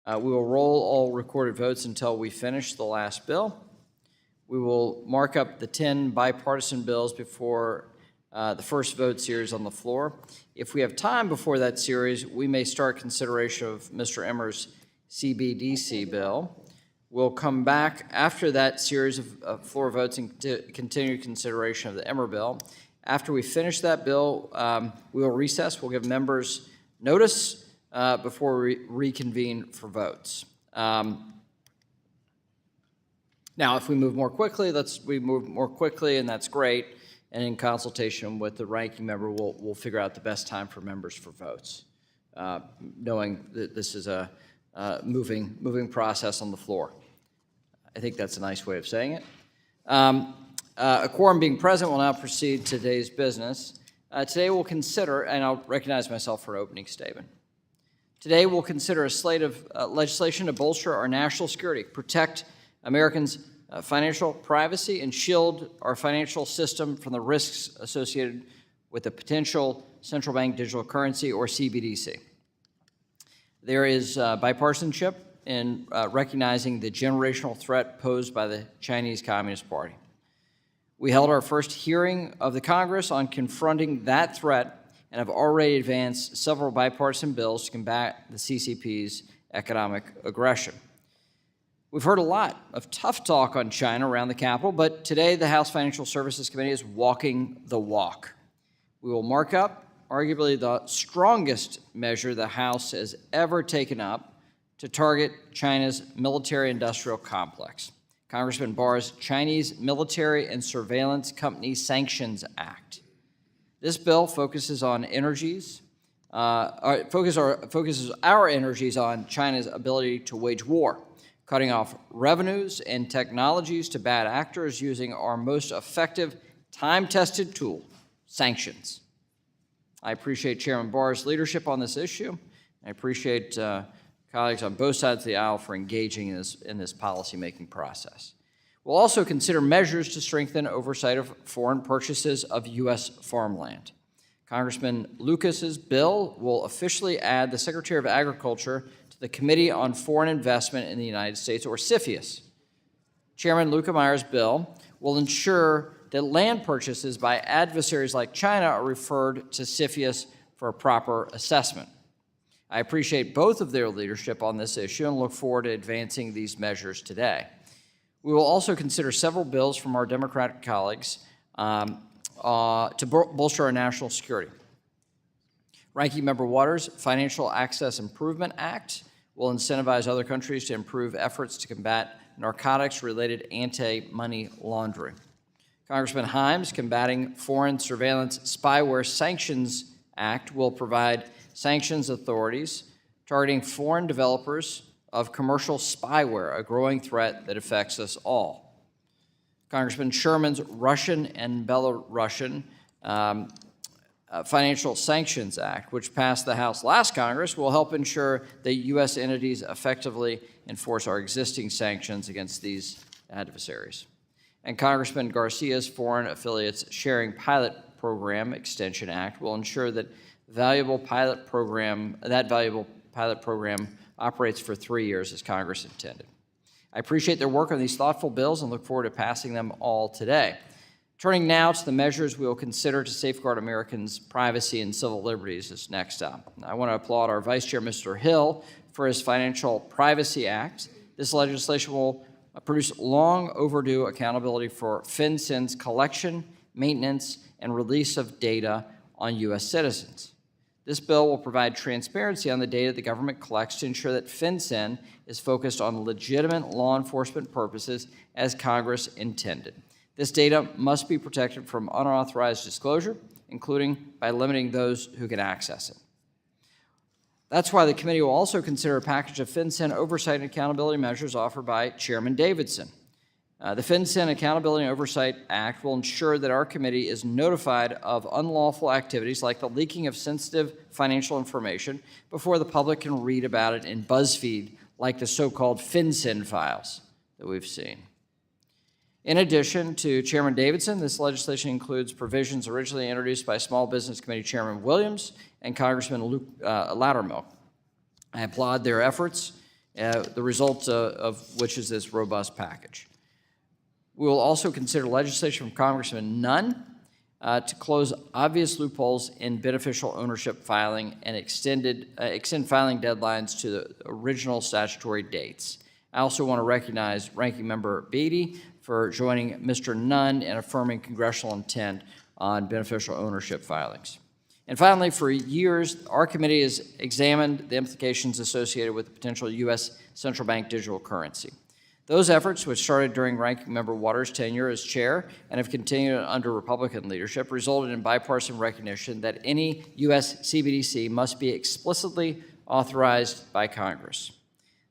We will roll all recorded votes until we finish the last bill. We will mark up the 10 bipartisan bills before the first vote series on the floor. If we have time before that series, we may start consideration of Mr. Emmer's CBDC bill. We'll come back after that series of floor votes and continue consideration of the Emmer bill. After we finish that bill, we will recess. We'll give members notice before we reconvene for votes. Now, if we move more quickly, we move more quickly, and that's great. And in consultation with the ranking member, we'll figure out the best time for members for votes, knowing that this is a moving process on the floor. I think that's a nice way of saying it. A quorum being present, we'll now proceed to today's business. Today we'll consider, and I'll recognize myself for an opening statement. Today we'll consider a slate of legislation to bolster our national security, protect Americans' financial privacy, and shield our financial system from the risks associated with the potential central bank digital currency, or CBDC. There is bipartisanship in recognizing the generational threat posed by the Chinese Communist Party. We held our first hearing of the Congress on confronting that threat and have already advanced several bipartisan bills to combat the CCP's economic aggression. We've heard a lot of tough talk on China around the Capitol, but today the House Financial Services Committee is walking the walk. We will mark up arguably the strongest measure the House has ever taken up to target China's military-industrial complex, Congressman Barr's Chinese Military and Surveillance Company Sanctions Act. This bill focuses our energies on China's ability to wage war, cutting off revenues and technologies to bad actors using our most effective, time-tested tool, sanctions. I appreciate Chairman Barr's leadership on this issue. I appreciate colleagues on both sides of the aisle for engaging in this policymaking process. We'll also consider measures to strengthen oversight of foreign purchases of U.S. farmland. Congressman Lucas's bill will officially add the Secretary of Agriculture to the Committee on Foreign Investment in the United States, or CFIUS. Chairman Luetkemeier's bill will ensure that land purchases by adversaries like China are referred to CFIUS for a proper assessment. I appreciate both of their leadership on this issue and look forward to advancing these measures today. We will also consider several bills from our Democratic colleagues to bolster our national security. Ranking Member Waters' Financial Access Improvement Act will incentivize other countries to improve efforts to combat narcotics-related anti-money laundering. Congressman Himes' Combating Foreign Surveillance Spyware Sanctions Act will provide sanctions authorities targeting foreign developers of commercial spyware, a growing threat that affects us all. Congressman Sherman's Russian and Belarusian Financial Sanctions Act, which passed the House last Congress, will help ensure that U.S. entities effectively enforce our existing sanctions against these adversaries. And Congressman Garcia's Foreign Affiliates Sharing Pilot Program Extension Act will ensure that valuable pilot program operates for 3 years as Congress intended. I appreciate their work on these thoughtful bills and look forward to passing them all today. Turning now to the measures we will consider to safeguard Americans' privacy and civil liberties is next up. I want to applaud our Vice Chair, Mr. Hill, for his Financial Privacy Act. This legislation will produce long overdue accountability for FinCEN's collection, maintenance, and release of data on U.S. citizens. This bill will provide transparency on the data the government collects to ensure that FinCEN is focused on legitimate law enforcement purposes as Congress intended. This data must be protected from unauthorized disclosure, including by limiting those who can access it. That's why the committee will also consider a package of FinCEN oversight and accountability measures offered by Chairman Davidson. The FinCEN Accountability and Oversight Act will ensure that our committee is notified of unlawful activities like the leaking of sensitive financial information before the public can read about it in BuzzFeed, like the so-called FinCEN files that we've seen. In addition to Chairman Davidson, this legislation includes provisions originally introduced by Small Business Committee Chairman Williams and Congressman Loudermilk. I applaud their efforts the result of which is this robust package. We will also consider legislation from Congressman Nunn to close obvious loopholes in beneficial ownership filing and extend filing deadlines to the original statutory dates. I also want to recognize Ranking Member Beatty for joining Mr. Nunn in affirming congressional intent on beneficial ownership filings. And finally, for years, our committee has examined the implications associated with the potential U.S. central bank digital currency. Those efforts, which started during Ranking Member Waters' tenure as chair and have continued under Republican leadership, resulted in bipartisan recognition that any U.S. CBDC must be explicitly authorized by Congress.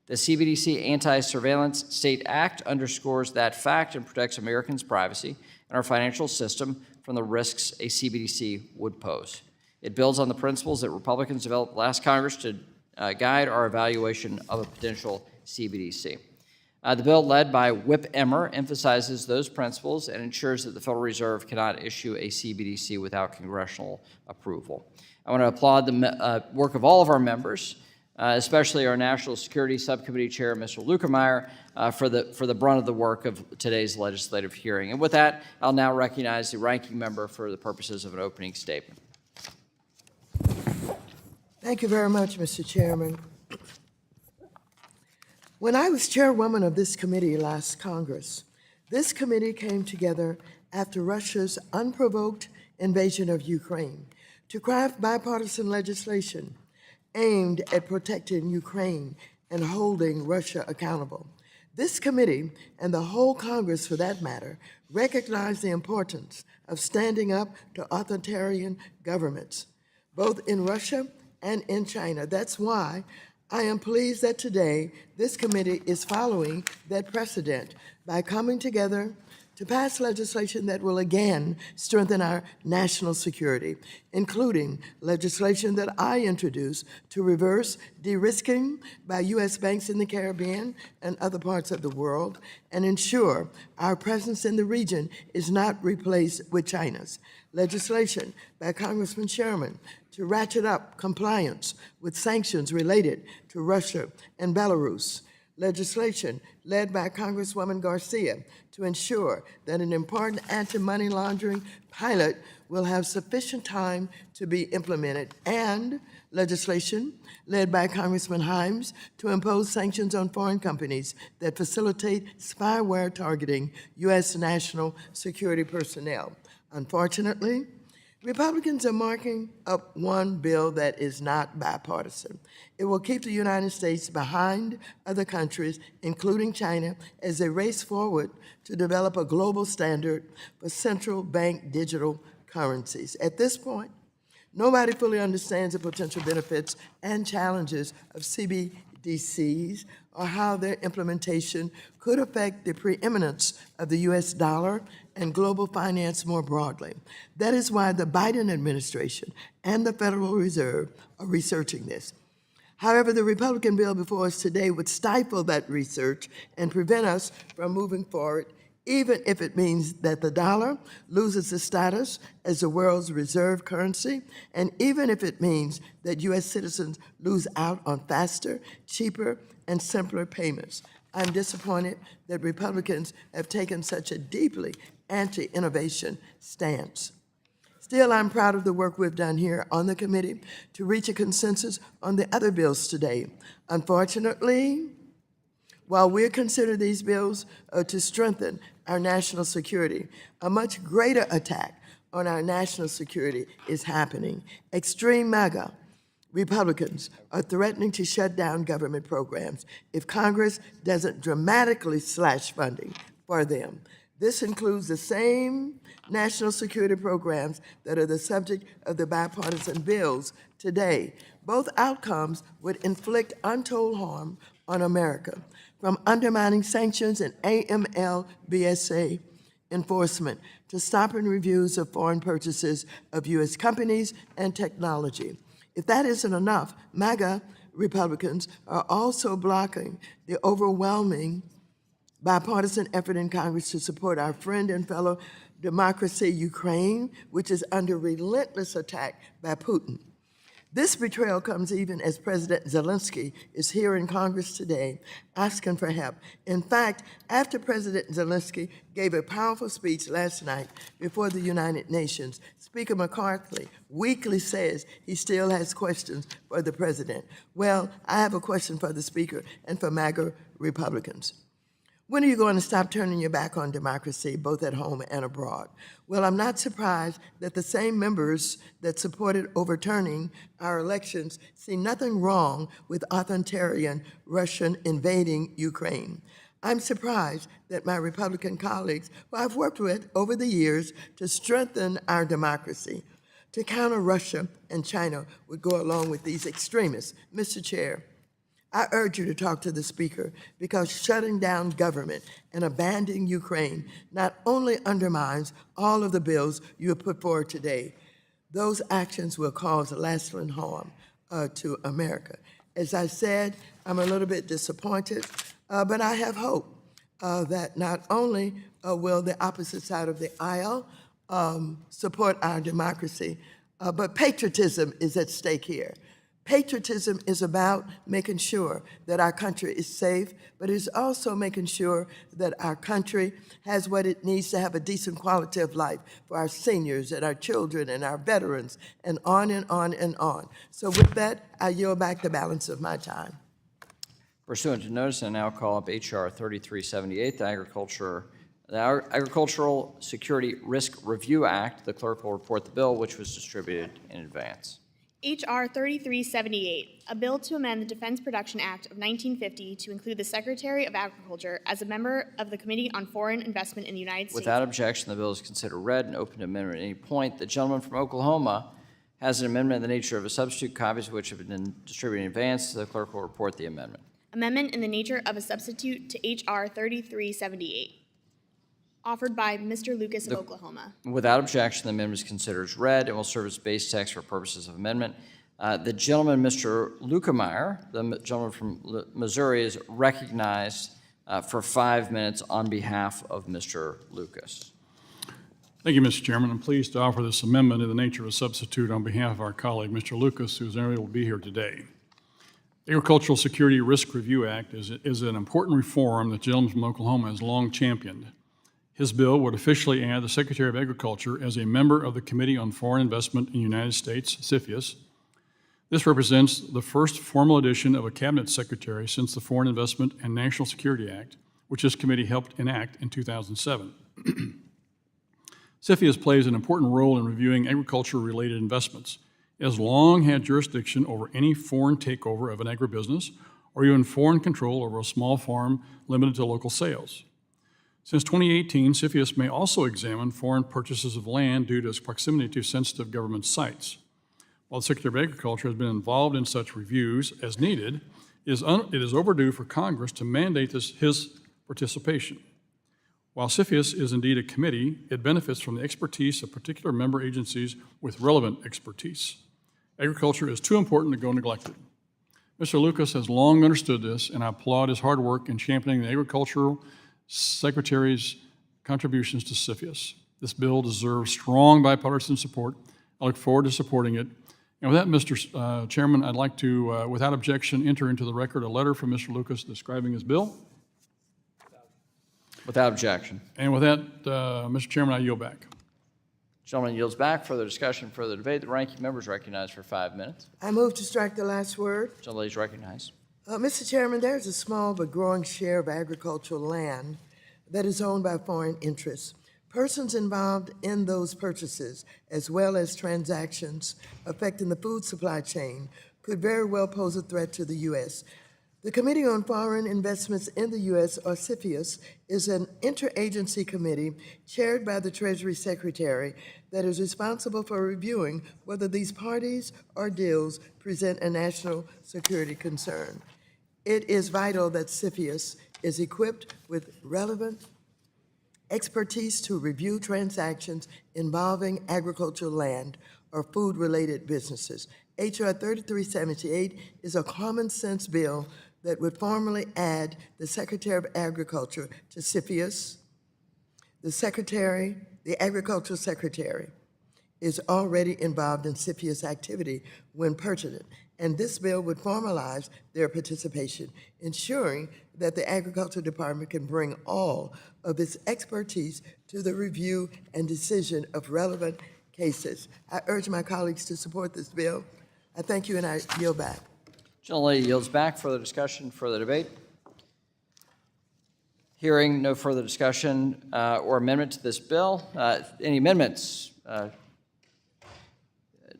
The CBDC Anti-Surveillance State Act underscores that fact and protects Americans' privacy and our financial system from the risks a CBDC would pose. It builds on the principles that Republicans developed last Congress to guide our evaluation of a potential CBDC. The bill, led by Whip Emmer, emphasizes those principles and ensures that the Federal Reserve cannot issue a CBDC without congressional approval. I want to applaud the work of all of our members, especially our National Security Subcommittee Chair, Mr. Lukemeyer, for the brunt of the work of today's legislative hearing. And with that, I'll now recognize the Ranking Member for the purposes of an opening statement. Thank you very much, Mr. Chairman. When I was chairwoman of this committee last Congress, this committee came together after Russia's unprovoked invasion of Ukraine to craft bipartisan legislation aimed at protecting Ukraine and holding Russia accountable. This committee, and the whole Congress for that matter, recognized the importance of standing up to authoritarian governments, both in Russia and in China. That's why I am pleased that today this committee is following that precedent by coming together to pass legislation that will again strengthen our national security, including legislation that I introduced to reverse de-risking by U.S. banks in the Caribbean and other parts of the world and ensure our presence in the region is not replaced with China's. Legislation by Congressman Sherman to ratchet up compliance with sanctions related to Russia and Belarus. Legislation led by Congresswoman Garcia to ensure that an important anti-money laundering pilot will have sufficient time to be implemented, and legislation led by Congressman Himes to impose sanctions on foreign companies that facilitate spyware targeting U.S. national security personnel. Unfortunately, Republicans are marking up one bill that is not bipartisan. It will keep the United States behind other countries, including China, as they race forward to develop a global standard for central bank digital currencies. At this point, nobody fully understands the potential benefits and challenges of CBDCs or how their implementation could affect the preeminence of the U.S. dollar and global finance more broadly. That is why the Biden administration and the Federal Reserve are researching this. However, the Republican bill before us today would stifle that research and prevent us from moving forward, even if it means that the dollar loses its status as the world's reserve currency, and even if it means that U.S. citizens lose out on faster, cheaper, and simpler payments. I'm disappointed that Republicans have taken such a deeply anti-innovation stance. Still, I'm proud of the work we've done here on the committee to reach a consensus on the other bills today. Unfortunately, while we consider these bills to strengthen our national security, a much greater attack on our national security is happening. Extreme MAGA Republicans are threatening to shut down government programs if Congress doesn't dramatically slash funding for them. This includes the same national security programs that are the subject of the bipartisan bills today. Both outcomes would inflict untold harm on America, from undermining sanctions and AML/BSA enforcement to stopping reviews of foreign purchases of U.S. companies and technology. If that isn't enough, MAGA Republicans are also blocking the overwhelming bipartisan effort in Congress to support our friend and fellow democracy, Ukraine, which is under relentless attack by Putin. This betrayal comes even as President Zelensky is here in Congress today asking for help. In fact, after President Zelensky gave a powerful speech last night before the United Nations, Speaker McCarthy weakly says he still has questions for the president. Well, I have a question for the Speaker and for MAGA Republicans. When are you going to stop turning your back on democracy, both at home and abroad? Well, I'm not surprised that the same members that supported overturning our elections see nothing wrong with authoritarian Russian invading Ukraine. I'm surprised that my Republican colleagues, who I've worked with over the years to strengthen our democracy, to counter Russia and China, would go along with these extremists. Mr. Chair, I urge you to talk to the Speaker because shutting down government and abandoning Ukraine not only undermines all of the bills you have put forward today, those actions will cause lasting harm to America. As I said, I'm a little bit disappointed, but I have hope that not only will the opposite side of the aisle support our democracy, but patriotism is at stake here. Patriotism is about making sure that our country is safe, but it's also making sure that our country has what it needs to have a decent quality of life for our seniors and our children and our veterans, and on and on and on. So with that, I yield back the balance of my time. Pursuant to notice, I now call up H.R. 3378, the Agricultural Security Risk Review Act. The clerk will report the bill, which was distributed in advance. H.R. 3378, a bill to amend the Defense Production Act of 1950 to include the Secretary of Agriculture as a member of the Committee on Foreign Investment in the United States. Without objection, the bill is considered read and open to amendment at any point. The gentleman from Oklahoma has an amendment in the nature of a substitute, copies of which have been distributed in advance. The clerk will report the amendment. Amendment in the nature of a substitute to H.R. 3378, offered by Mr. Lucas of Oklahoma. Without objection, the amendment is considered as read and will serve as base text for purposes of amendment. The gentleman, Mr. Lukemeyer, the gentleman from Missouri, is recognized for 5 minutes on behalf of Mr. Lucas. Thank you, Mr. Chairman. I'm pleased to offer this amendment in the nature of a substitute on behalf of our colleague, Mr. Lucas, who is unable to be here today. The Agricultural Security Risk Review Act is an important reform that the gentleman from Oklahoma has long championed. His bill would officially add the Secretary of Agriculture as a member of the Committee on Foreign Investment in the United States, CFIUS. This represents the first formal addition of a cabinet secretary since the Foreign Investment and National Security Act, which this committee helped enact in 2007. CFIUS plays an important role in reviewing agriculture-related investments. It has long had jurisdiction over any foreign takeover of an agribusiness or even foreign control over a small farm limited to local sales. Since 2018, CFIUS may also examine foreign purchases of land due to its proximity to sensitive government sites. While the Secretary of Agriculture has been involved in such reviews as needed, it is overdue for Congress to mandate his participation. While CFIUS is indeed a committee, it benefits from the expertise of particular member agencies with relevant expertise. Agriculture is too important to go neglected. Mr. Lucas has long understood this, and I applaud his hard work in championing the Agricultural Secretary's contributions to CFIUS. This bill deserves strong bipartisan support. I look forward to supporting it. And with that, Mr. Chairman, I'd like to, without objection, enter into the record a letter from Mr. Lucas describing his bill. Without objection. And with that, Mr. Chairman, I yield back. Gentleman yields back. Further discussion, further debate. The ranking member is recognized for 5 minutes. I move to strike the last word. Gentleman is recognized. Mr. Chairman, there's a small but growing share of agricultural land that is owned by foreign interests. Persons involved in those purchases, as well as transactions affecting the food supply chain, could very well pose a threat to the U.S. The Committee on Foreign Investments in the U.S., or CFIUS, is an interagency committee chaired by the Treasury Secretary that is responsible for reviewing whether these parties or deals present a national security concern. It is vital that CFIUS is equipped with relevant expertise to review transactions involving agricultural land or food-related businesses. H.R. 3378 is a common-sense bill that would formally add the Secretary of Agriculture to CFIUS, the Agricultural Secretary. is already involved in CFIUS activity when pertinent, and this bill would formalize their participation, ensuring that the Agriculture Department can bring all of its expertise to the review and decision of relevant cases. I urge my colleagues to support this bill. I thank you, and I yield back. Gentlelady yields back. Further discussion, further debate? Hearing no further discussion or amendment to this bill. Any amendments?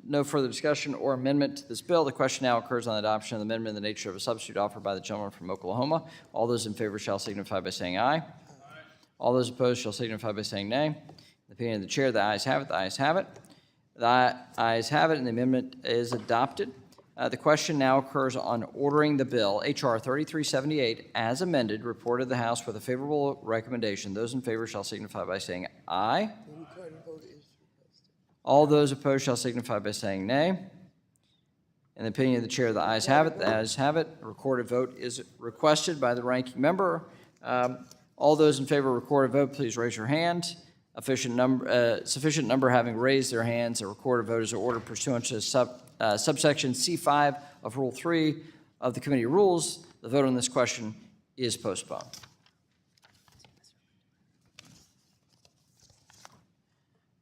No further discussion or amendment to this bill. The question now occurs on the adoption of the amendment in the nature of a substitute offered by the gentleman from Oklahoma. All those in favor shall signify by saying aye. All those opposed shall signify by saying nay. In the opinion of the chair, the ayes have it. The ayes have it. The ayes have it, and the amendment is adopted. The question now occurs on ordering the bill, H.R. 3378, as amended, reported to the House with a favorable recommendation. Those in favor shall signify by saying aye. All those opposed shall signify by saying nay. In the opinion of the chair, the ayes have it. The ayes have it. A recorded vote is requested by the ranking member. All those in favor of a recorded vote, please raise your hand. Sufficient number having raised their hands, a recorded vote is ordered pursuant to subsection C5 of Rule 3 of the Committee Rules. The vote on this question is postponed.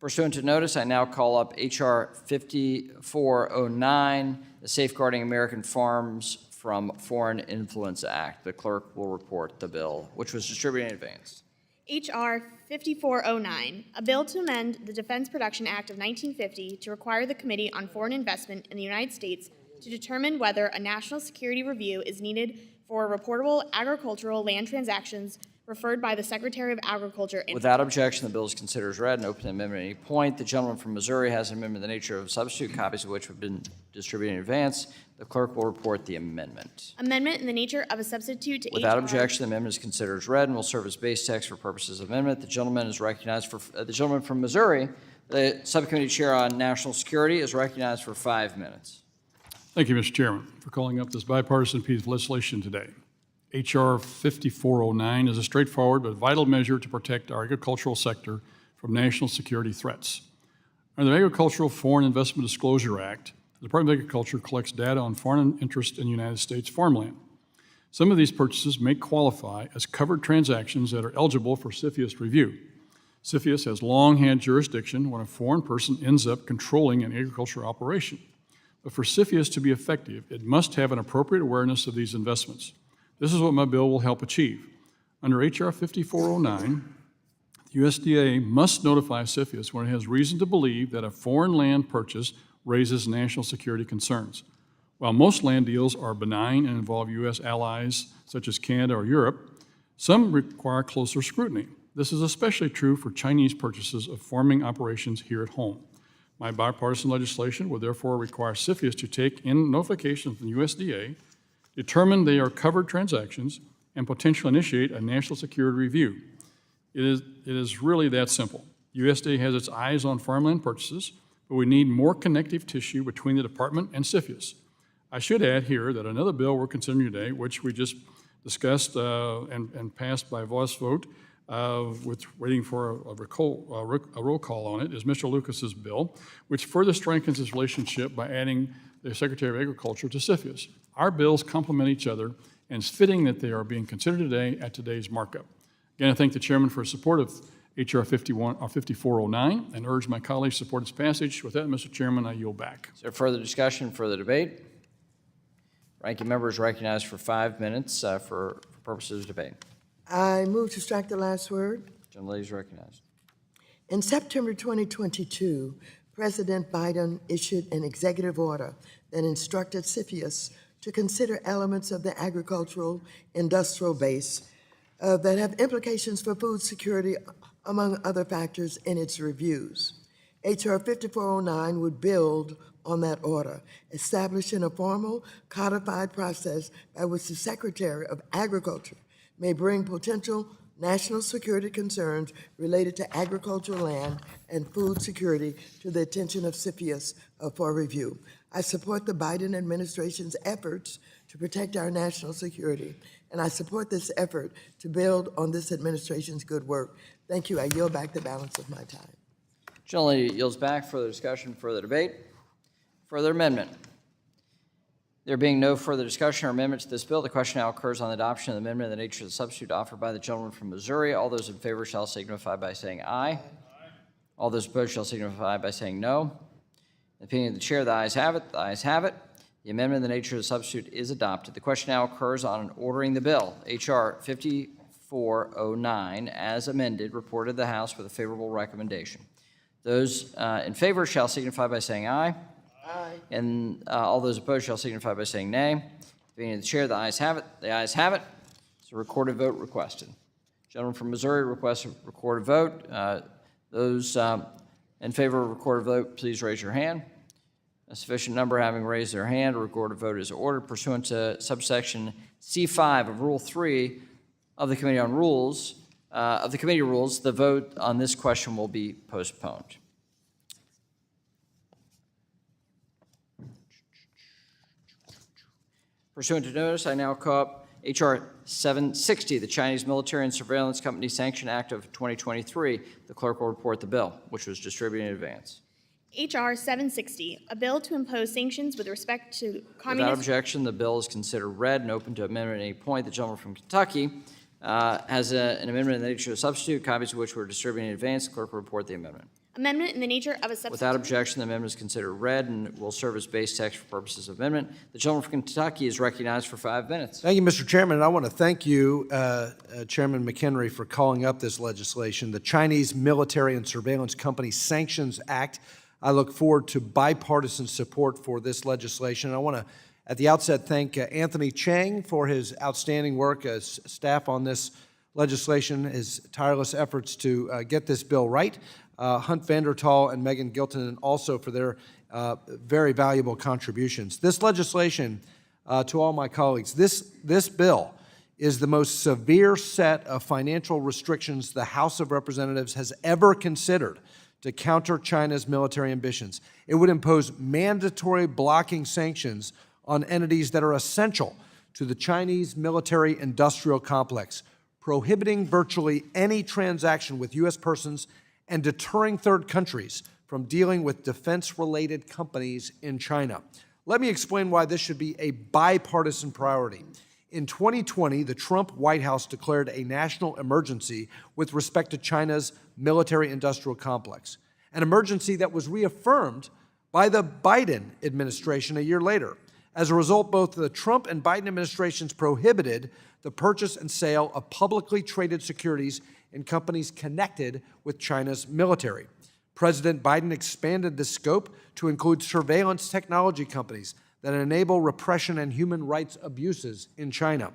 Pursuant to notice, I now call up H.R. 5409, the Safeguarding American Farms from Foreign Influence Act. The clerk will report the bill, which was distributed in advance. H.R. 5409, a bill to amend the Defense Production Act of 1950 to require the Committee on Foreign Investment in the United States to determine whether a national security review is needed for reportable agricultural land transactions referred by the Secretary of Agriculture. Without objection, the bill is considered as read and open to amendment at any point. The gentleman from Missouri has an amendment in the nature of a substitute, copies of which have been distributed in advance. The clerk will report the amendment. Amendment in the nature of a substitute to Without H.R. objection, the amendment is considered as read and will serve as base text for purposes of amendment. The gentleman is recognized for the gentleman from Missouri. The subcommittee chair on national security is recognized for 5 minutes. Thank you, Mr. Chairman, for calling up this bipartisan piece of legislation today. H.R. 5409 is a straightforward but vital measure to protect our agricultural sector from national security threats. Under the Agricultural Foreign Investment Disclosure Act, the Department of Agriculture collects data on foreign interest in United States farmland. Some of these purchases may qualify as covered transactions that are eligible for CFIUS review. CFIUS has long had jurisdiction when a foreign person ends up controlling an agricultural operation. But for CFIUS to be effective, it must have an appropriate awareness of these investments. This is what my bill will help achieve. Under H.R. 5409, the USDA must notify CFIUS when it has reason to believe that a foreign land purchase raises national security concerns. While most land deals are benign and involve U.S. allies such as Canada or Europe, some require closer scrutiny. This is especially true for Chinese purchases of farming operations here at home. My bipartisan legislation would therefore require CFIUS to take in notification from the USDA, determine they are covered transactions, and potentially initiate a national security review. It is really that simple. USDA has its eyes on farmland purchases, but we need more connective tissue between the department and CFIUS. I should add here that another bill we're considering today, which we just discussed and passed by voice vote, with waiting for a roll call on it, is Mr. Lucas's bill, which further strengthens this relationship by adding the Secretary of Agriculture to CFIUS. Our bills complement each other, and it's fitting that they are being considered today at today's markup. Again, I thank the chairman for his support of H.R. 5409 and urge my colleagues to support its passage. With that, Mr. Chairman, I yield back. Is there further discussion, further debate? Ranking member is recognized for 5 minutes for purposes of debate. I move to strike the last word. Gentlelady is recognized. In September 2022, President Biden issued an executive order that instructed CFIUS to consider elements of the agricultural industrial base that have implications for food security, among other factors, in its reviews. H.R. 5409 would build on that order, establishing a formal codified process by which the Secretary of Agriculture may bring potential national security concerns related to agricultural land and food security to the attention of CFIUS for review. I support the Biden administration's efforts to protect our national security, and I support this effort to build on this administration's good work. Thank you. I yield back the balance of my time. Generally yields back. Further discussion, further debate, further amendment. There being no further discussion or amendment to this bill, the question now occurs on the adoption of the amendment of the nature of the substitute offered by the gentleman from Missouri. All those in favor shall signify by saying aye. All those opposed shall signify by saying no. In the opinion of the chair, the ayes have it. The ayes have it. The amendment of the nature of the substitute is adopted. The question now occurs on ordering the bill, H.R. 5409, as amended, reported to the House with a favorable recommendation. Those in favor shall signify by saying aye. Aye. And all those opposed shall signify by saying nay. In the opinion of the chair, the ayes have it. The ayes have it. It's a recorded vote requested. Gentleman from Missouri requests a recorded vote. Those in favor of a recorded vote, please raise your hand. A sufficient number having raised their hand, a recorded vote is ordered pursuant to subsection C5 of Rule 3 of the Committee on Rules, of the Committee Rules. The vote on this question will be postponed. Pursuant to notice, I now call up H.R. 760, the Chinese Military and Surveillance Company Sanction Act of 2023. The clerk will report the bill, which was distributed in advance. H.R. 760, a bill to impose sanctions with respect to Without communist... objection, the bill is considered read and open to amendment at any point. The gentleman from Kentucky has an amendment in the nature of a substitute, copies of which were distributed in advance. The clerk will report the amendment. Amendment in the nature of a substitute... Without objection, the amendment is considered read and will serve as base text for purposes of amendment. The gentleman from Kentucky is recognized for 5 minutes. Thank you, Mr. Chairman. And I want to thank you, Chairman McHenry, for calling up this legislation, the Chinese Military and Surveillance Company Sanctions Act. I look forward to bipartisan support for this legislation. I want to, at the outset, thank Anthony Chang for his outstanding work as staff on this legislation, his tireless efforts to get this bill right. Hunt Vandertal and Megan Gilton also for their very valuable contributions. This legislation, to all my colleagues, this bill is the most severe set of financial restrictions the House of Representatives has ever considered to counter China's military ambitions. It would impose mandatory blocking sanctions on entities that are essential to the Chinese military-industrial complex, prohibiting virtually any transaction with U.S. persons and deterring third countries from dealing with defense-related companies in China. Let me explain why this should be a bipartisan priority. In 2020, the Trump White House declared a national emergency with respect to China's military-industrial complex, an emergency that was reaffirmed by the Biden administration a year later. As a result, both the Trump and Biden administrations prohibited the purchase and sale of publicly traded securities in companies connected with China's military. President Biden expanded the scope to include surveillance technology companies that enable repression and human rights abuses in China.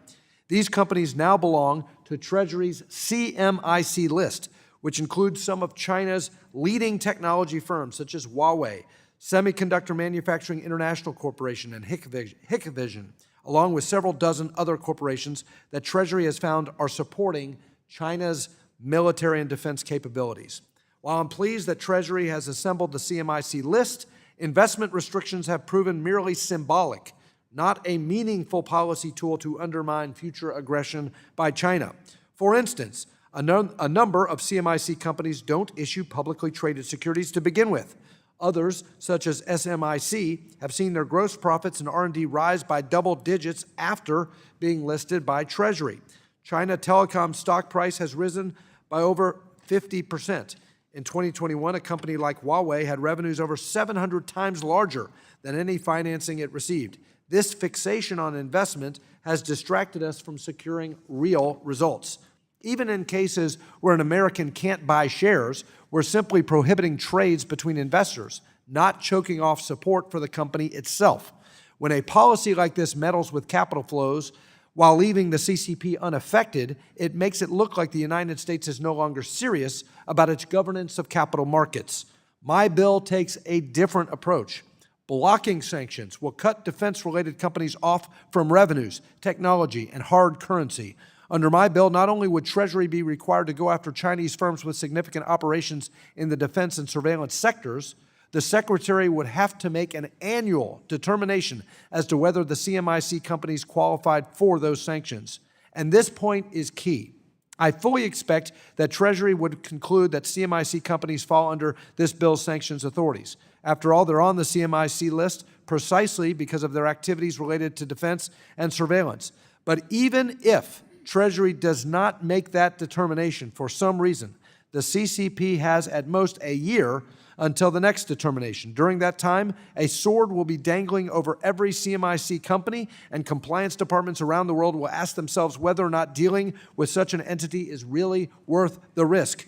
These companies now belong to Treasury's CMIC list, which includes some of China's leading technology firms such as Huawei, Semiconductor Manufacturing International Corporation, and Hikvision, along with several dozen other corporations that Treasury has found are supporting China's military and defense capabilities. While I'm pleased that Treasury has assembled the CMIC list, investment restrictions have proven merely symbolic, not a meaningful policy tool to undermine future aggression by China. For instance, a number of CMIC companies don't issue publicly traded securities to begin with. Others, such as SMIC, have seen their gross profits and R&D rise by double digits after being listed by Treasury. China Telecom's stock price has risen by over 50%. In 2021, a company like Huawei had revenues over 700 times larger than any financing it received. This fixation on investment has distracted us from securing real results. Even in cases where an American can't buy shares, we're simply prohibiting trades between investors, not choking off support for the company itself. When a policy like this meddles with capital flows, while leaving the CCP unaffected, it makes it look like the United States is no longer serious about its governance of capital markets. My bill takes a different approach. Blocking sanctions will cut defense-related companies off from revenues, technology, and hard currency. Under my bill, not only would Treasury be required to go after Chinese firms with significant operations in the defense and surveillance sectors, the Secretary would have to make an annual determination as to whether the CMIC companies qualified for those sanctions. And this point is key. I fully expect that Treasury would conclude that CMIC companies fall under this bill's sanctions authorities. After all, they're on the CMIC list precisely because of their activities related to defense and surveillance. But even if Treasury does not make that determination for some reason, the CCP has at most a year until the next determination. During that time, a sword will be dangling over every CMIC company, and compliance departments around the world will ask themselves whether or not dealing with such an entity is really worth the risk.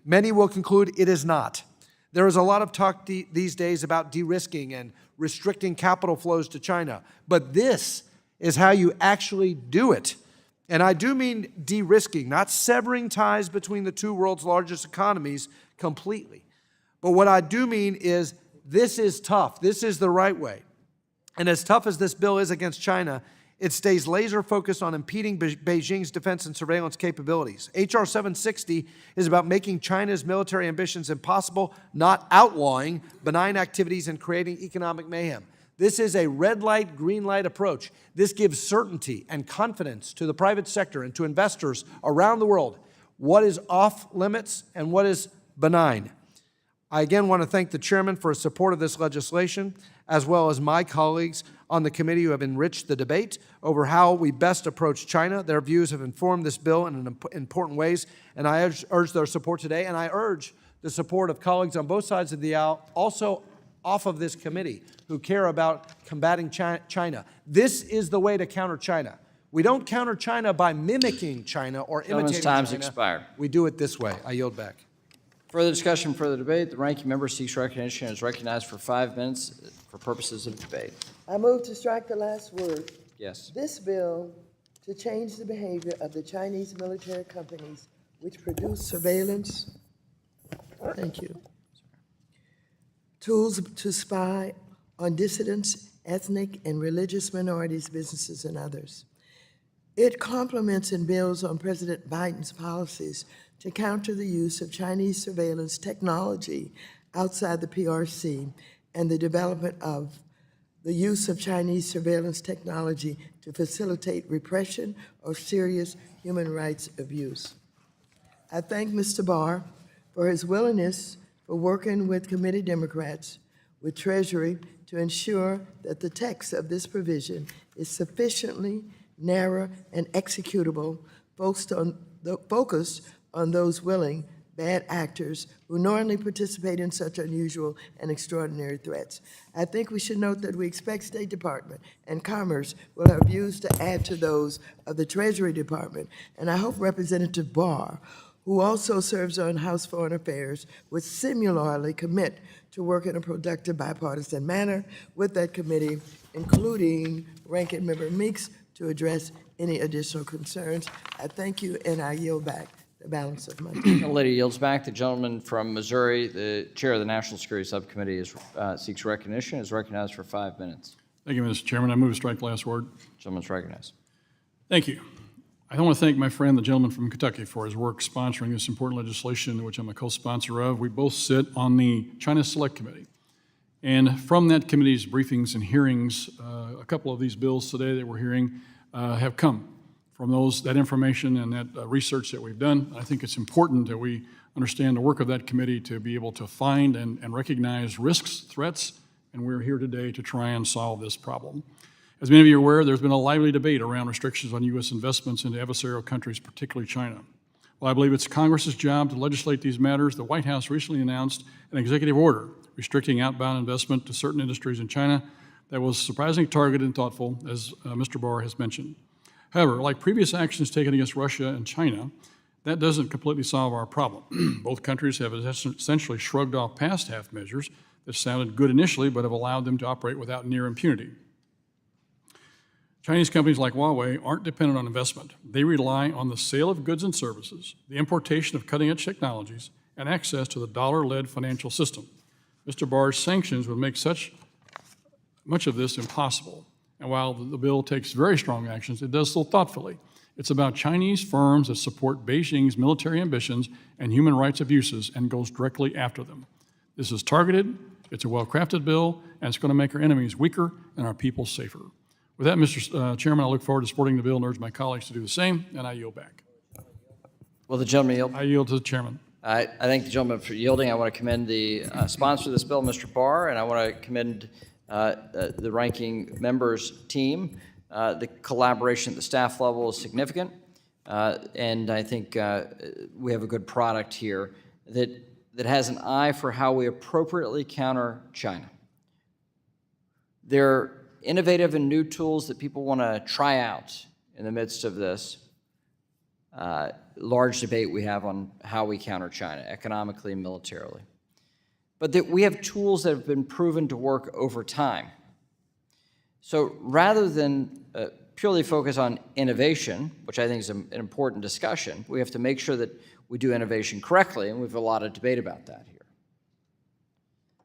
Many will conclude it is not. There is a lot of talk these days about de-risking and restricting capital flows to China, but this is how you actually do it. And I do mean de-risking, not severing ties between the two world's largest economies completely. But what I do mean is this is tough. This is the right way. And as tough as this bill is against China, it stays laser focused on impeding Beijing's defense and surveillance capabilities. H.R. 760 is about making China's military ambitions impossible, not outlawing benign activities and creating economic mayhem. This is a red light, green light approach. This gives certainty and confidence to the private sector and to investors around the world what is off limits and what is benign. I again want to thank the chairman for his support of this legislation, as well as my colleagues on the committee who have enriched the debate over how we best approach China. Their views have informed this bill in important ways, and I urge their support today, and I urge the support of colleagues on both sides of the aisle, also off of this committee, who care about combating China. This is the way to counter China. We don't counter China by mimicking China or imitating China. Time's expired. We do it this way. I yield back. Further discussion, further debate. The ranking member seeks recognition and is recognized for 5 minutes for purposes of debate. I move to strike the last word. Yes. This bill to change the behavior of the Chinese military companies which produce surveillance, thank you, tools to spy on dissidents, ethnic and religious minorities, businesses, and others. It complements and builds on President Biden's policies to counter the use of Chinese surveillance technology outside the PRC and the development of the use of Chinese surveillance technology to facilitate repression or serious human rights abuse. I thank Mr. Barr for his willingness for working with committee Democrats, with Treasury, to ensure that the text of this provision is sufficiently narrow and executable, focused on those willing bad actors who knowingly participate in such unusual and extraordinary threats. I think we should note that we expect State Department and Commerce will have views to add to those of the Treasury Department, and I hope Representative Barr, who also serves on House Foreign Affairs, would similarly commit to work in a productive bipartisan manner with that committee, including Ranking Member Meeks, to address any additional concerns. I thank you, and I yield back the balance of my time. The lady yields back. The gentleman from Missouri, the chair of the National Security Subcommittee, seeks recognition, is recognized for 5 minutes. Thank you, Mr. Chairman. I move to strike the last word. Gentleman's recognized. Thank you. I want to thank my friend, the gentleman from Kentucky, for his work sponsoring this important legislation, which I'm a co-sponsor of. We both sit on the China Select Committee. And from that committee's briefings and hearings, a couple of these bills today that we're hearing have come from that information and that research that we've done. I think it's important that we understand the work of that committee to be able to find and recognize risks, threats, and we're here today to try and solve this problem. As many of you are aware, there's been a lively debate around restrictions on U.S. investments into adversarial countries, particularly China. While I believe it's Congress's job to legislate these matters, the White House recently announced an executive order restricting outbound investment to certain industries in China that was surprisingly targeted and thoughtful, as Mr. Barr has mentioned. However, like previous actions taken against Russia and China, that doesn't completely solve our problem. Both countries have essentially shrugged off past half measures that sounded good initially, but have allowed them to operate without near impunity. Chinese companies like Huawei aren't dependent on investment. They rely on the sale of goods and services, the importation of cutting-edge technologies, and access to the dollar-led financial system. Mr. Barr's sanctions would make much of this impossible. And while the bill takes very strong actions, it does so thoughtfully. It's about Chinese firms that support Beijing's military ambitions and human rights abuses and goes directly after them. This is targeted, it's a well-crafted bill, and it's going to make our enemies weaker and our people safer. With that, Mr. Chairman, I look forward to supporting the bill and urge my colleagues to do the same, and I yield back. Will the gentleman yield? I yield to the chairman. I thank the gentleman for yielding. I want to commend the sponsor of this bill, Mr. Barr, and I want to commend the ranking member's team. The collaboration at the staff level is significant, and I think we have a good product here that has an eye for how we appropriately counter China. There are innovative and new tools that people want to try out in the midst of this large debate we have on how we counter China, economically and militarily. But that we have tools that have been proven to work over time. So rather than purely focus on innovation, which I think is an important discussion, we have to make sure that we do innovation correctly, and we have a lot of debate about that here.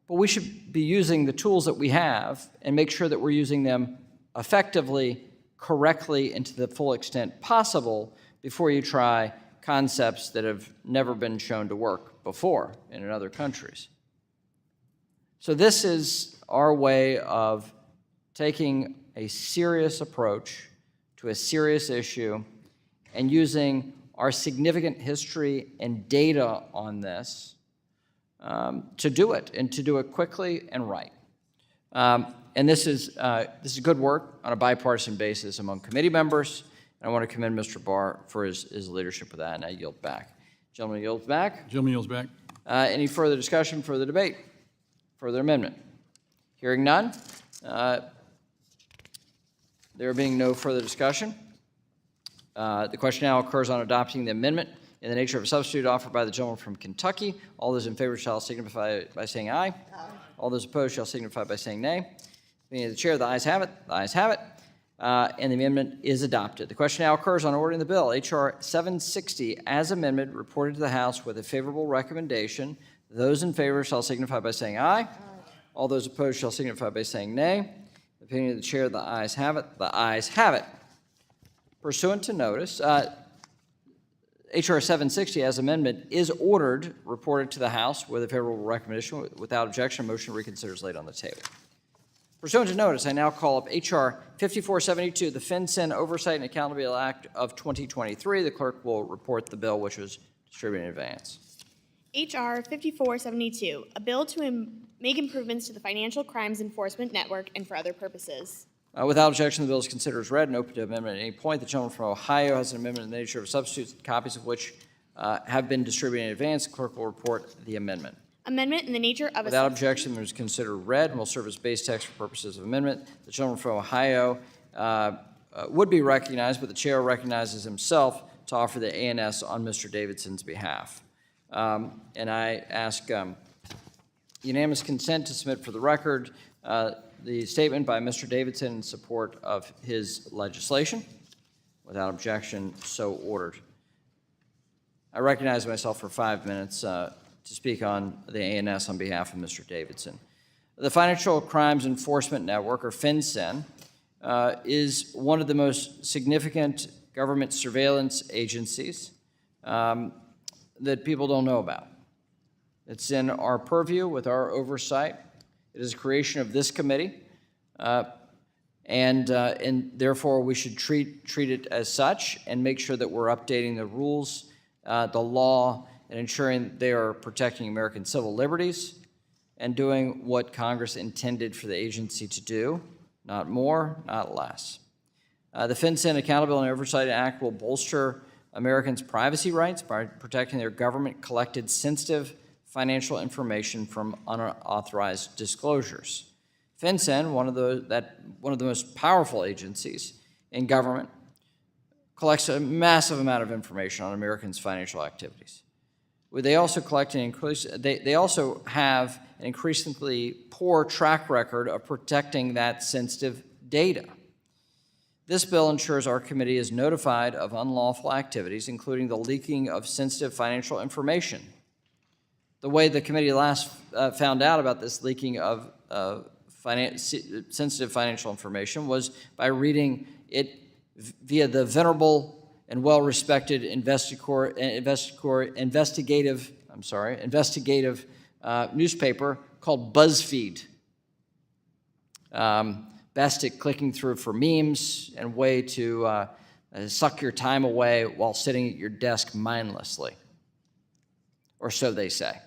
But we should be using the tools that we have and make sure that we're using them effectively, correctly, and to the full extent possible before you try concepts that have never been shown to work before in other countries. So this is our way of taking a serious approach to a serious issue and using our significant history and data on this to do it, and to do it quickly and right. And this is good work on a bipartisan basis among committee members. And I want to commend Mr. Barr for his leadership with that, and I yield back. Gentleman yields back. Gentleman yields back. Any further discussion, further debate, further amendment? Hearing none. There being no further discussion, the question now occurs on adopting the amendment in the nature of a substitute offered by the gentleman from Kentucky. All those in favor shall signify by saying aye. Aye. All those opposed shall signify by saying nay. Being the chair, the ayes have it. The ayes have it. And the amendment is adopted. The question now occurs on ordering the bill, H.R. 760, as amended, reported to the House with a favorable recommendation. Those in favor shall signify by saying aye. Aye. All those opposed shall signify by saying nay. The opinion of the chair, the ayes have it. The ayes have it. Pursuant to notice, H.R. 760, as amendment, is ordered, reported to the House with a favorable recommendation. Without objection, a motion to reconsider is laid on the table. Pursuant to notice, I now call up H.R. 5472, the FinCEN Oversight and Accountability Act of 2023. The clerk will report the bill, which was distributed in advance. H.R. 5472, a bill to make improvements to the Financial Crimes Enforcement Network and for other purposes. Without objection, the bill is considered as read and open to amendment at any point. The gentleman from Ohio has an amendment in the nature of a substitute, copies of which have been distributed in advance. The clerk will report the amendment. Amendment in the nature of Without objection, it is considered read and will serve as base text for purposes of amendment. The gentleman from Ohio would be recognized, but the chair recognizes himself to offer the ANS on Mr. Davidson's behalf. And I ask unanimous consent to submit for the record the statement by Mr. Davidson in support of his legislation. Without objection, so ordered. I recognize myself for 5 minutes to speak on the ANS on behalf of Mr. Davidson. The Financial Crimes Enforcement Network, or FinCEN, is one of the most significant government surveillance agencies that people don't know about. It's in our purview with our oversight. It is a creation of this committee, and therefore we should treat it as such and make sure that we're updating the rules, the law, and ensuring they are protecting American civil liberties and doing what Congress intended for the agency to do, not more, not less. The FinCEN Accountability and Oversight Act will bolster Americans' privacy rights by protecting their government-collected sensitive financial information from unauthorized disclosures. FinCEN, one of the most powerful agencies in government, collects a massive amount of information on Americans' financial activities. They also they also have an increasingly poor track record of protecting that sensitive data. This bill ensures our committee is notified of unlawful activities, including the leaking of sensitive financial information. The way the committee last found out about this leaking of sensitive financial information was by reading it via the venerable and well-respected investigative newspaper called BuzzFeed. Best at clicking through for memes and way to suck your time away while sitting at your desk mindlessly. Or so they say.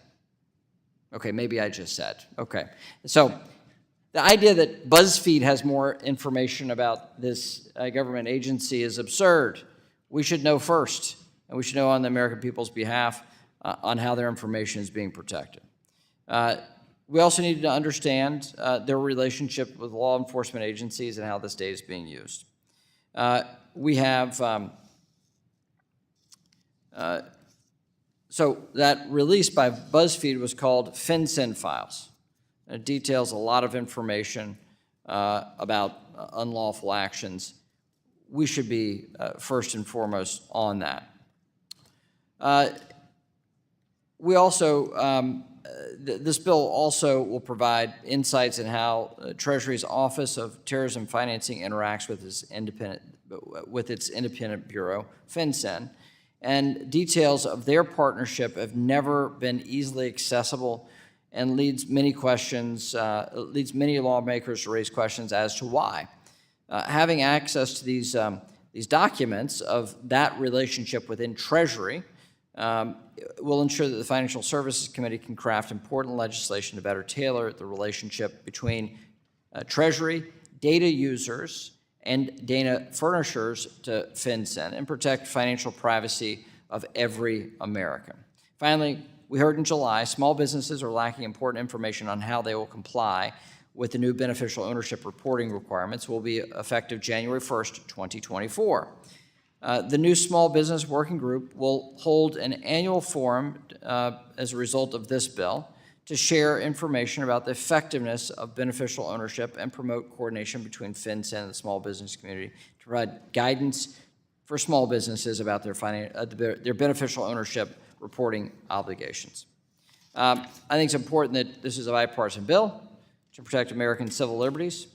Okay, maybe I just said. Okay. So the idea that BuzzFeed has more information about this government agency is absurd. We should know first, and we should know on the American people's behalf on how their information is being protected. We also need to understand their relationship with law enforcement agencies and how this data is being used. We have, so that release by BuzzFeed was called FinCEN Files. It details a lot of information about unlawful actions. We should be first and foremost on that. We also, this bill also will provide insights in how Treasury's Office of Terrorism Financing interacts with its independent bureau, FinCEN, and details of their partnership have never been easily accessible and leads many lawmakers to raise questions as to why. Having access to these documents of that relationship within Treasury will ensure that the Financial Services Committee can craft important legislation to better tailor the relationship between Treasury, data users, and data furnishers to FinCEN and protect financial privacy of every American. Finally, we heard in July, small businesses are lacking important information on how they will comply with the new beneficial ownership reporting requirements will be effective January 1st, 2024. The new Small Business Working Group will hold an annual forum as a result of this bill to share information about the effectiveness of beneficial ownership and promote coordination between FinCEN and the small business community to provide guidance for small businesses about their beneficial ownership reporting obligations. I think it's important that this is a bipartisan bill to protect American civil liberties,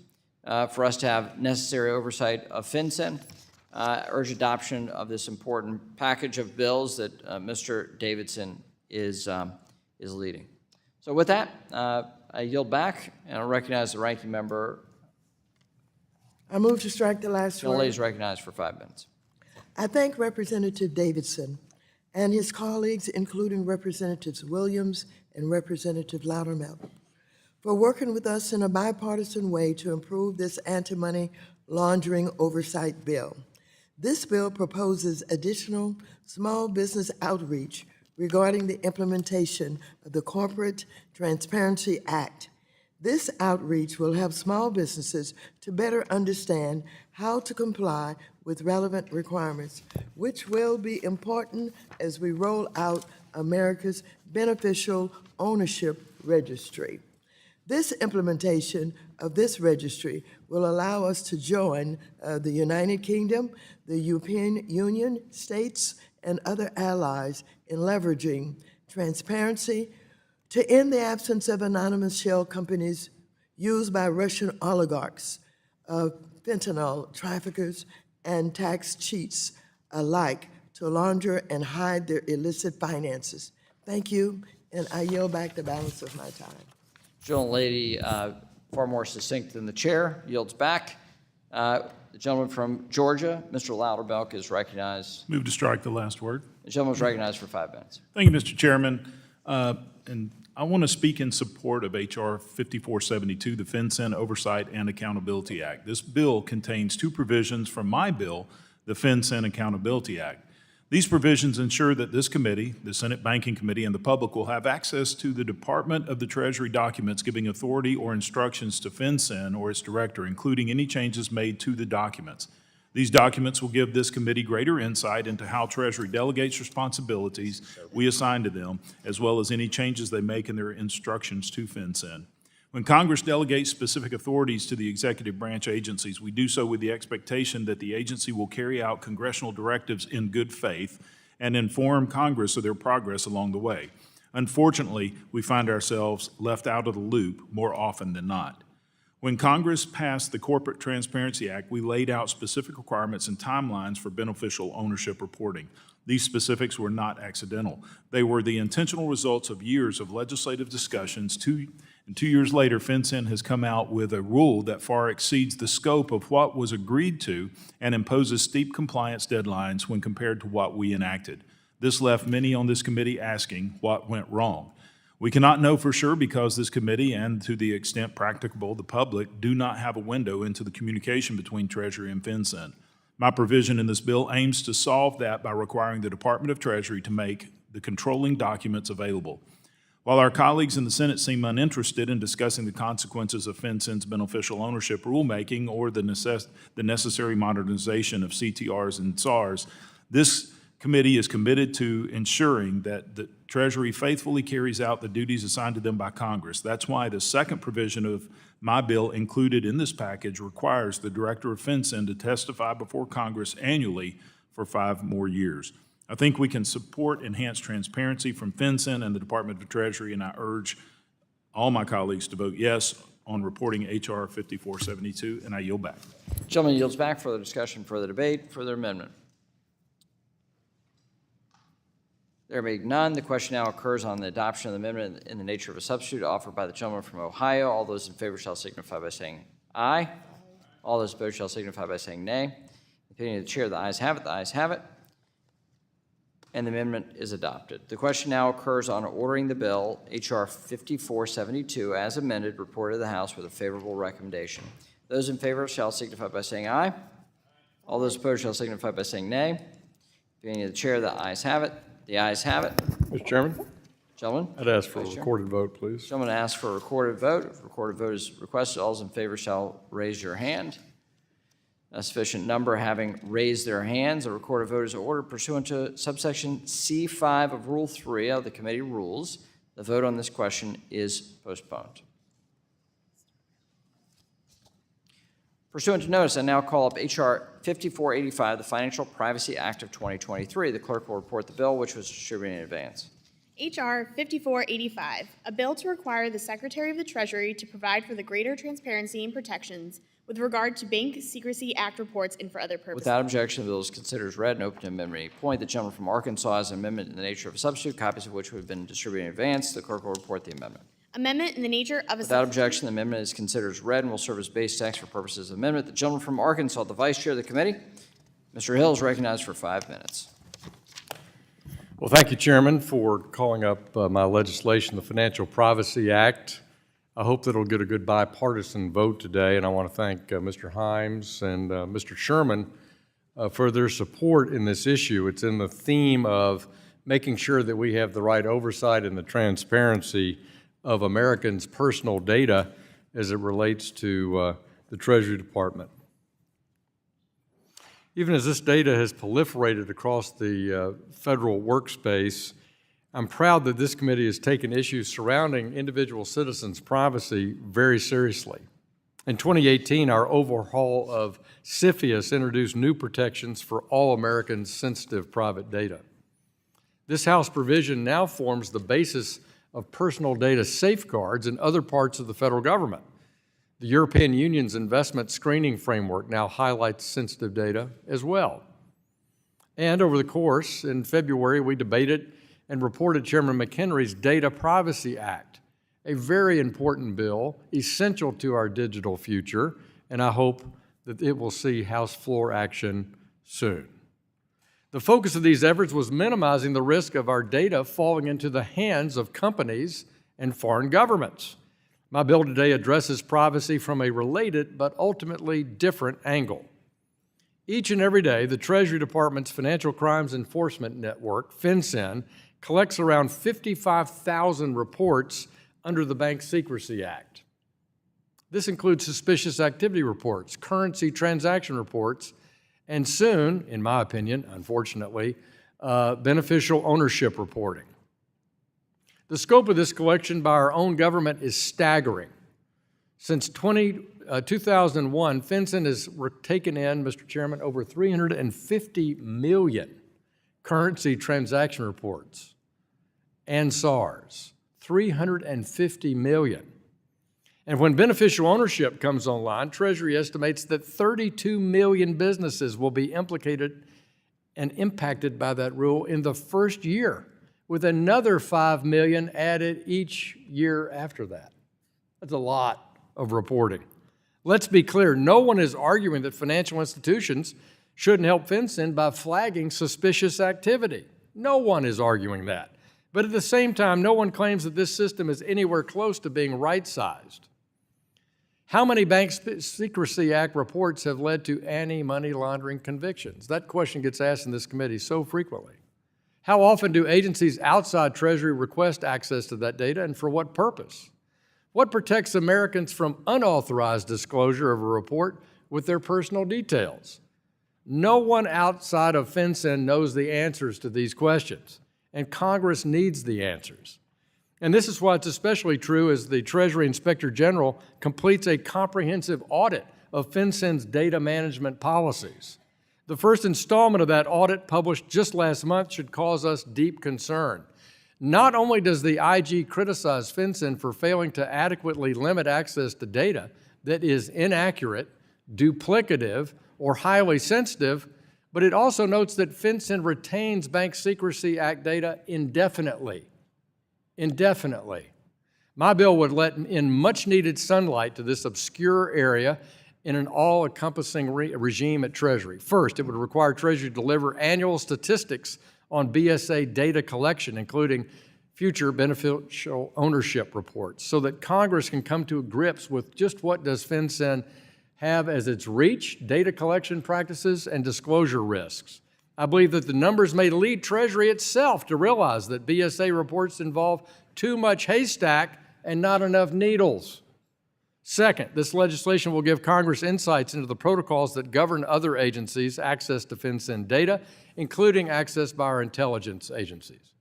for us to have necessary oversight of FinCEN. Urge adoption of this important package of bills that Mr. Davidson is leading. So with that, I yield back, and I'll recognize the ranking member. I move to strike the last The word. lady is recognized for 5 minutes. I thank Representative Davidson and his colleagues, including Representatives Williams and Representative Loudermilk, for working with us in a bipartisan way to improve this anti-money laundering oversight bill. This bill proposes additional small business outreach regarding the implementation of the Corporate Transparency Act. This outreach will help small businesses to better understand how to comply with relevant requirements, which will be important as we roll out America's Beneficial Ownership Registry. This implementation of this registry will allow us to join the United Kingdom, the European Union, states, and other allies in leveraging transparency to end the absence of anonymous shell companies used by Russian oligarchs, fentanyl traffickers, and tax cheats alike to launder and hide their illicit finances. Thank you, and I yield back the balance of my time. Gentlelady, far more succinct than the chair, yields back. The gentleman from Georgia, Mr. Loudermilk, is recognized. Move to strike the last word. The gentleman is recognized for 5 minutes. Thank you, Mr. Chairman. And I want to speak in support of H.R. 5472, the FinCEN Oversight and Accountability Act. This bill contains two provisions from my bill, the FinCEN Accountability Act. These provisions ensure that this committee, the Senate Banking Committee, and the public will have access to the Department of the Treasury documents giving authority or instructions to FinCEN or its director, including any changes made to the documents. These documents will give this committee greater insight into how Treasury delegates responsibilities we assign to them, as well as any changes they make in their instructions to FinCEN. When Congress delegates specific authorities to the executive branch agencies, we do so with the expectation that the agency will carry out congressional directives in good faith and inform Congress of their progress along the way. Unfortunately, we find ourselves left out of the loop more often than not. When Congress passed the Corporate Transparency Act, we laid out specific requirements and timelines for beneficial ownership reporting. These specifics were not accidental. They were the intentional results of years of legislative discussions, 2 And 2 years later, FinCEN has come out with a rule that far exceeds the scope of what was agreed to and imposes steep compliance deadlines when compared to what we enacted. This left many on this committee asking what went wrong. We cannot know for sure because this committee, and to the extent practicable, the public, do not have a window into the communication between Treasury and FinCEN. My provision in this bill aims to solve that by requiring the Department of Treasury to make the controlling documents available. While our colleagues in the Senate seem uninterested in discussing the consequences of FinCEN's beneficial ownership rulemaking or the necessary modernization of CTRs and SARs, this committee is committed to ensuring that the Treasury faithfully carries out the duties assigned to them by Congress. That's why the second provision of my bill included in this package requires the Director of FinCEN to testify before Congress annually for 5 more years. I think we can support enhanced transparency from FinCEN and the Department of Treasury, and I urge all my colleagues to vote yes on reporting H.R. 5472, and I yield back. Gentleman yields back. Further discussion, further debate, further amendment. There being none, the question now occurs on the adoption of the amendment in the nature of a substitute offered by the gentleman from Ohio. All those in favor shall signify by saying aye. All those opposed shall signify by saying nay. In the opinion of the chair, the ayes have it. The ayes have it. And the amendment is adopted. The question now occurs on ordering the bill, H.R. 5472, as amended, reported to the House with a favorable recommendation. Those in favor shall signify by saying aye. All those opposed shall signify by saying nay. In the opinion of the chair, the ayes have it. The ayes have it. Mr. Chairman, Gentlemen? I'd ask for a Vice Chair? recorded vote, please. Gentlemen ask for a recorded vote. If a recorded vote is requested, all those in favor shall raise your hand. A sufficient number having raised their hands, a recorded vote is ordered pursuant to subsection C5 of Rule 3 of the committee rules. The vote on this question is postponed. Pursuant to notice, I now call up H.R. 5485, the Financial Privacy Act of 2023. The clerk will report the bill, which was distributed in advance. H.R. 5485, a bill to require the Secretary of the Treasury to provide for the greater transparency and protections with regard to Bank Secrecy Act reports and for other purposes. Without objection, the bill is considered as read and open to amendment at any point. The gentleman from Arkansas has an amendment in the nature of a substitute, copies of which have been distributed in advance. The clerk will report the amendment. Amendment in the nature of a Without objection, the amendment is considered as read and will serve as base text for purposes of amendment. The gentleman from Arkansas, the Vice Chair of the committee, Mr. Hill, is recognized for 5 minutes. Well, thank you, Chairman, for calling up my legislation, the Financial Privacy Act. I hope that it'll get a good bipartisan vote today, and I want to thank Mr. Himes and Mr. Sherman for their support in this issue. It's in the theme of making sure that we have the right oversight and the transparency of Americans' personal data as it relates to the Treasury Department. Even as this data has proliferated across the federal workspace, I'm proud that this committee has taken issues surrounding individual citizens' privacy very seriously. In 2018, our overhaul of CFIUS introduced new protections for all Americans' sensitive private data. This House provision now forms the basis of personal data safeguards in other parts of the federal government. The European Union's investment screening framework now highlights sensitive data as well. And over the course, in February, we debated and reported Chairman McHenry's Data Privacy Act, a very important bill, essential to our digital future, and I hope that it will see House floor action soon. The focus of these efforts was minimizing the risk of our data falling into the hands of companies and foreign governments. My bill today addresses privacy from a related but ultimately different angle. Each and every day, the Treasury Department's Financial Crimes Enforcement Network, FinCEN, collects around 55,000 reports under the Bank Secrecy Act. This includes suspicious activity reports, currency transaction reports, and soon, in my opinion, unfortunately, beneficial ownership reporting. The scope of this collection by our own government is staggering. Since 2001, FinCEN has taken in, Mr. Chairman, over 350 million currency transaction reports and SARs, 350 million. And when beneficial ownership comes online, Treasury estimates that 32 million businesses will be implicated and impacted by that rule in the first year, with another 5 million added each year after that. That's a lot of reporting. Let's be clear, no one is arguing that financial institutions shouldn't help FinCEN by flagging suspicious activity. No one is arguing that. But at the same time, no one claims that this system is anywhere close to being right-sized. How many Bank Secrecy Act reports have led to anti-money laundering convictions? That question gets asked in this committee so frequently. How often do agencies outside Treasury request access to that data, and for what purpose? What protects Americans from unauthorized disclosure of a report with their personal details? No one outside of FinCEN knows the answers to these questions, and Congress needs the answers. And this is why it's especially true as the Treasury Inspector General completes a comprehensive audit of FinCEN's data management policies. The first installment of that audit, published just last month, should cause us deep concern. Not only does the IG criticize FinCEN for failing to adequately limit access to data that is inaccurate, duplicative, or highly sensitive, but it also notes that FinCEN retains Bank Secrecy Act data indefinitely. Indefinitely. My bill would let in much-needed sunlight to this obscure area in an all-encompassing regime at Treasury. First, it would require Treasury to deliver annual statistics on BSA data collection, including future beneficial ownership reports, so that Congress can come to grips with just what does FinCEN have as its reach, data collection practices, and disclosure risks. I believe that the numbers may lead Treasury itself to realize that BSA reports involve too much haystack and not enough needles. Second, this legislation will give Congress insights into the protocols that govern other agencies' access to FinCEN data, including access by our intelligence agencies.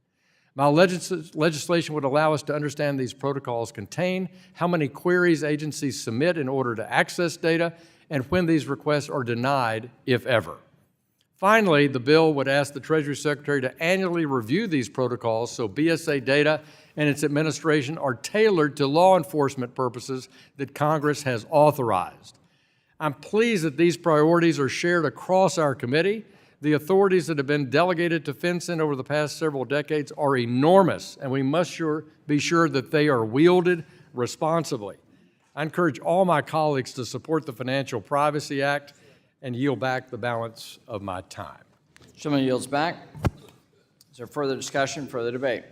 My legislation would allow us to understand these protocols contain, how many queries agencies submit in order to access data, and when these requests are denied, if ever. Finally, the bill would ask the Treasury Secretary to annually review these protocols so BSA data and its administration are tailored to law enforcement purposes that Congress has authorized. I'm pleased that these priorities are shared across our committee. The authorities that have been delegated to FinCEN over the past several decades are enormous, and we must be sure that they are wielded responsibly. I encourage all my colleagues to support the Financial Privacy Act and yield back the balance of my time. Gentleman yields back. Is there further discussion, further debate?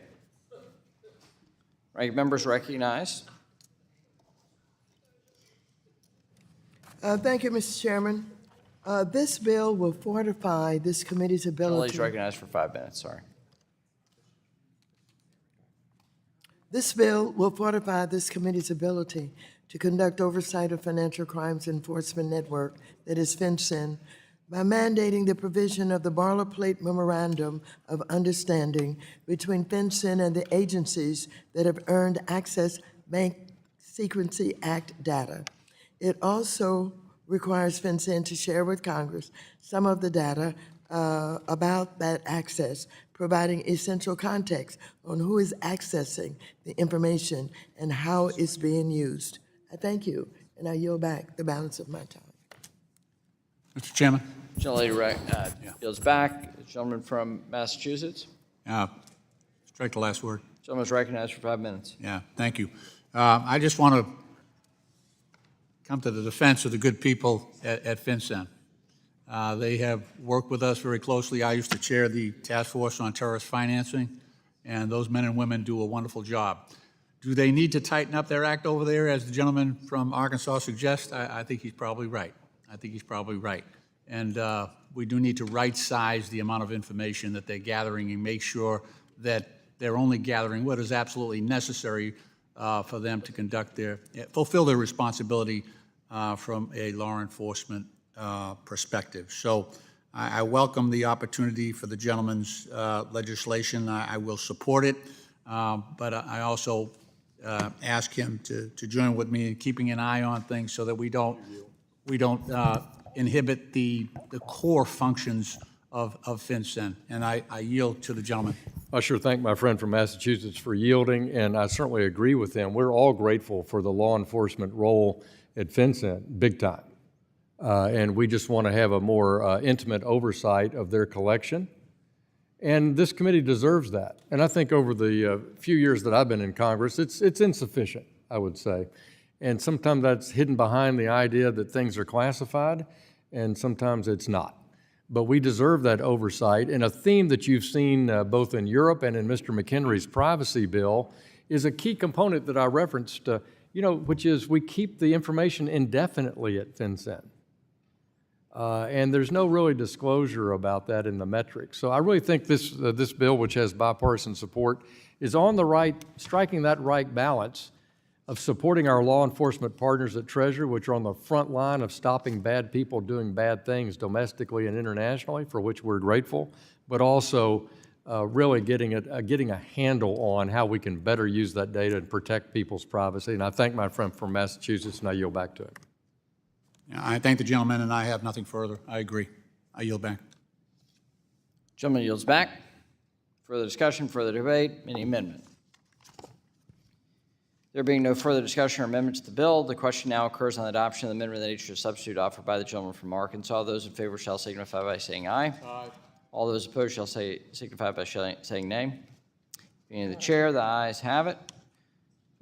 Ranking members recognized. Thank you, Mr. Chairman. This bill will fortify this committee's Gentleman ability. is recognized for 5 minutes, sorry. This bill will fortify this committee's ability to conduct oversight of financial crimes enforcement network, that is FinCEN, by mandating the provision of the boilerplate memorandum of understanding between FinCEN and the agencies that have earned access Bank Secrecy Act data. It also requires FinCEN to share with Congress some of the data about that access, providing essential context on who is accessing the information and how it's being used. I thank you, and I yield back the balance of my time. Mr. Chairman? Gentleman yields back. The gentleman from Massachusetts. Strike the last word. Gentleman is recognized for 5 minutes. Yeah, thank you. I just want to come to the defense of the good people at FinCEN. They have worked with us very closely. I used to chair the Task Force on Terrorist Financing, and those men and women do a wonderful job. Do they need to tighten up their act over there, as the gentleman from Arkansas suggests? I think he's probably right. I think he's probably right. And we do need to right-size the amount of information that they're gathering and make sure that they're only gathering what is absolutely necessary for them to fulfill their responsibility from a law enforcement perspective. So I welcome the opportunity for the gentleman's legislation. I will support it, but I also ask him to join with me in keeping an eye on things so that we don't inhibit the core functions of FinCEN. And I yield to the gentleman. I sure thank my friend from Massachusetts for yielding, and I certainly agree with him. We're all grateful for the law enforcement role at FinCEN, big time. And we just want to have a more intimate oversight of their collection. And this committee deserves that. And I think over the few years that I've been in Congress, it's insufficient, I would say. And sometimes that's hidden behind the idea that things are classified, and sometimes it's not. But we deserve that oversight. And a theme that you've seen both in Europe and in Mr. McHenry's privacy bill is a key component that I referenced, which is we keep the information indefinitely at FinCEN. And there's no really disclosure about that in the metrics. So I really think this bill, which has bipartisan support, is on the right, striking that right balance of supporting our law enforcement partners at Treasury, which are on the front line of stopping bad people doing bad things domestically and internationally, for which we're grateful, but also really getting a handle on how we can better use that data and protect people's privacy. And I thank my friend from Massachusetts, and I yield back to him. I thank the gentleman, and I have nothing further. I agree. I yield back. Gentleman yields back. Further discussion, further debate, any amendment? There being no further discussion or amendment to the bill, the question now occurs on the adoption of the amendment of the nature of substitute offered by the gentleman from Arkansas. Those in favor shall signify by saying aye. Aye. All those opposed shall signify by saying nay. Being the chair, the ayes have it.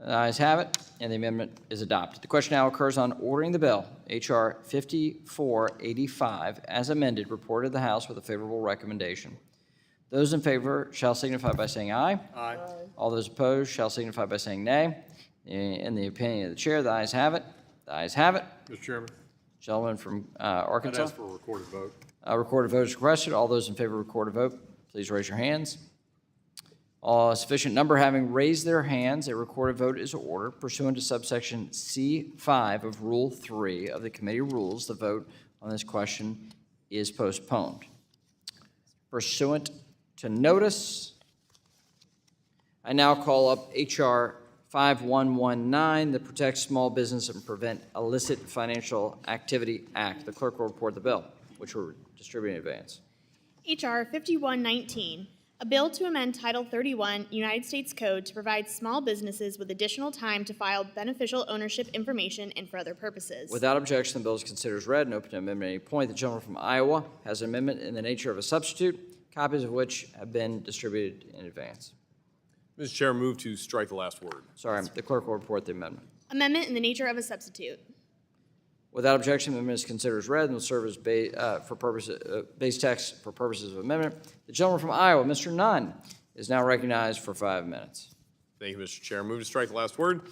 The ayes have it, and the amendment is adopted. The question now occurs on ordering the bill, H.R. 5485, as amended, reported to the House with a favorable recommendation. Those in favor shall signify by saying aye. Aye. All those opposed shall signify by saying nay. In the opinion of the chair, the ayes have it. The ayes have it. Mr. Chairman. Gentleman from Arkansas. I'd ask for a recorded vote. Recorded vote is requested. All those in favor of recorded vote, please raise your hands. A sufficient number having raised their hands, a recorded vote is ordered. Pursuant to subsection C5 of Rule 3 of the committee rules, the vote on this question is postponed. Pursuant to notice, I now call up H.R. 5119, the Protect Small Business and Prevent Illicit Financial Activity Act. The clerk will report the bill, which we're distributing in advance. H.R. 5119, a bill to amend Title 31 United States Code to provide small businesses with additional time to file beneficial ownership information and for other purposes. Without objection, the bill is considered as read and open to amendment at any point. The gentleman from Iowa has an amendment in the nature of a substitute, copies of which have been distributed in advance. Mr. Chair, move to strike the last word. Sorry, the clerk will report the amendment. Amendment in the nature of a substitute. Without objection, the amendment is considered as read and will serve as base text for purposes of amendment. The gentleman from Iowa, Mr. Nunn, is now recognized for 5 minutes. Thank you, Mr. Chair. Move to strike the last word.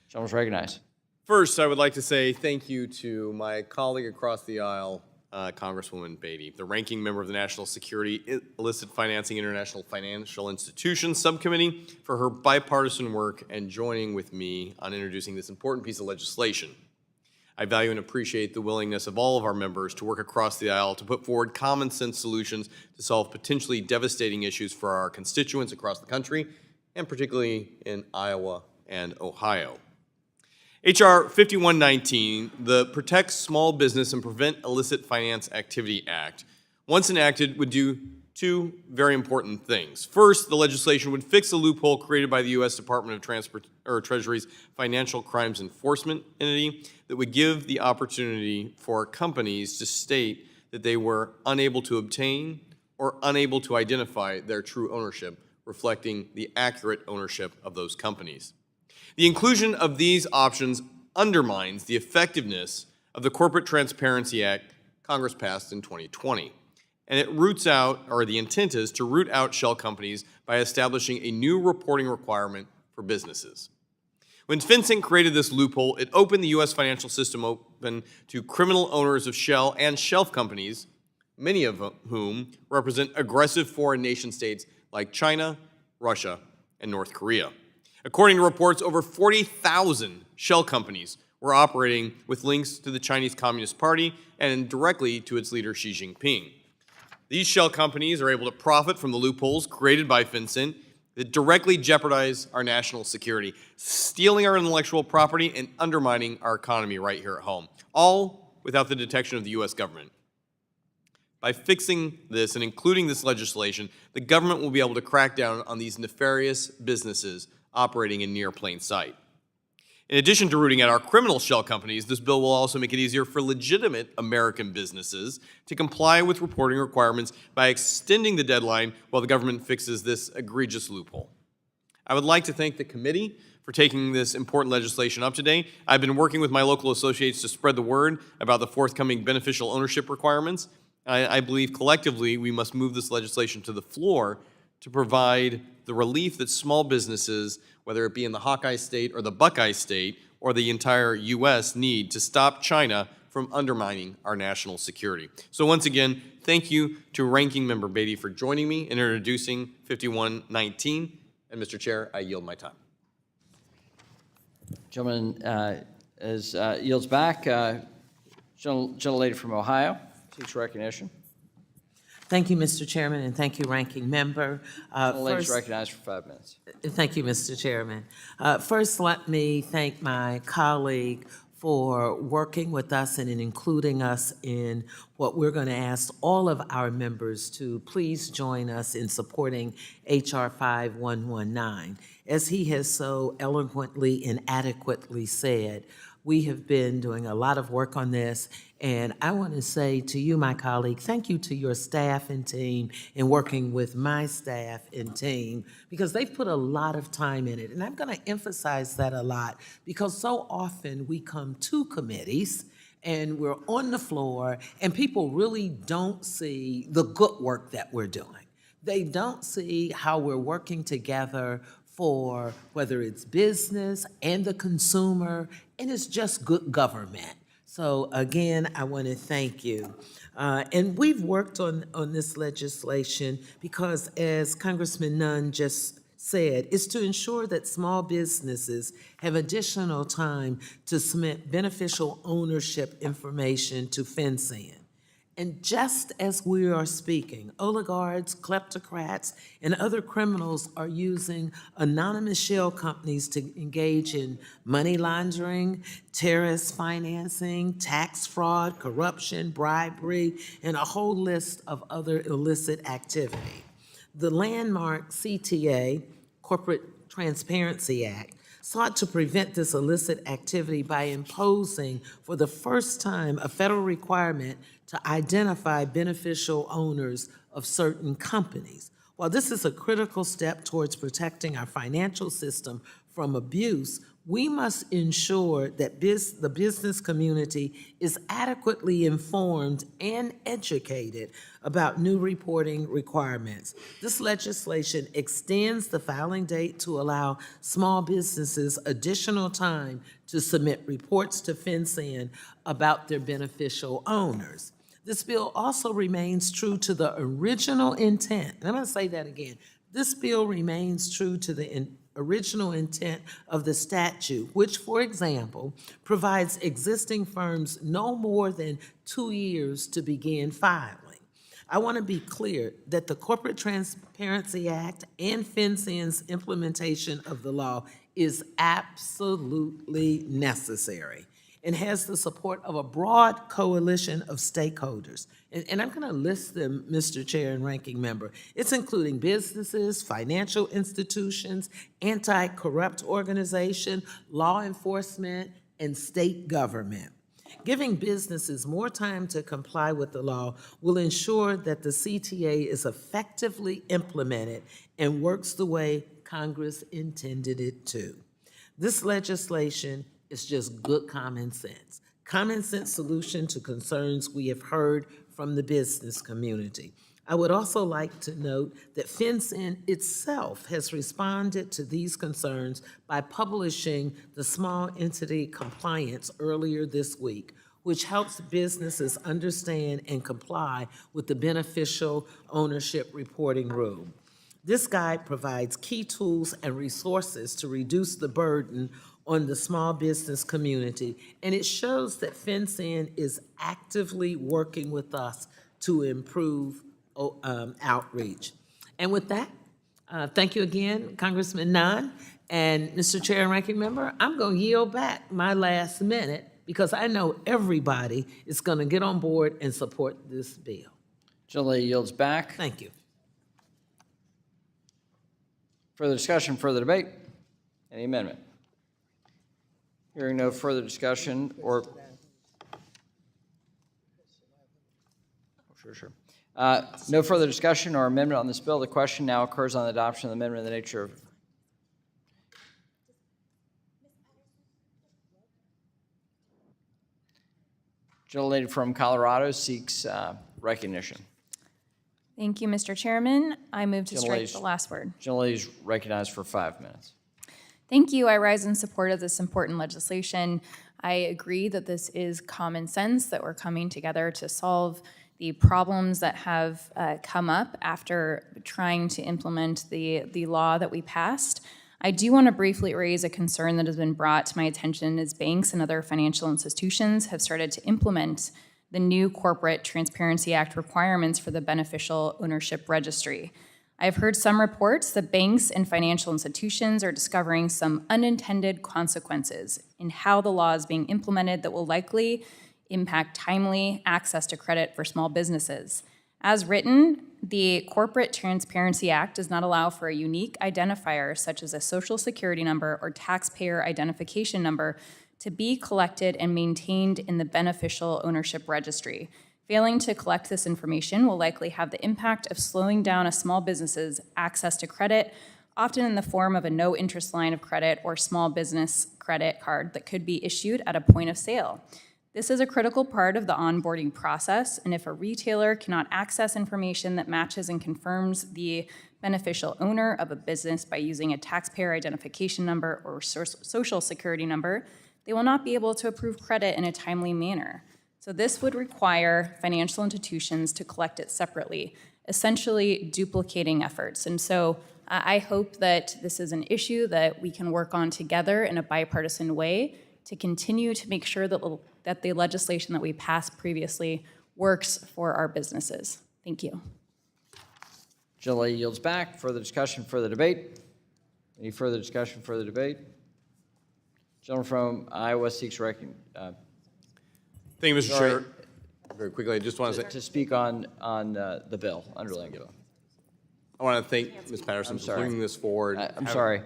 Gentleman's recognized. First, I would like to say thank you to my colleague across the aisle, Congresswoman Beatty, the ranking member of the National Security, Illicit Financing, International Financial Institutions Subcommittee, for her bipartisan work and joining with me on introducing this important piece of legislation. I value and appreciate the willingness of all of our members to work across the aisle to put forward common sense solutions to solve potentially devastating issues for our constituents across the country, and particularly in Iowa and Ohio. H.R. 5119, the Protect Small Business and Prevent Illicit Finance Activity Act, once enacted, would do two very important things. First, the legislation would fix a loophole created by the U.S. Department of Treasury's Financial Crimes Enforcement entity that would give the opportunity for companies to state that they were unable to obtain or unable to identify their true ownership, reflecting the accurate ownership of those companies. The inclusion of these options undermines the effectiveness of the Corporate Transparency Act Congress passed in 2020. And it roots out, or the intent is to root out shell companies by establishing a new reporting requirement for businesses. When FinCEN created this loophole, it opened the U.S. financial system open to criminal owners of shell and shelf companies, many of whom represent aggressive foreign nation states like China, Russia, and North Korea. According to reports, over 40,000 shell companies were operating with links to the Chinese Communist Party and directly to its leader Xi Jinping. These shell companies are able to profit from the loopholes created by FinCEN that directly jeopardize our national security, stealing our intellectual property and undermining our economy right here at home, all without the detection of the U.S. government. By fixing this and including this legislation, the government will be able to crack down on these nefarious businesses operating in near plain sight. In addition to rooting out our criminal shell companies, this bill will also make it easier for legitimate American businesses to comply with reporting requirements by extending the deadline while the government fixes this egregious loophole. I would like to thank the committee for taking this important legislation up today. I've been working with my local associates to spread the word about the forthcoming beneficial ownership requirements. I believe collectively we must move this legislation to the floor to provide the relief that small businesses, whether it be in the Hawkeye State or the Buckeye State or the entire U.S., need to stop China from undermining our national security. So once again, thank you to Ranking Member Beatty for joining me in introducing 5119. And Mr. Chair, I yield my time. Gentleman yields back. Gentlelady from Ohio seeks recognition. Thank you, Mr. Chairman, and thank you, Ranking Member. Gentlelady is First, recognized for 5 minutes. thank you, Mr. Chairman. First, let me thank my colleague for working with us and in including us in what we're going to ask all of our members to please join us in supporting H.R. 5119. As he has so eloquently and adequately said, we have been doing a lot of work on this, and I want to say to you, my colleague, thank you to your staff and team in working with my staff and team, because they've put a lot of time in it. And I'm going to emphasize that a lot, because so often we come to committees and we're on the floor and people really don't see the good work that we're doing. They don't see how we're working together for whether it's business and the consumer, and it's just good government. So again, I want to thank you. And we've worked on this legislation because, as Congressman Nunn just said, is to ensure that small businesses have additional time to submit beneficial ownership information to FinCEN. And just as we are speaking, oligarchs, kleptocrats, and other criminals are using anonymous shell companies to engage in money laundering, terrorist financing, tax fraud, corruption, bribery, and a whole list of other illicit activity. The landmark CTA, Corporate Transparency Act, sought to prevent this illicit activity by imposing, for the first time, a federal requirement to identify beneficial owners of certain companies. While this is a critical step towards protecting our financial system from abuse, we must ensure that the business community is adequately informed and educated about new reporting requirements. This legislation extends the filing date to allow small businesses additional time to submit reports to FinCEN about their beneficial owners. This bill also remains true to the original intent, and I'm going to say that again. This bill remains true to the original intent of the statute, which, for example, provides existing firms no more than 2 years to begin filing. I want to be clear that the Corporate Transparency Act and FinCEN's implementation of the law is absolutely necessary and has the support of a broad coalition of stakeholders. And I'm going to list them, Mr. Chair and Ranking Member. It's including businesses, financial institutions, anti-corrupt organization, law enforcement, and state government. Giving businesses more time to comply with the law will ensure that the CTA is effectively implemented and works the way Congress intended it to. This legislation is just good common sense solution to concerns we have heard from the business community. I would also like to note that FinCEN itself has responded to these concerns by publishing the Small Entity Compliance earlier this week, which helps businesses understand and comply with the beneficial ownership reporting rule. This guide provides key tools and resources to reduce the burden on the small business community, and it shows that FinCEN is actively working with us to improve outreach. And with that, thank you again, Congressman Nunn, and Mr. Chair and Ranking Member. I'm going to yield back my last minute because I know everybody is going to get on board and support this bill. Gentlelady yields back. Thank you. Further discussion, further debate? Any amendment? Hearing no further discussion or... Sure. No further discussion or amendment on this bill. The question now occurs on the adoption of the amendment in the nature of... Gentlelady from Colorado seeks recognition. Thank you, Mr. Chairman. I move to strike Gentlelady's- the last word. Gentlelady is recognized for 5 minutes. Thank you. I rise in support of this important legislation. I agree that this is common sense, that we're coming together to solve the problems that have come up after trying to implement the law that we passed. I do want to briefly raise a concern that has been brought to my attention as banks and other financial institutions have started to implement the new Corporate Transparency Act requirements for the beneficial ownership registry. I've heard some reports that banks and financial institutions are discovering some unintended consequences in how the law is being implemented that will likely impact timely access to credit for small businesses. As written, the Corporate Transparency Act does not allow for a unique identifier such as a social security number or taxpayer identification number to be collected and maintained in the beneficial ownership registry. Failing to collect this information will likely have the impact of slowing down a small business's access to credit, often in the form of a no-interest line of credit or small business credit card that could be issued at a point of sale. This is a critical part of the onboarding process, and if a retailer cannot access information that matches and confirms the beneficial owner of a business by using a taxpayer identification number or social security number, they will not be able to approve credit in a timely manner. So this would require financial institutions to collect it separately, essentially duplicating efforts. And so I hope that this is an issue that we can work on together in a bipartisan way to continue to make sure that the legislation that we passed previously works for our businesses. Thank you. Gentlelady yields back. Further discussion, further debate? Any further discussion, further debate? Gentleman from Iowa seeks recognition. Thank you, Mr. Sorry. Chair. Very quickly, I just want to say, To speak on the bill, underlying bill. I want to thank Ms. Patterson for sorry. bringing this forward. I'm sorry.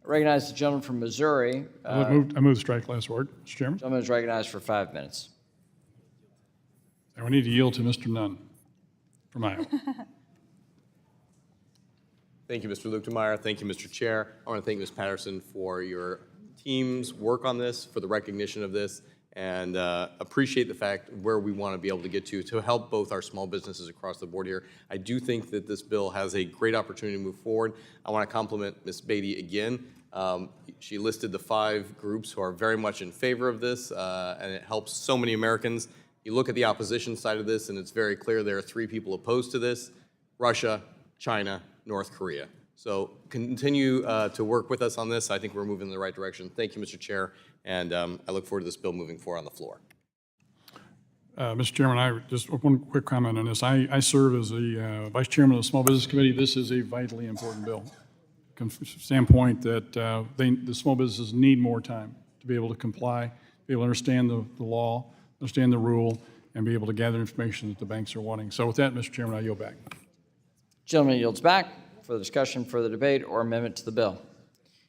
I recognize the gentleman from Missouri. I move to strike last word, Mr. Chairman. Gentleman is recognized for 5 minutes. And we need to yield to Mr. Nunn from Iowa. Thank you, Mr. Lukemeyer. Thank you, Mr. Chair. I want to thank Ms. Patterson for your team's work on this, for the recognition of this, and appreciate the fact where we want to be able to get to help both our small businesses across the board here. I do think that this bill has a great opportunity to move forward. I want to compliment Ms. Beatty again. She listed the 5 groups who are very much in favor of this, and it helps so many Americans. You look at the opposition side of this, and it's very clear there are 3 people opposed to this: Russia, China, North Korea. So continue to work with us on this. I think we're moving in the right direction. Thank you, Mr. Chair, and I look forward to this bill moving forward on the floor. Mr. Chairman, just one quick comment on this. I serve as the Vice Chairman of the Small Business Committee. This is a vitally important bill from the standpoint that the small businesses need more time to be able to comply, be able to understand the law, understand the rule, and be able to gather information that the banks are wanting. So with that, Mr. Chairman, I yield back. Gentleman yields back. Further discussion, further debate, or amendment to the bill?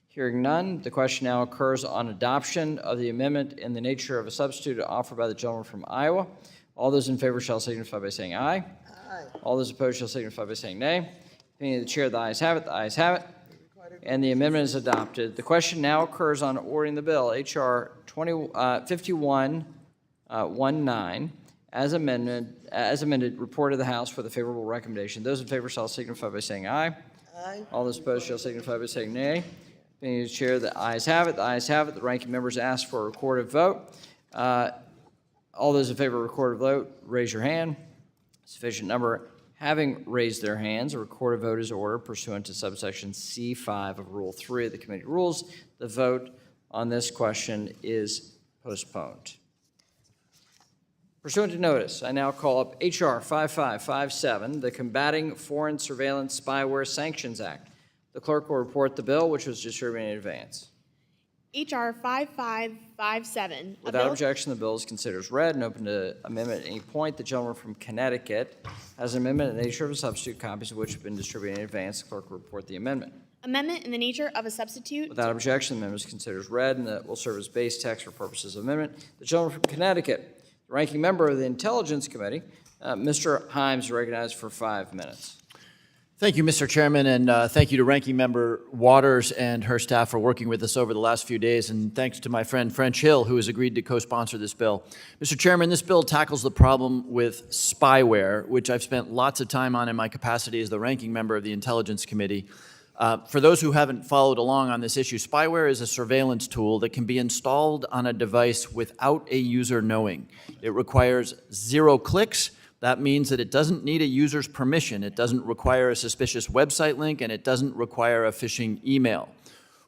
Hearing none, the question now occurs on adoption of the amendment in the nature of a substitute offered by the gentleman from Iowa. All those in favor shall signify by saying aye. Aye. All those opposed shall signify by saying nay. Opinion of the chair, the ayes have it, the ayes have it. And the amendment is adopted. The question now occurs on ordering the bill, H.R. 5119, as amended, report to the House with a favorable recommendation. Those in favor shall signify by saying aye. Aye. All those opposed shall signify by saying nay. Opinion of the chair, the ayes have it, the ayes have it. The ranking members ask for a recorded vote. All those in favor of a recorded vote, raise your hand. Sufficient number having raised their hands, a recorded vote is ordered pursuant to subsection C5 of Rule 3 of the committee rules. The vote on this question is postponed. Pursuant to notice, I now call up H.R. 5557, the Combating Foreign Surveillance Spyware Sanctions Act. The clerk will report the bill, which was distributed in advance. H.R. 5557. Without objection, the bill is considered as read and open to amendment at any point. The gentleman from Connecticut has an amendment in the nature of a substitute, copies of which have been distributed in advance. The clerk will report the amendment. Amendment in the nature of a substitute. Without objection, the amendment is considered as read and that will serve as base text for purposes of amendment. The gentleman from Connecticut, the ranking member of the Intelligence Committee, Mr. Himes, recognized for 5 minutes. Thank you, Mr. Chairman, and thank you to Ranking Member Waters and her staff for working with us over the last few days, and thanks to my friend French Hill, who has agreed to co-sponsor this bill. Mr. Chairman, this bill tackles the problem with spyware, which I've spent lots of time on in my capacity as the Ranking Member of the Intelligence Committee. For those who haven't followed along on this issue, spyware is a surveillance tool that can be installed on a device without a user knowing. It requires 0 clicks. That means that it doesn't need a user's permission. It doesn't require a suspicious website link, and it doesn't require a phishing email.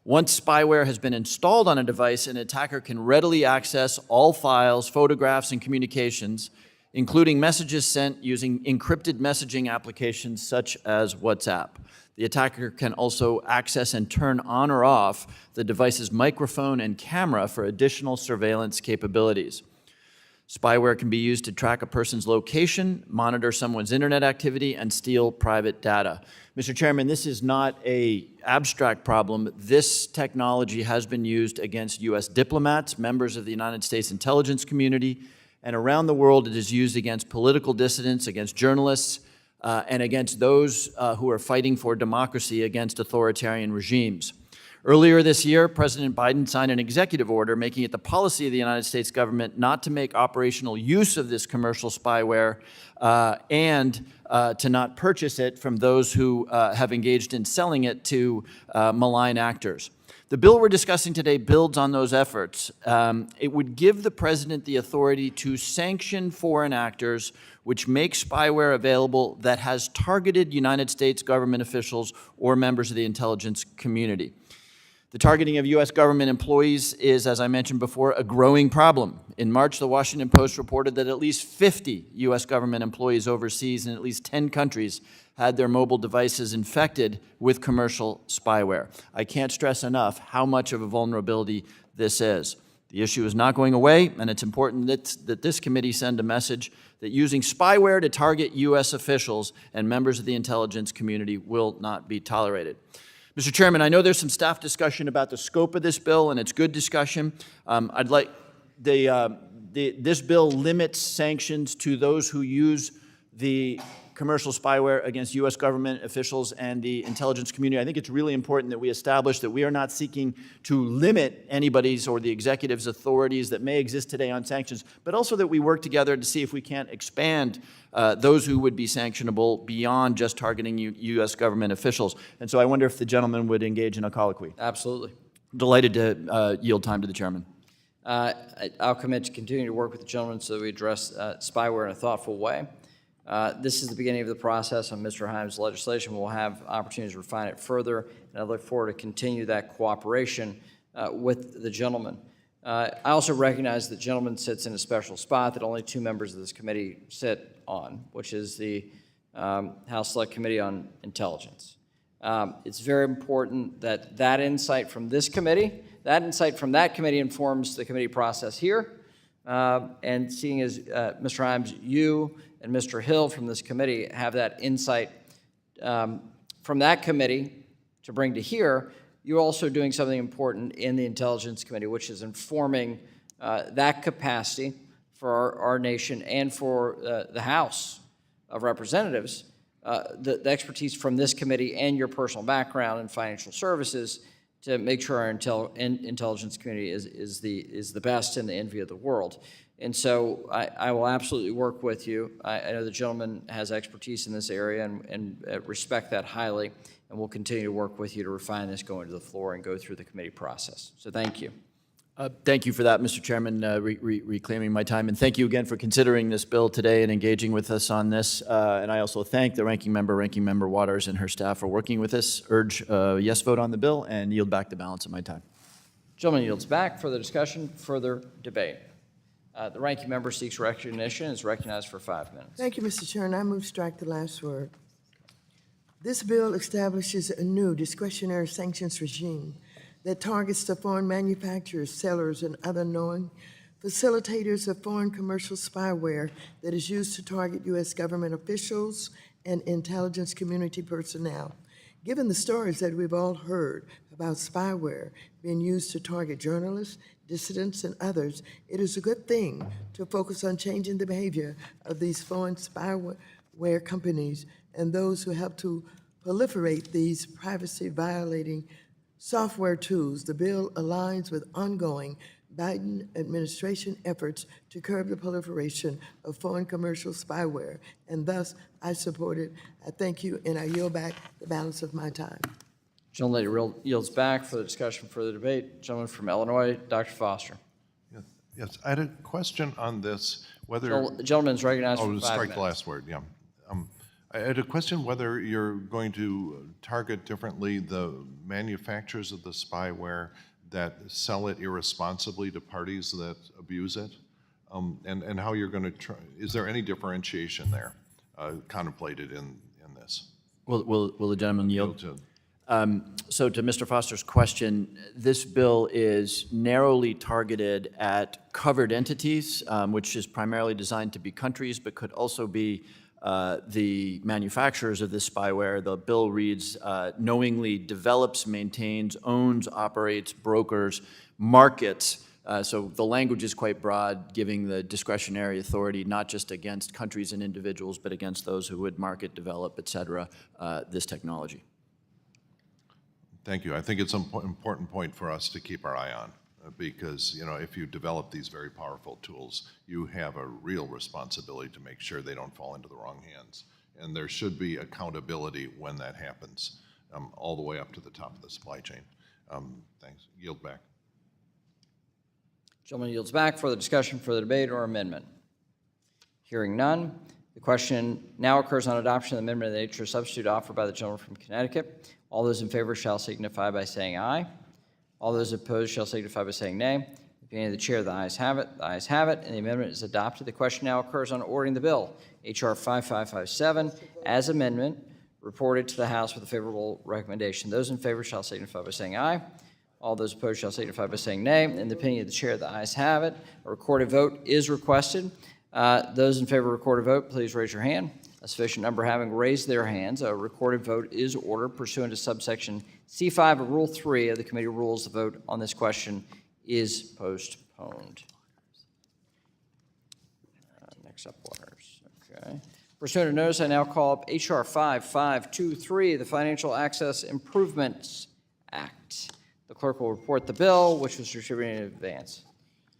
Once spyware has been installed on a device, an attacker can readily access all files, photographs, and communications, including messages sent using encrypted messaging applications such as WhatsApp. The attacker can also access and turn on or off the device's microphone and camera for additional surveillance capabilities. Spyware can be used to track a person's location, monitor someone's internet activity, and steal private data. Mr. Chairman, this is not an abstract problem. This technology has been used against U.S. diplomats, members of the United States intelligence community, and around the world it is used against political dissidents, against journalists, and against those who are fighting for democracy against authoritarian regimes. Earlier this year, President Biden signed an executive order making it the policy of the United States government not to make operational use of this commercial spyware and to not purchase it from those who have engaged in selling it to malign actors. The bill we're discussing today builds on those efforts. It would give the president the authority to sanction foreign actors which make spyware available that has targeted United States government officials or members of the intelligence community. The targeting of U.S. government employees is, as I mentioned before, a growing problem. In March, the Washington Post reported that at least 50 U.S. government employees overseas in at least 10 countries had their mobile devices infected with commercial spyware. I can't stress enough how much of a vulnerability this is. The issue is not going away, and it's important that this committee send a message that using spyware to target U.S. officials and members of the intelligence community will not be tolerated. Mr. Chairman, I know there's some staff discussion about the scope of this bill, and it's good discussion. I'd like this bill limits sanctions to those who use the commercial spyware against U.S. government officials and the intelligence community. I think it's really important that we establish that we are not seeking to limit anybody's or the executive's authorities that may exist today on sanctions, but also that we work together to see if we can't expand those who would be sanctionable beyond just targeting U.S. government officials. And so I wonder if the gentleman would engage in a colloquy. Absolutely. Delighted to yield time to the chairman. I'll commit to continue to work with the gentleman so that we address spyware in a thoughtful way. This is the beginning of the process on Mr. Himes' legislation. We'll have opportunities to refine it further, and I look forward to continue that cooperation with the gentleman. I also recognize that the gentleman sits in a special spot that only 2 members of this committee sit on, which is the House Select Committee on Intelligence. It's very important that that insight from this committee, that insight from that committee informs the committee process here. And seeing as, Mr. Himes, you and Mr. Hill from this committee have that insight from that committee to bring to here, you're also doing something important in the Intelligence Committee, which is informing that capacity for our nation and for the House of Representatives, the expertise from this committee and your personal background in financial services to make sure our intelligence community is the best and the envy of the world. And so I will absolutely work with you. I know the gentleman has expertise in this area and respect that highly, and we'll continue to work with you to refine this going to the floor and go through the committee process. So thank you. Thank you for that, Mr. Chairman, reclaiming my time. And thank you again for considering this bill today and engaging with us on this. And I also thank the Ranking Member Waters, and her staff for working with us. Urge a yes vote on the bill and yield back the balance of my time. Gentleman yields back. Further discussion, further debate. The Ranking Member seeks recognition and is recognized for 5 minutes. Thank you, Mr. Chairman. I move strike the last word. This bill establishes a new discretionary sanctions regime that targets the foreign manufacturers, sellers, and other knowing facilitators of foreign commercial spyware that is used to target U.S. government officials and intelligence community personnel. Given the stories that we've all heard about spyware being used to target journalists, dissidents, and others, it is a good thing to focus on changing the behavior of these foreign spyware companies and those who help to proliferate these privacy-violating software tools. The bill aligns with ongoing Biden administration efforts to curb the proliferation of foreign commercial spyware, and thus I support it. I thank you, and I yield back the balance of my time. Gentlelady yields back for the discussion, for the debate. Gentleman from Illinois, Dr. Foster. Yes, I had a question on this, whether. The gentleman's recognized for 5 Oh, strike minutes. the last word, yeah. I had a question whether you're going to target differently the manufacturers of the spyware that sell it irresponsibly to parties that abuse it, and how you're going to try, is there any differentiation there contemplated in this? Will the gentleman yield? To- So to Mr. Foster's question, this bill is narrowly targeted at covered entities, which is primarily designed to be countries, but could also be the manufacturers of this spyware. The bill reads, knowingly develops, maintains, owns, operates, brokers, markets. So the language is quite broad, giving the discretionary authority not just against countries and individuals, but against those who would market, develop, et cetera, this technology. Thank you. I think it's an important point for us to keep our eye on because, you know, if you develop these very powerful tools, you have a real responsibility to make sure they don't fall into the wrong hands. And there should be accountability when that happens, all the way up to the top of the supply chain. Thanks. Yield back. Gentleman yields back for the discussion, for the debate, or amendment. Hearing none, the question now occurs on adoption of the amendment of the nature of substitute offered by the gentleman from Connecticut. All those in favor shall signify by saying aye. All those opposed shall signify by saying nay. Opinion of the chair, the ayes have it. The ayes have it, and the amendment is adopted. The question now occurs on ordering the bill, H.R. 5557, as amendment, reported to the House with a favorable recommendation. Those in favor shall signify by saying aye. All those opposed shall signify by saying nay. In the opinion of the chair, the ayes have it. A recorded vote is requested. Those in favor of recorded vote, please raise your hand. A sufficient number having raised their hands, a recorded vote is ordered pursuant to subsection C5 of Rule 3 of the committee rules. The vote on this question is postponed. Next up, Waters. Okay. Pursuant to notice, I now call up H.R. 5523, the Financial Access Improvements Act. The clerk will report the bill, which was distributed in advance.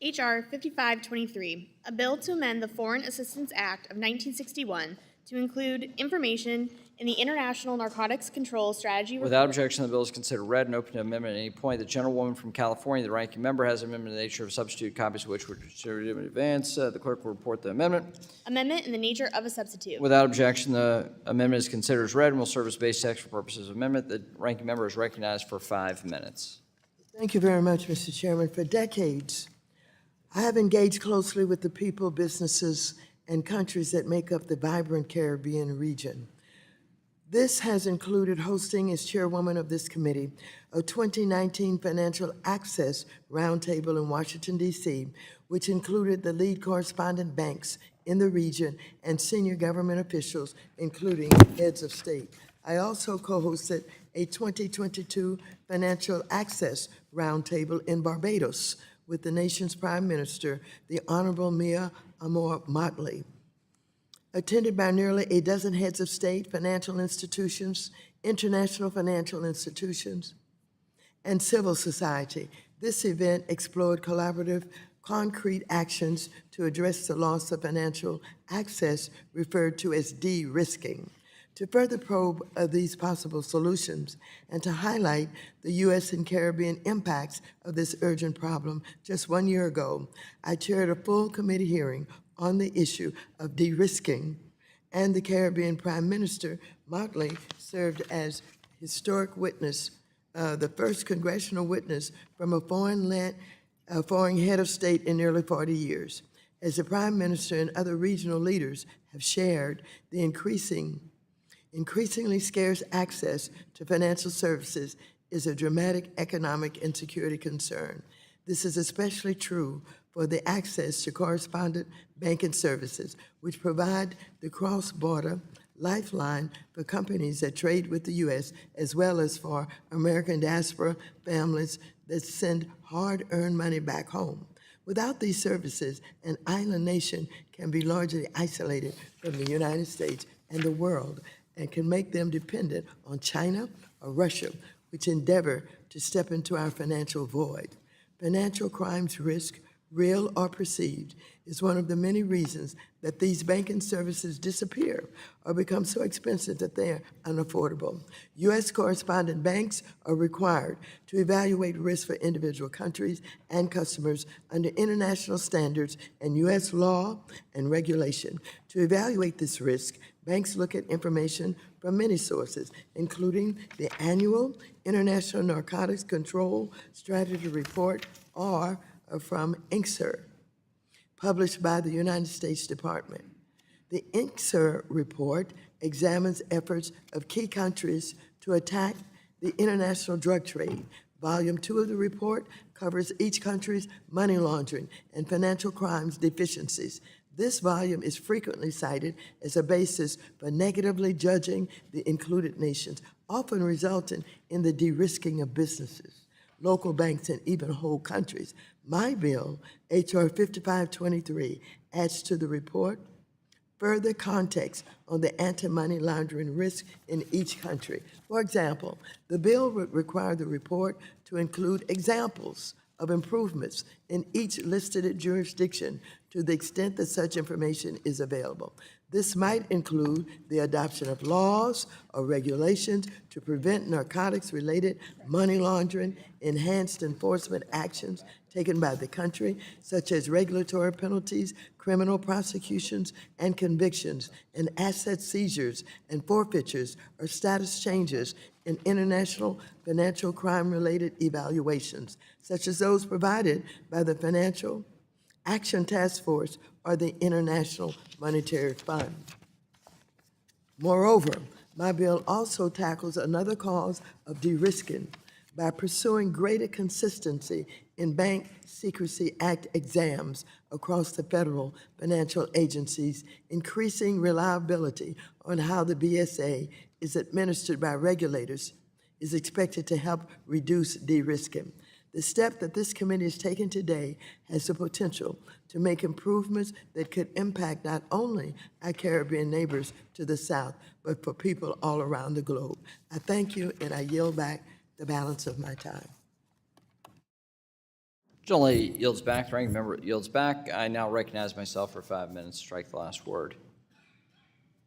H.R. 5523, a bill to amend the Foreign Assistance Act of 1961 to include information in the International Narcotics Control Strategy Report. Without objection, the bill is considered read and open to amendment at any point. The gentlewoman from California, the ranking member, has an amendment in the nature of substitute, copies of which were distributed in advance. The clerk will report the amendment. Amendment in the nature of a substitute. Without objection, the amendment is considered as read and will serve as base text for purposes of amendment. The ranking member is recognized for 5 minutes. Thank you very much, Mr. Chairman. For decades, I have engaged closely with the people, businesses, and countries that make up the vibrant Caribbean region. This has included hosting, as chairwoman of this committee, a 2019 Financial Access Roundtable in Washington, D.C., which included the lead correspondent banks in the region and senior government officials, including heads of state. I also co-hosted a 2022 Financial Access Roundtable in Barbados with the nation's Prime Minister, the Honorable Mia Amor Motley, attended by nearly a dozen heads of state, financial institutions, international financial institutions, and civil society. This event explored collaborative, concrete actions to address the loss of financial access, referred to as de-risking. To further probe these possible solutions and to highlight the U.S. and Caribbean impacts of this urgent problem, just 1 year ago, I chaired a full committee hearing on the issue of de-risking, and the Caribbean Prime Minister, Motley, served as historic witness, the first congressional witness from a foreign head of state in nearly 40 years. As the Prime Minister and other regional leaders have shared, the increasingly scarce access to financial services is a dramatic economic and security concern. This is especially true for the access to correspondent banking services, which provide the cross-border lifeline for companies that trade with the U.S., as well as for American diaspora families that send hard-earned money back home. Without these services, an island nation can be largely isolated from the United States and the world, and can make them dependent on China or Russia, which endeavor to step into our financial void. Financial crimes risk, real or perceived, is one of the many reasons that these banking services disappear or become so expensive that they are unaffordable. U.S. correspondent banks are required to evaluate risk for individual countries and customers under international standards and U.S. law and regulation. To evaluate this risk, banks look at information from many sources, including the annual International Narcotics Control Strategy Report, or from INCSER, published by the United States Department. The INCSER report examines efforts of key countries to attack the international drug trade. Volume 2 of the report covers each country's money laundering and financial crimes deficiencies. This volume is frequently cited as a basis for negatively judging the included nations, often resulting in the de-risking of businesses, local banks, and even whole countries. My bill, H.R. 5523, adds to the report further context on the anti-money laundering risk in each country. For example, the bill would require the report to include examples of improvements in each listed jurisdiction to the extent that such information is available. This might include the adoption of laws or regulations to prevent narcotics-related money laundering, enhanced enforcement actions taken by the country, such as regulatory penalties, criminal prosecutions and convictions, and asset seizures and forfeitures or status changes in international financial crime-related evaluations, such as those provided by the Financial Action Task Force or the International Monetary Fund. Moreover, my bill also tackles another cause of de-risking by pursuing greater consistency in Bank Secrecy Act exams across the federal financial agencies, increasing reliability on how the BSA is administered by regulators is expected to help reduce de-risking. The step that this committee is taking today has the potential to make improvements that could impact not only our Caribbean neighbors to the south, but for people all around the globe. I thank you, and I yield back the balance of my time. Generally yields back. The ranking member yields back. I now recognize myself for 5 minutes. Strike the last word.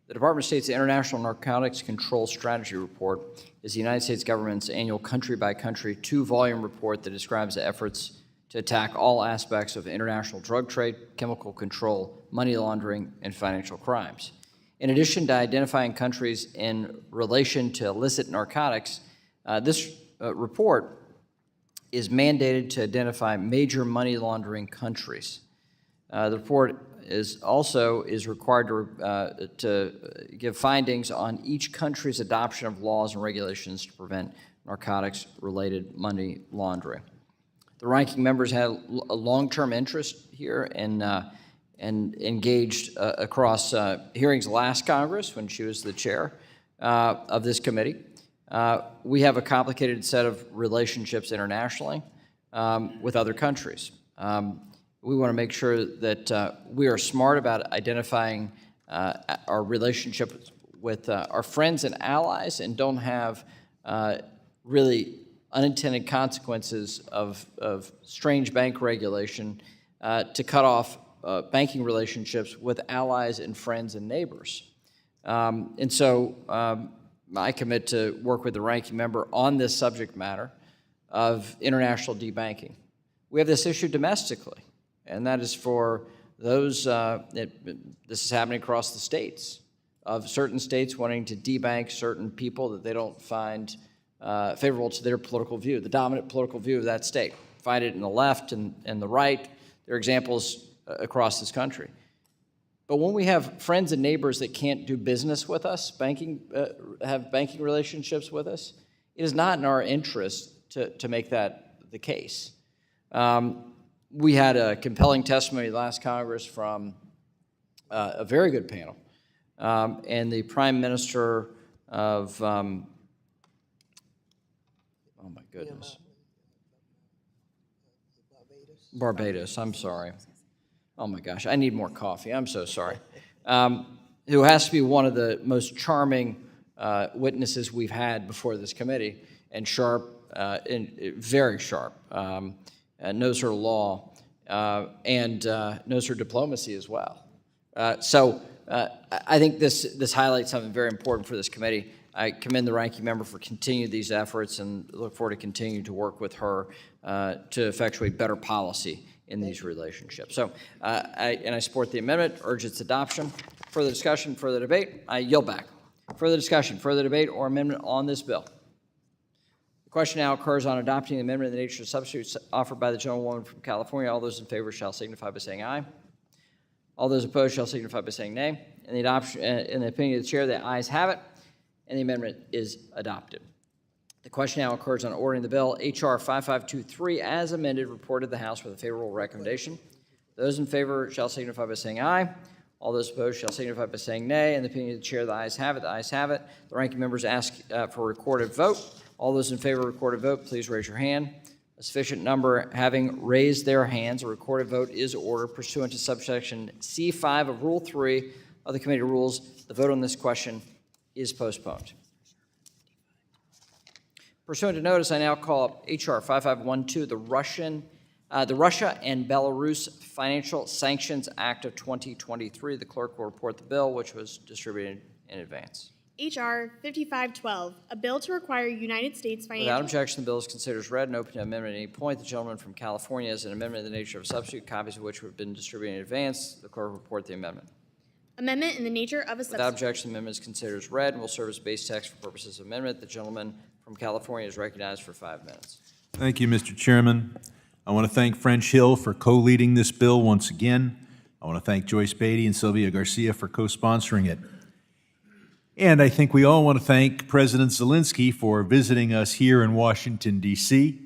The Department of State's International Narcotics Control Strategy Report is the United States government's annual country-by-country 2-volume report that describes the efforts to attack all aspects of international drug trade, chemical control, money laundering, and financial crimes. In addition to identifying countries in relation to illicit narcotics, this report is mandated to identify major money laundering countries. The report is required to give findings on each country's adoption of laws and regulations to prevent narcotics-related money laundering. The ranking members had a long-term interest here and engaged across hearings last Congress when she was the chair of this committee. We have a complicated set of relationships internationally with other countries. We want to make sure that we are smart about identifying our relationship with our friends and allies and don't have really unintended consequences of strange bank regulation to cut off banking relationships with allies and friends and neighbors. And so I commit to work with the ranking member on this subject matter of international debanking. We have this issue domestically, and that is for those, this is happening across the states, of certain states wanting to debank certain people that they don't find favorable to their political view, the dominant political view of that state. Find it in the left and the right. There are examples across this country. But when we have friends and neighbors that can't do business with us, have banking relationships with us, it is not in our interest to make that the case. We had a compelling testimony last Congress from a very good panel, and the Prime Minister of, oh my goodness, Barbados, I'm sorry. Oh my gosh, I need more coffee, I'm so sorry. Who has to be one of the most charming witnesses we've had before this committee, and sharp, very sharp, knows her law, and knows her diplomacy as well. So I think this highlights something very important for this committee. I commend the ranking member for continuing these efforts and look forward to continuing to work with her to effectuate better policy in these relationships. So, I support the amendment, urge its adoption. Further discussion, further debate? I yield back. Further discussion, further debate, or amendment on this bill? The question now occurs on adopting the amendment in the nature of substitutes offered by the gentlewoman from California. All those in favor shall signify by saying aye. All those opposed shall signify by saying nay. In the adoption, in the opinion of the chair, the ayes have it, and the amendment is adopted. The question now occurs on ordering the bill H.R. 5523 as amended, reported to the House with a favorable recommendation. Those in favor shall signify by saying aye. All those opposed shall signify by saying nay. In the opinion of the chair, the ayes have it. The ayes have it. The ranking members ask for a recorded vote. All those in favor of a recorded vote, please raise your hand. A sufficient number having raised their hands, a recorded vote is ordered pursuant to subsection C5 of Rule 3 of the Committee Rules. The vote on this question is postponed. Pursuant to notice, I now call up H.R. 5512, the Russia and Belarus Financial Sanctions Act of 2023. The clerk will report the bill, which was distributed in advance. H.R. 5512, a bill to require United States Without financial... objection, the bill is considered as read and open to amendment at any point. The gentleman from California has an amendment in the nature of a substitute, copies of which have been distributed in advance. The clerk will report the amendment. Amendment in the nature of a substitute. Without objection, the amendment is considered as read and will serve as base text for purposes of amendment. The gentleman from California is recognized for 5 minutes. Thank you, Mr. Chairman. I want to thank French Hill for co-leading this bill once again. I want to thank Joyce Beatty and Sylvia Garcia for co-sponsoring it. And I think we all want to thank President Zelensky for visiting us here in Washington, D.C.,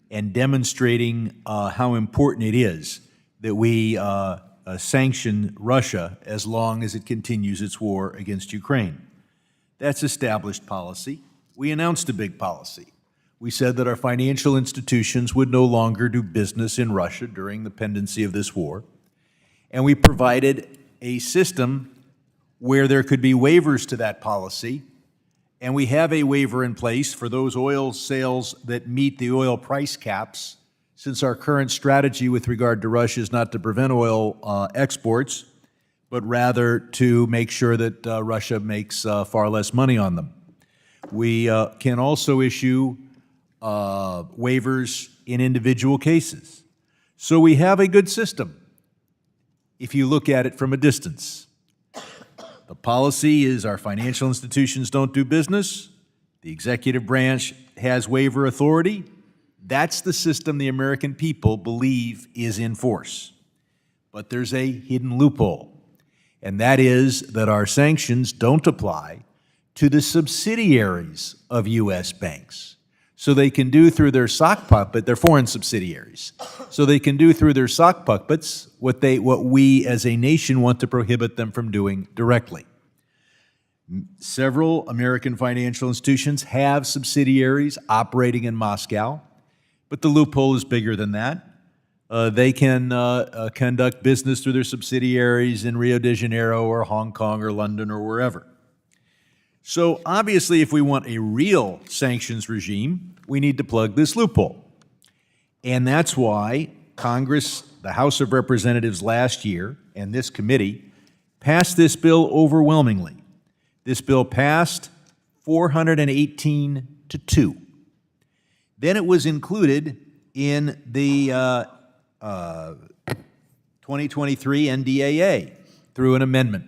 and demonstrating how important it is that we sanction Russia as long as it continues its war against Ukraine. That's established policy. We announced a big policy. We said that our financial institutions would no longer do business in Russia during the pendency of this war. And we provided a system where there could be waivers to that policy. And we have a waiver in place for those oil sales that meet the oil price caps, since our current strategy with regard to Russia is not to prevent oil exports, but rather to make sure that Russia makes far less money on them. We can also issue waivers in individual cases. So we have a good system if you look at it from a distance. The policy is our financial institutions don't do business. The executive branch has waiver authority. That's the system the American people believe is in force. But there's a hidden loophole, and that is that our sanctions don't apply to the subsidiaries of U.S. banks. So they can do through their sock puppet, they're foreign subsidiaries, so they can do through their sock puppets what we as a nation want to prohibit them from doing directly. Several American financial institutions have subsidiaries operating in Moscow, but the loophole is bigger than that. They can conduct business through their subsidiaries in Rio de Janeiro or Hong Kong or London or wherever. So obviously, if we want a real sanctions regime, we need to plug this loophole. And that's why Congress, the House of Representatives last year, and this committee passed this bill overwhelmingly. This bill passed 418 to 2. Then it was included in the 2023 NDAA through an amendment.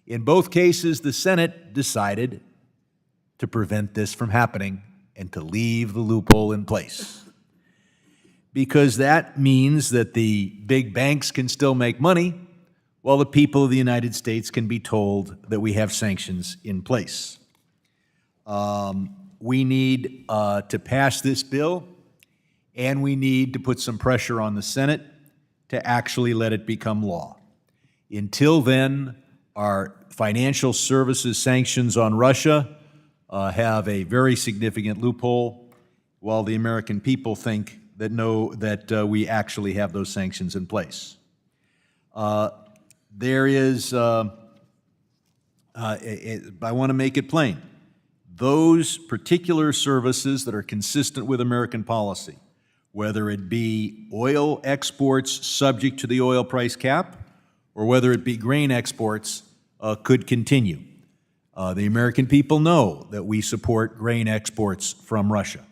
In both cases, the Senate decided to prevent this from happening and to leave the loophole in place. Because that means that the big banks can still make money while the people of the United States can be told that we have sanctions in place. We need to pass this bill, and we need to put some pressure on the Senate to actually let it become law. Until then, our financial services sanctions on Russia have a very significant loophole, while the American people think that we actually have those sanctions in place. There is I want to make it plain. Those particular services that are consistent with American policy, whether it be oil exports subject to the oil price cap, or whether it be grain exports, could continue. The American people know that we support grain exports from Russia,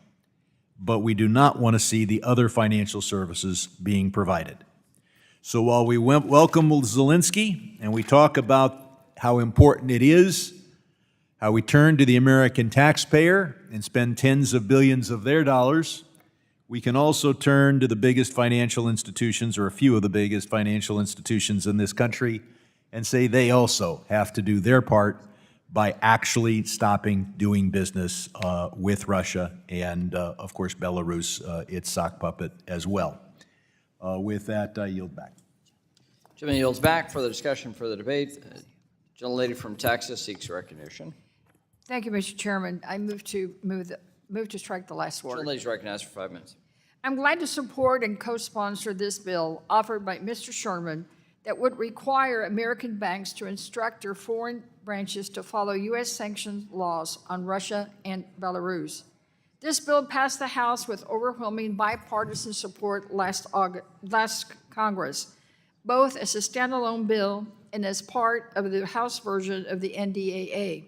but we do not want to see the other financial services being provided. So while we welcome Zelensky and we talk about how important it is, how we turn to the American taxpayer and spend tens of billions of their dollars, we can also turn to the biggest financial institutions, or a few of the biggest financial institutions in this country, and say they also have to do their part by actually stopping doing business with Russia and, of course, Belarus, its sock puppet as well. With that, I yield back. Gentleman yields back for the discussion, for the debate. Gentlelady from Texas seeks recognition. Thank you, Mr. Chairman. I move to strike the last word. Gentlelady's recognized for 5 minutes. I'm glad to support and co-sponsor this bill offered by Mr. Sherman that would require American banks to instruct their foreign branches to follow U.S. sanctions laws on Russia and Belarus. This bill passed the House with overwhelming bipartisan support last Congress, both as a standalone bill and as part of the House version of the NDAA.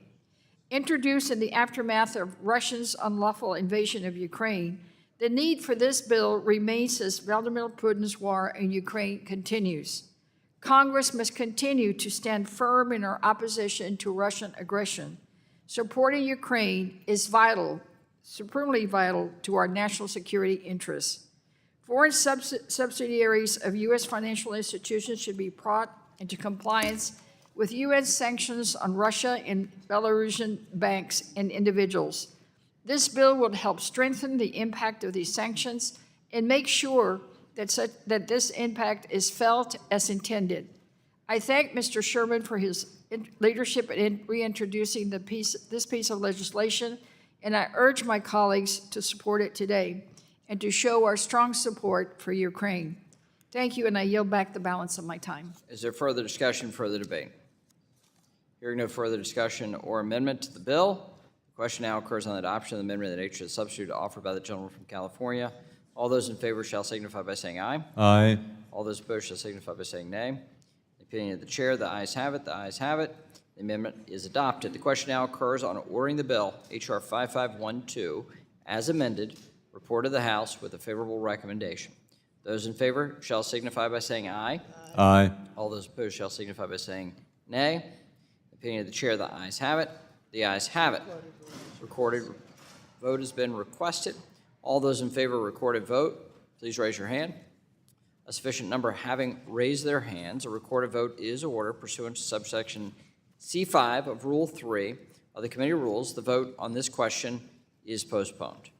Introduced in the aftermath of Russia's unlawful invasion of Ukraine, the need for this bill remains as Vladimir Putin's war in Ukraine continues. Congress must continue to stand firm in our opposition to Russian aggression. Supporting Ukraine is vital, supremely vital to our national security interests. Foreign subsidiaries of U.S. financial institutions should be brought into compliance with U.S. sanctions on Russia and Belarusian banks and individuals. This bill will help strengthen the impact of these sanctions and make sure that this impact is felt as intended. I thank Mr. Sherman for his leadership in reintroducing this piece of legislation, and I urge my colleagues to support it today and to show our strong support for Ukraine. Thank you, and I yield back the balance of my time. Is there further discussion, further debate? Hearing no further discussion or amendment to the bill, the question now occurs on the adoption of the amendment in the nature of the substitute offered by the gentleman from California. All those in favor shall signify by saying aye. Aye. All those opposed shall signify by saying nay. In the opinion of the chair, the ayes have it. The ayes have it. The amendment is adopted. The question now occurs on ordering the bill, H.R. 5512, as amended, reported to the House with a favorable recommendation. Those in favor shall signify by saying aye. Aye. All those opposed shall signify by saying nay. In the opinion of the chair, the ayes have it. The ayes have it. Recorded vote has been requested. All those in favor of recorded vote, please raise your hand. A sufficient number having raised their hands, a recorded vote is ordered pursuant to subsection C5 of Rule 3 of the committee rules. The vote on this question is postponed.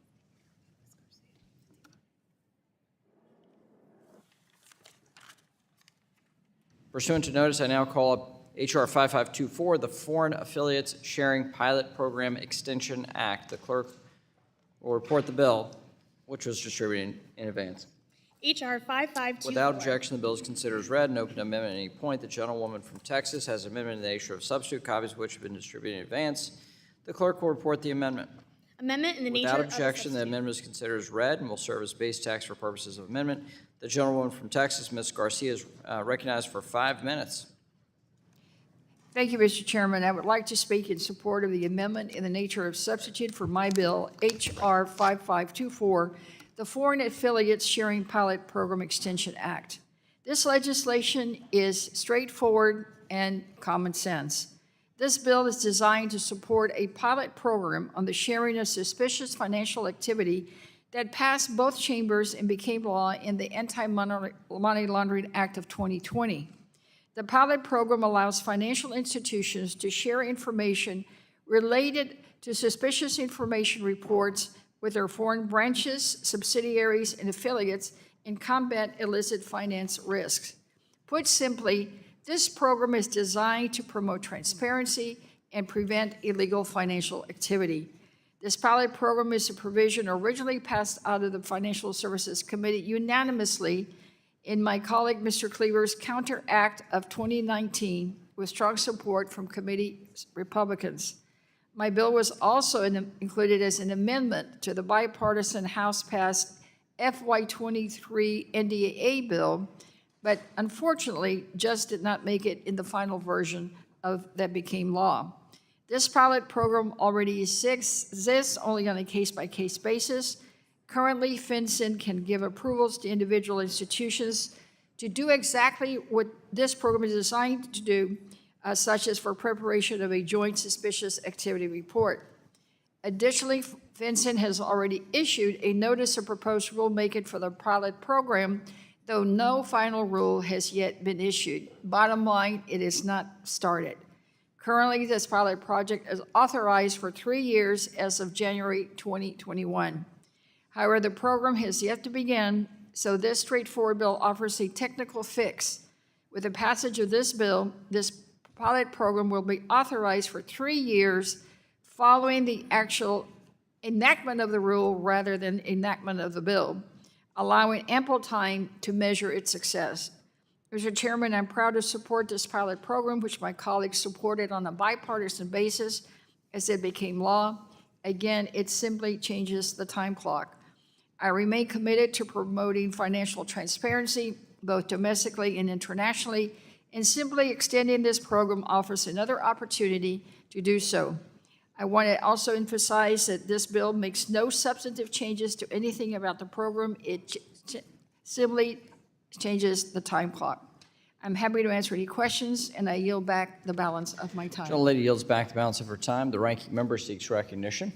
Pursuant to notice, I now call up H.R. 5524, the Foreign Affiliates Sharing Pilot Program Extension Act. The clerk will report the bill, which was distributed in advance. H.R. 5524. Without objection, the bill is considered as read and open to amendment at any point. The gentlewoman from Texas has an amendment in the nature of substitute, copies of which have been distributed in advance. The clerk will report the amendment. Amendment in the nature Without of objection, the amendment is considered as read and will serve as base text for purposes of amendment. The gentlewoman from Texas, Ms. Garcia, is recognized for 5 minutes. Thank you, Mr. Chairman. I would like to speak in support of the amendment in the nature of substitute for my bill, H.R. 5524, the Foreign Affiliates Sharing Pilot Program Extension Act. This legislation is straightforward and common sense. This bill is designed to support a pilot program on the sharing of suspicious financial activity that passed both chambers and became law in the Anti-Money Laundering Act of 2020. The pilot program allows financial institutions to share information related to suspicious information reports with their foreign branches, subsidiaries, and affiliates and combat illicit finance risks. Put simply, this program is designed to promote transparency and prevent illegal financial activity. This pilot program is a provision originally passed out of the Financial Services Committee unanimously in my colleague Mr. Cleaver's Counter Act of 2019 with strong support from committee Republicans. My bill was also included as an amendment to the bipartisan House-passed FY23 NDAA bill, but unfortunately just did not make it in the final version that became law. This pilot program already exists only on a case-by-case basis. Currently, FinCEN can give approvals to individual institutions to do exactly what this program is designed to do, such as for preparation of a joint suspicious activity report. Additionally, FinCEN has already issued a notice of proposed rulemaking for the pilot program, though no final rule has yet been issued. Bottom line, it is not started. Currently, this pilot project is authorized for 3 years as of January 2021. However, the program has yet to begin, so this straightforward bill offers a technical fix. With the passage of this bill, this pilot program will be authorized for 3 years following the actual enactment of the rule rather than enactment of the bill, allowing ample time to measure its success. Mr. Chairman, I'm proud to support this pilot program, which my colleagues supported on a bipartisan basis as it became law. Again, it simply changes the time clock. I remain committed to promoting financial transparency, both domestically and internationally, and simply extending this program offers another opportunity to do so. I want to also emphasize that this bill makes no substantive changes to anything about the program. It simply changes the time clock. I'm happy to answer any questions, and I yield back the balance of my time. The gentlelady yields back the balance of her time. The ranking member seeks recognition.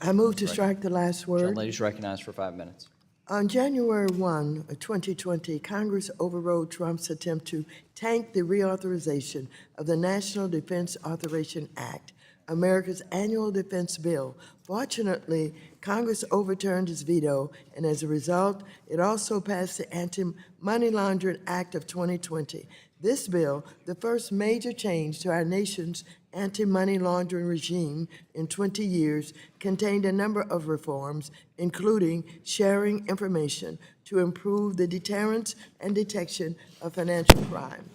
I move to strike the last word. Gentlelady is recognized for 5 minutes. On January 1, 2020, Congress overrode Trump's attempt to tank the reauthorization of the National Defense Authorization Act, America's annual defense bill. Fortunately, Congress overturned his veto, and as a result, it also passed the Anti-Money Laundering Act of 2020. This bill, the first major change to our nation's anti-money laundering regime in 20 years, contained a number of reforms, including sharing information to improve the deterrence and detection of financial crime.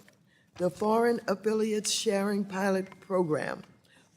The Foreign Affiliates Sharing Pilot Program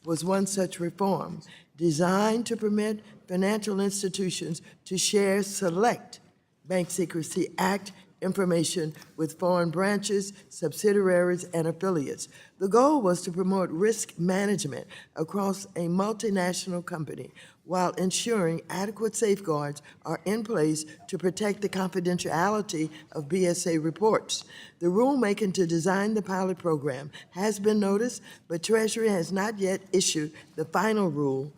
was one such reform, designed to permit financial institutions to share select Bank Secrecy Act information with foreign branches, subsidiaries, and affiliates. The goal was to promote risk management across a multinational company while ensuring adequate safeguards are in place to protect the confidentiality of BSA reports. The rulemaking to design the pilot program has been noticed, but Treasury has not yet issued the final rule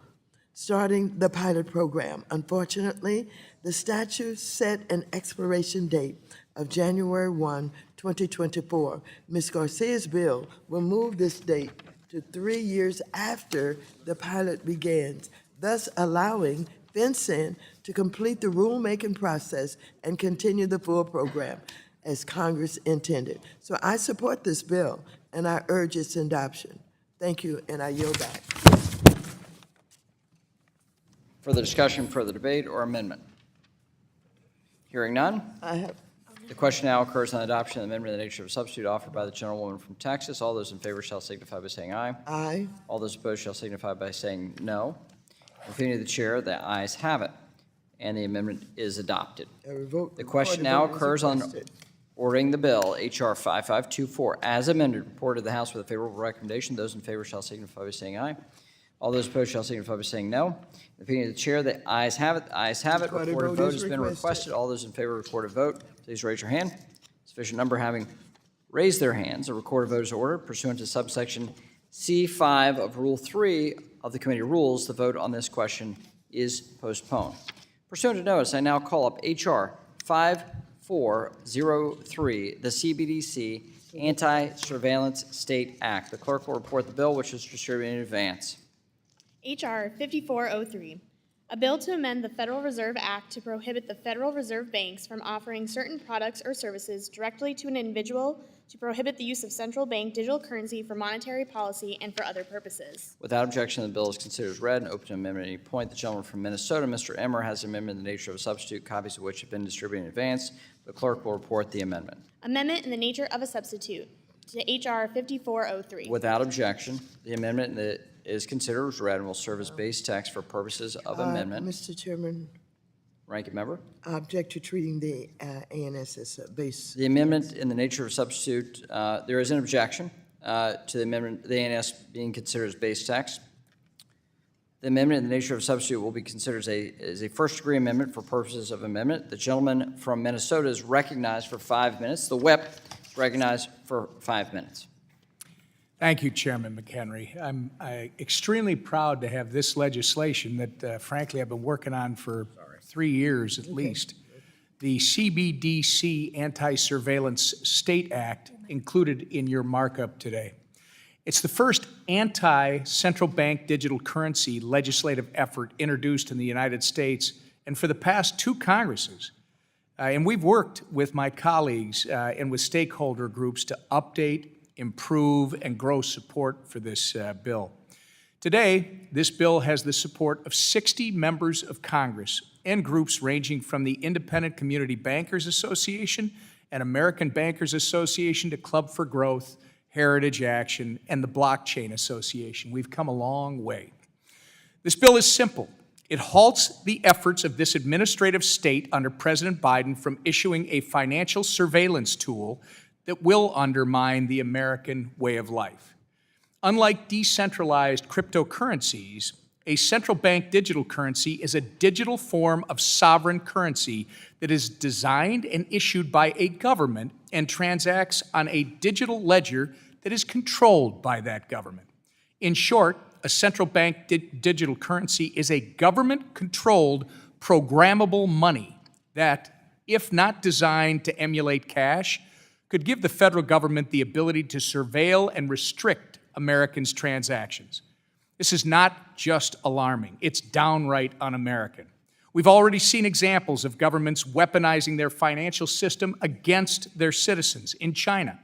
starting the pilot program. Unfortunately, the statute set an expiration date of January 1, 2024. Ms. Garcia's bill will move this date to 3 years after the pilot begins, thus allowing FinCEN to complete the rulemaking process and continue the full program as Congress intended. So I support this bill, and I urge its adoption. Thank you, and I yield back. Further discussion, further debate, or amendment? Hearing none. The question now occurs on adoption of the amendment in the nature of a substitute offered by the gentlewoman from Texas. All those in favor shall signify by saying aye. Aye. All those opposed shall signify by saying no. In the opinion of the chair, the ayes have it, and the amendment is adopted. The question now occurs on ordering the bill, H.R. 5524, as amended, reported to the House with a favorable recommendation. Those in favor shall signify by saying aye. All those opposed shall signify by saying no. In the opinion of the chair, the ayes have it. The ayes have it. Recorded vote has been requested. All those in favor of recorded vote, please raise your hand. Sufficient number having raised their hands, a recorded vote is ordered pursuant to subsection C5 of Rule 3 of the committee rules. The vote on this question is postponed. Pursuant to notice, I now call up H.R. 5403, the CBDC Anti-Surveillance State Act. The clerk will report the bill, which is distributed in advance. H.R. 5403, a bill to amend the Federal Reserve Act to prohibit the Federal Reserve banks from offering certain products or services directly to an individual, to prohibit the use of central bank digital currency for monetary policy and for other purposes. Without objection, the bill is considered as read and open to amendment at any point. The gentleman from Minnesota, Mr. Emmer, has an amendment in the nature of a substitute, copies of which have been distributed in advance. The clerk will report the amendment. Amendment in the nature of a substitute. to H.R. 5403. Without objection, the amendment that is considered as read and will serve as base text for purposes of amendment. Mr. Chairman, Ranking member? I object to treating the ANS as a base. The amendment in the nature of a substitute, there is an objection to the amendment, the ANS being considered as base text. The amendment in the nature of a substitute will be considered as a first-degree amendment for purposes of amendment. The gentleman from Minnesota is recognized for 5 minutes. The whip is recognized for 5 minutes. Thank you, Chairman McHenry. I'm extremely proud to have this legislation that, frankly, I've been working on for 3 years at least. The CBDC Anti-Surveillance State Act included in your markup today. It's the first anti-central bank digital currency legislative effort introduced in the United States and for the past 2 Congresses. And we've worked with my colleagues and with stakeholder groups to update, improve, and grow support for this bill. Today, this bill has the support of 60 members of Congress and groups ranging from the Independent Community Bankers Association and American Bankers Association to Club for Growth, Heritage Action, and the Blockchain Association. We've come a long way. This bill is simple. It halts the efforts of this administrative state under President Biden from issuing a financial surveillance tool that will undermine the American way of life. Unlike decentralized cryptocurrencies, a central bank digital currency is a digital form of sovereign currency that is designed and issued by a government and transacts on a digital ledger that is controlled by that government. In short, a central bank digital currency is a government-controlled, programmable money that, if not designed to emulate cash, could give the federal government the ability to surveil and restrict Americans' transactions. This is not just alarming, it's downright un-American. We've already seen examples of governments weaponizing their financial system against their citizens. In China,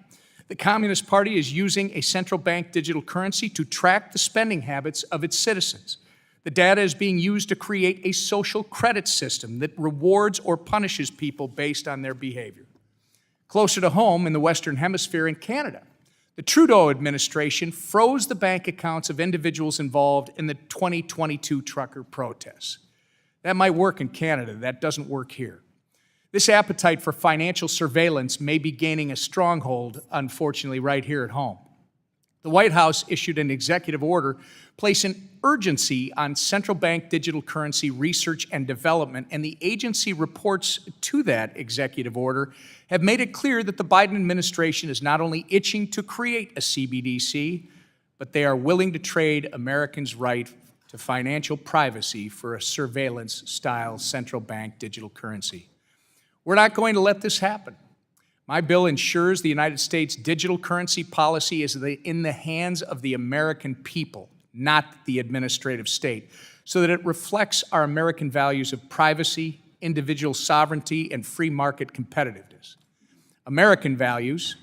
the Communist Party is using a central bank digital currency to track the spending habits of its citizens. The data is being used to create a social credit system that rewards or punishes people based on their behavior. Closer to home, in the Western Hemisphere in Canada, the Trudeau administration froze the bank accounts of individuals involved in the 2022 trucker protests. That might work in Canada, that doesn't work here. This appetite for financial surveillance may be gaining a stronghold, unfortunately, right here at home. The White House issued an executive order placing urgency on central bank digital currency research and development, and the agency reports to that executive order have made it clear that the Biden administration is not only itching to create a CBDC, but they are willing to trade Americans' right to financial privacy for a surveillance-style central bank digital currency. We're not going to let this happen. My bill ensures the United States digital currency policy is in the hands of the American people, not the administrative state, so that it reflects our American values of privacy, individual sovereignty, and free market competitiveness. American values.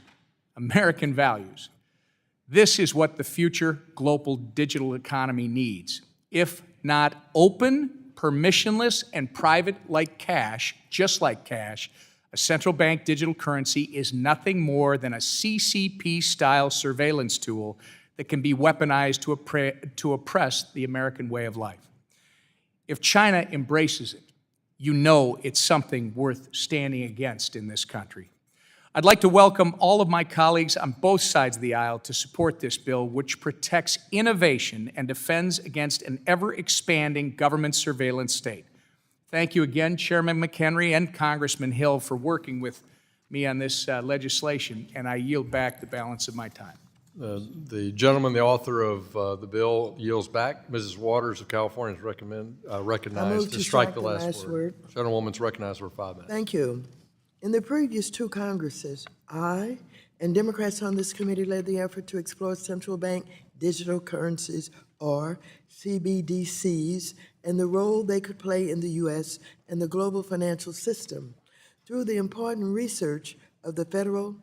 This is what the future global digital economy needs. If not open, permissionless, and private like cash, just like cash, a central bank digital currency is nothing more than a CCP-style surveillance tool that can be weaponized to oppress the American way of life. If China embraces it, you know it's something worth standing against in this country. I'd like to welcome all of my colleagues on both sides of the aisle to support this bill, which protects innovation and defends against an ever-expanding government surveillance state. Thank you again, Chairman McHenry and Congressman Hill, for working with me on this legislation, and I yield back the balance of my time. The gentleman, the author of the bill, yields back. Mrs. Waters of California is recognized to strike the last word. Gentlewoman's recognized for 5 minutes. Thank you. In the previous 2 Congresses, I and Democrats on this committee led the effort to explore central bank digital currencies, or CBDCs, and the role they could play in the U.S. and the global financial system. Through the important research of the Federal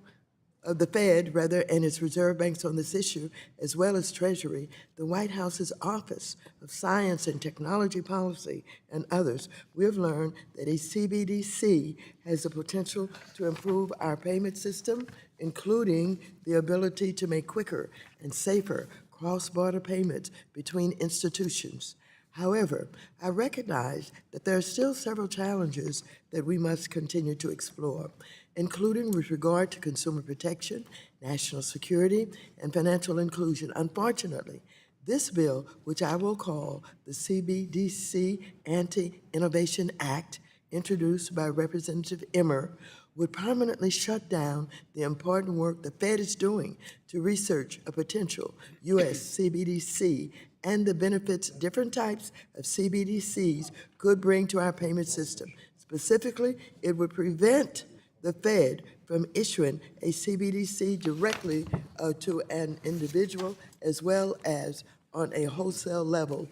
the Fed, and its reserve banks on this issue, as well as Treasury, the White House's Office of Science and Technology Policy, and others, we have learned that a CBDC has the potential to improve our payment system, including the ability to make quicker and safer cross-border payments between institutions. However, I recognize that there are still several challenges that we must continue to explore, including with regard to consumer protection, national security, and financial inclusion. Unfortunately, this bill, which I will call the CBDC Anti-Innovation Act, introduced by Representative Emmer, would permanently shut down the important work the Fed is doing to research a potential U.S. CBDC and the benefits different types of CBDCs could bring to our payment system. Specifically, it would prevent the Fed from issuing a CBDC directly to an individual as well as on a wholesale level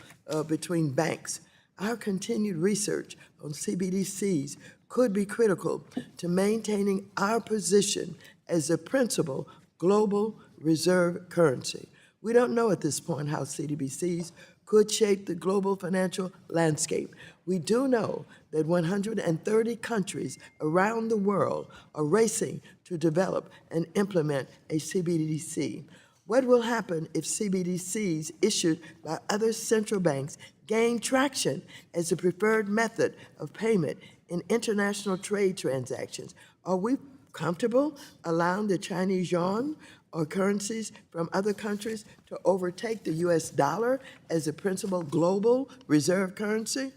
between banks. Our continued research on CBDCs could be critical to maintaining our position as the principal global reserve currency. We don't know at this point how CBDCs could shape the global financial landscape. We do know that 130 countries around the world are racing to develop and implement a CBDC. What will happen if CBDCs issued by other central banks gain traction as the preferred method of payment in international trade transactions? Are we comfortable allowing the Chinese yuan or currencies from other countries to overtake the U.S. dollar as the principal global reserve currency?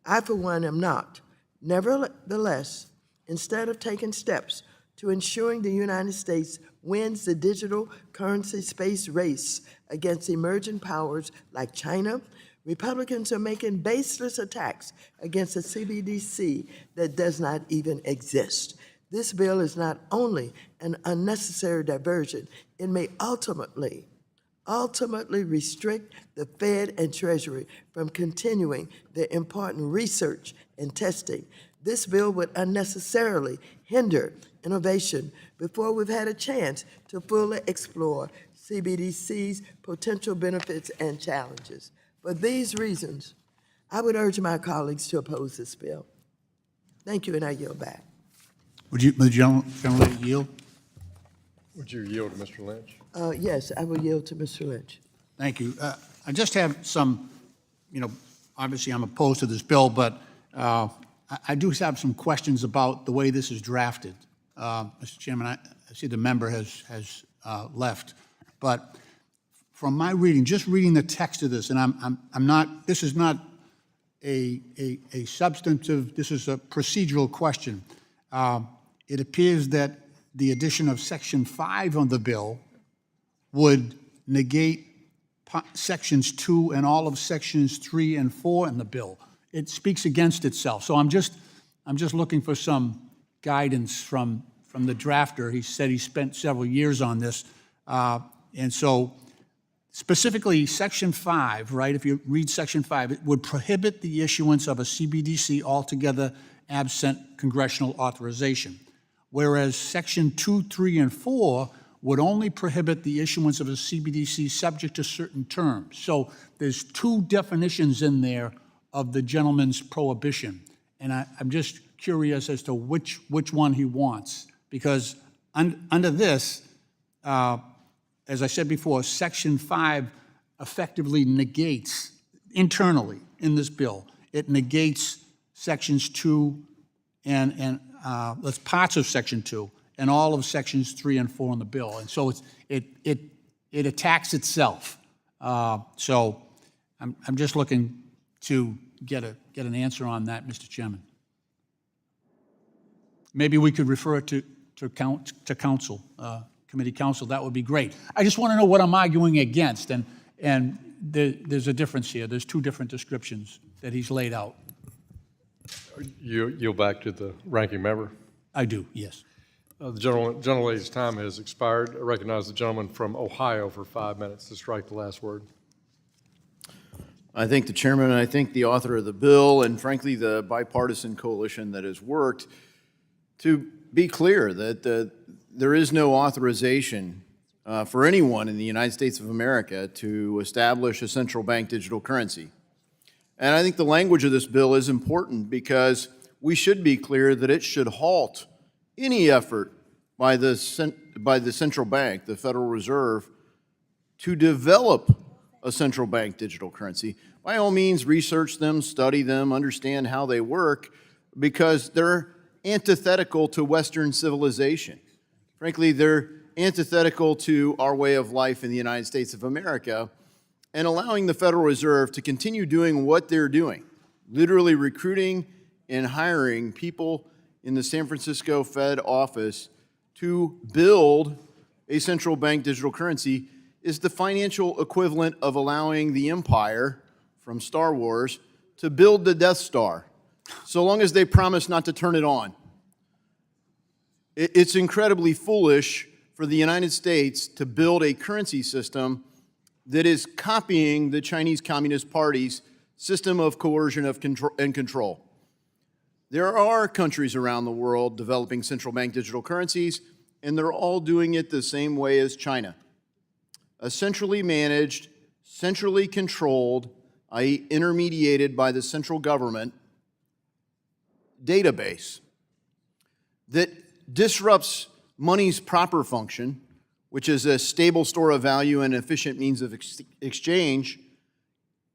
I, for one, am not. Nevertheless, instead of taking steps to ensuring the United States wins the digital currency space race against emerging powers like China, Republicans are making baseless attacks against a CBDC that does not even exist. This bill is not only an unnecessary diversion, it may ultimately restrict the Fed and Treasury from continuing their important research and testing. This bill would unnecessarily hinder innovation before we've had a chance to fully explore CBDC's potential benefits and challenges. For these reasons, I would urge my colleagues to oppose this bill. Thank you, and I yield back. Would the gentleman yield? Would you yield to Mr. Lynch? Yes, I will yield to Mr. Lynch. Thank you. I just have some, obviously I'm opposed to this bill, but I do have some questions about the way this is drafted. Mr. Chairman, I see the member has left, but from my reading, just reading the text of this, and I'm not, this is not a substantive, this is a procedural question. It appears that the addition of Section 5 on the bill would negate Sections 2 and all of Sections 3 and 4 in the bill. It speaks against itself. So I'm just looking for some guidance from the drafter. He said he spent several years on this. And so specifically Section 5, right, if you read Section 5, it would prohibit the issuance of a CBDC altogether absent congressional authorization, whereas Section 2, 3, and 4 would only prohibit the issuance of a CBDC subject to certain terms. So there's two definitions in there of the gentleman's prohibition, and I'm just curious as to which one he wants, because under this, as I said before, Section 5 effectively negates, internally in this bill, it negates Sections 2 and parts of Section 2 and all of Sections 3 and 4 in the bill. And so it attacks itself. So I'm just looking to get an answer on that, Mr. Chairman. Maybe we could refer it to council, committee council. That would be great. I just want to know what I'm arguing against, and there's a difference here. There's two different descriptions that he's laid out. You yield back to the ranking member? I do, yes. The gentlelady's time has expired. I recognize the gentleman from Ohio for 5 minutes to strike the last word. I thank the chairman, and I thank the author of the bill, and frankly, the bipartisan coalition that has worked to be clear that there is no authorization for anyone in the United States of America to establish a central bank digital currency. And I think the language of this bill is important because we should be clear that it should halt any effort by the central bank, the Federal Reserve, to develop a central bank digital currency. By all means, research them, study them, understand how they work, because they're antithetical to Western civilization. Frankly, they're antithetical to our way of life in the United States of America, and allowing the Federal Reserve to continue doing what they're doing, literally recruiting and hiring people in the San Francisco Fed office to build a central bank digital currency, is the financial equivalent of allowing the Empire from Star Wars to build the Death Star, so long as they promise not to turn it on. It's incredibly foolish for the United States to build a currency system that is copying the Chinese Communist Party's system of coercion and control. There are countries around the world developing central bank digital currencies, and they're all doing it the same way as China. A centrally managed, centrally controlled, i.e. intermediated by the central government, database that disrupts money's proper function, which is a stable store of value and efficient means of exchange,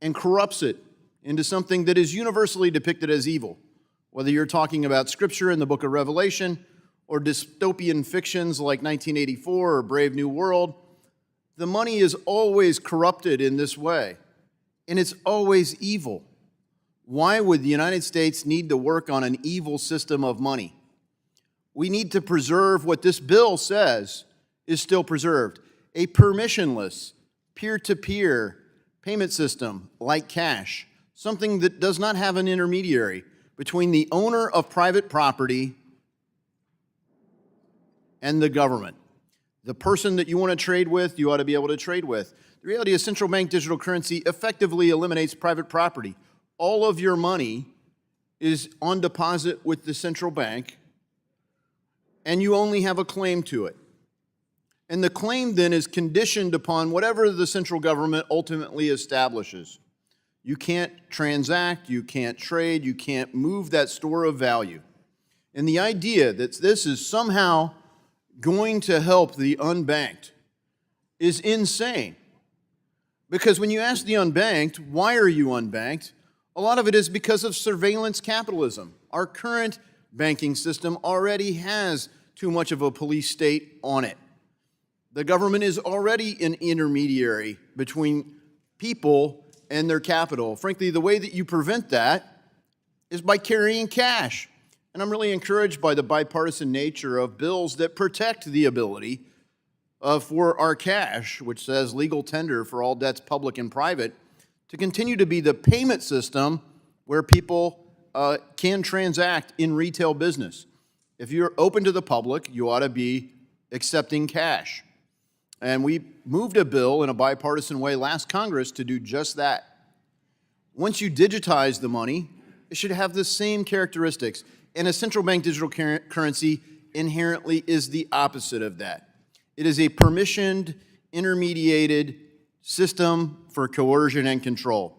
and corrupts it into something that is universally depicted as evil. Whether you're talking about Scripture in the book of Revelation or dystopian fictions like 1984 or Brave New World, the money is always corrupted in this way, and it's always evil. Why would the United States need to work on an evil system of money? We need to preserve what this bill says is still preserved, a permissionless, peer-to-peer payment system like cash, something that does not have an intermediary between the owner of private property and the government. The person that you want to trade with, you ought to be able to trade with. The reality is central bank digital currency effectively eliminates private property. All of your money is on deposit with the central bank, and you only have a claim to it. And the claim then is conditioned upon whatever the central government ultimately establishes. You can't transact, you can't trade, you can't move that store of value. And the idea that this is somehow going to help the unbanked is insane. Because when you ask the unbanked, why are you unbanked? A lot of it is because of surveillance capitalism. Our current banking system already has too much of a police state on it. The government is already an intermediary between people and their capital. Frankly, the way that you prevent that is by carrying cash. And I'm really encouraged by the bipartisan nature of bills that protect the ability for our cash, which says legal tender for all debts public and private, to continue to be the payment system where people can transact in retail business. If you're open to the public, you ought to be accepting cash. And we moved a bill in a bipartisan way last Congress to do just that. Once you digitize the money, it should have the same characteristics. And a central bank digital currency inherently is the opposite of that. It is a permissioned, intermediated system for coercion and control.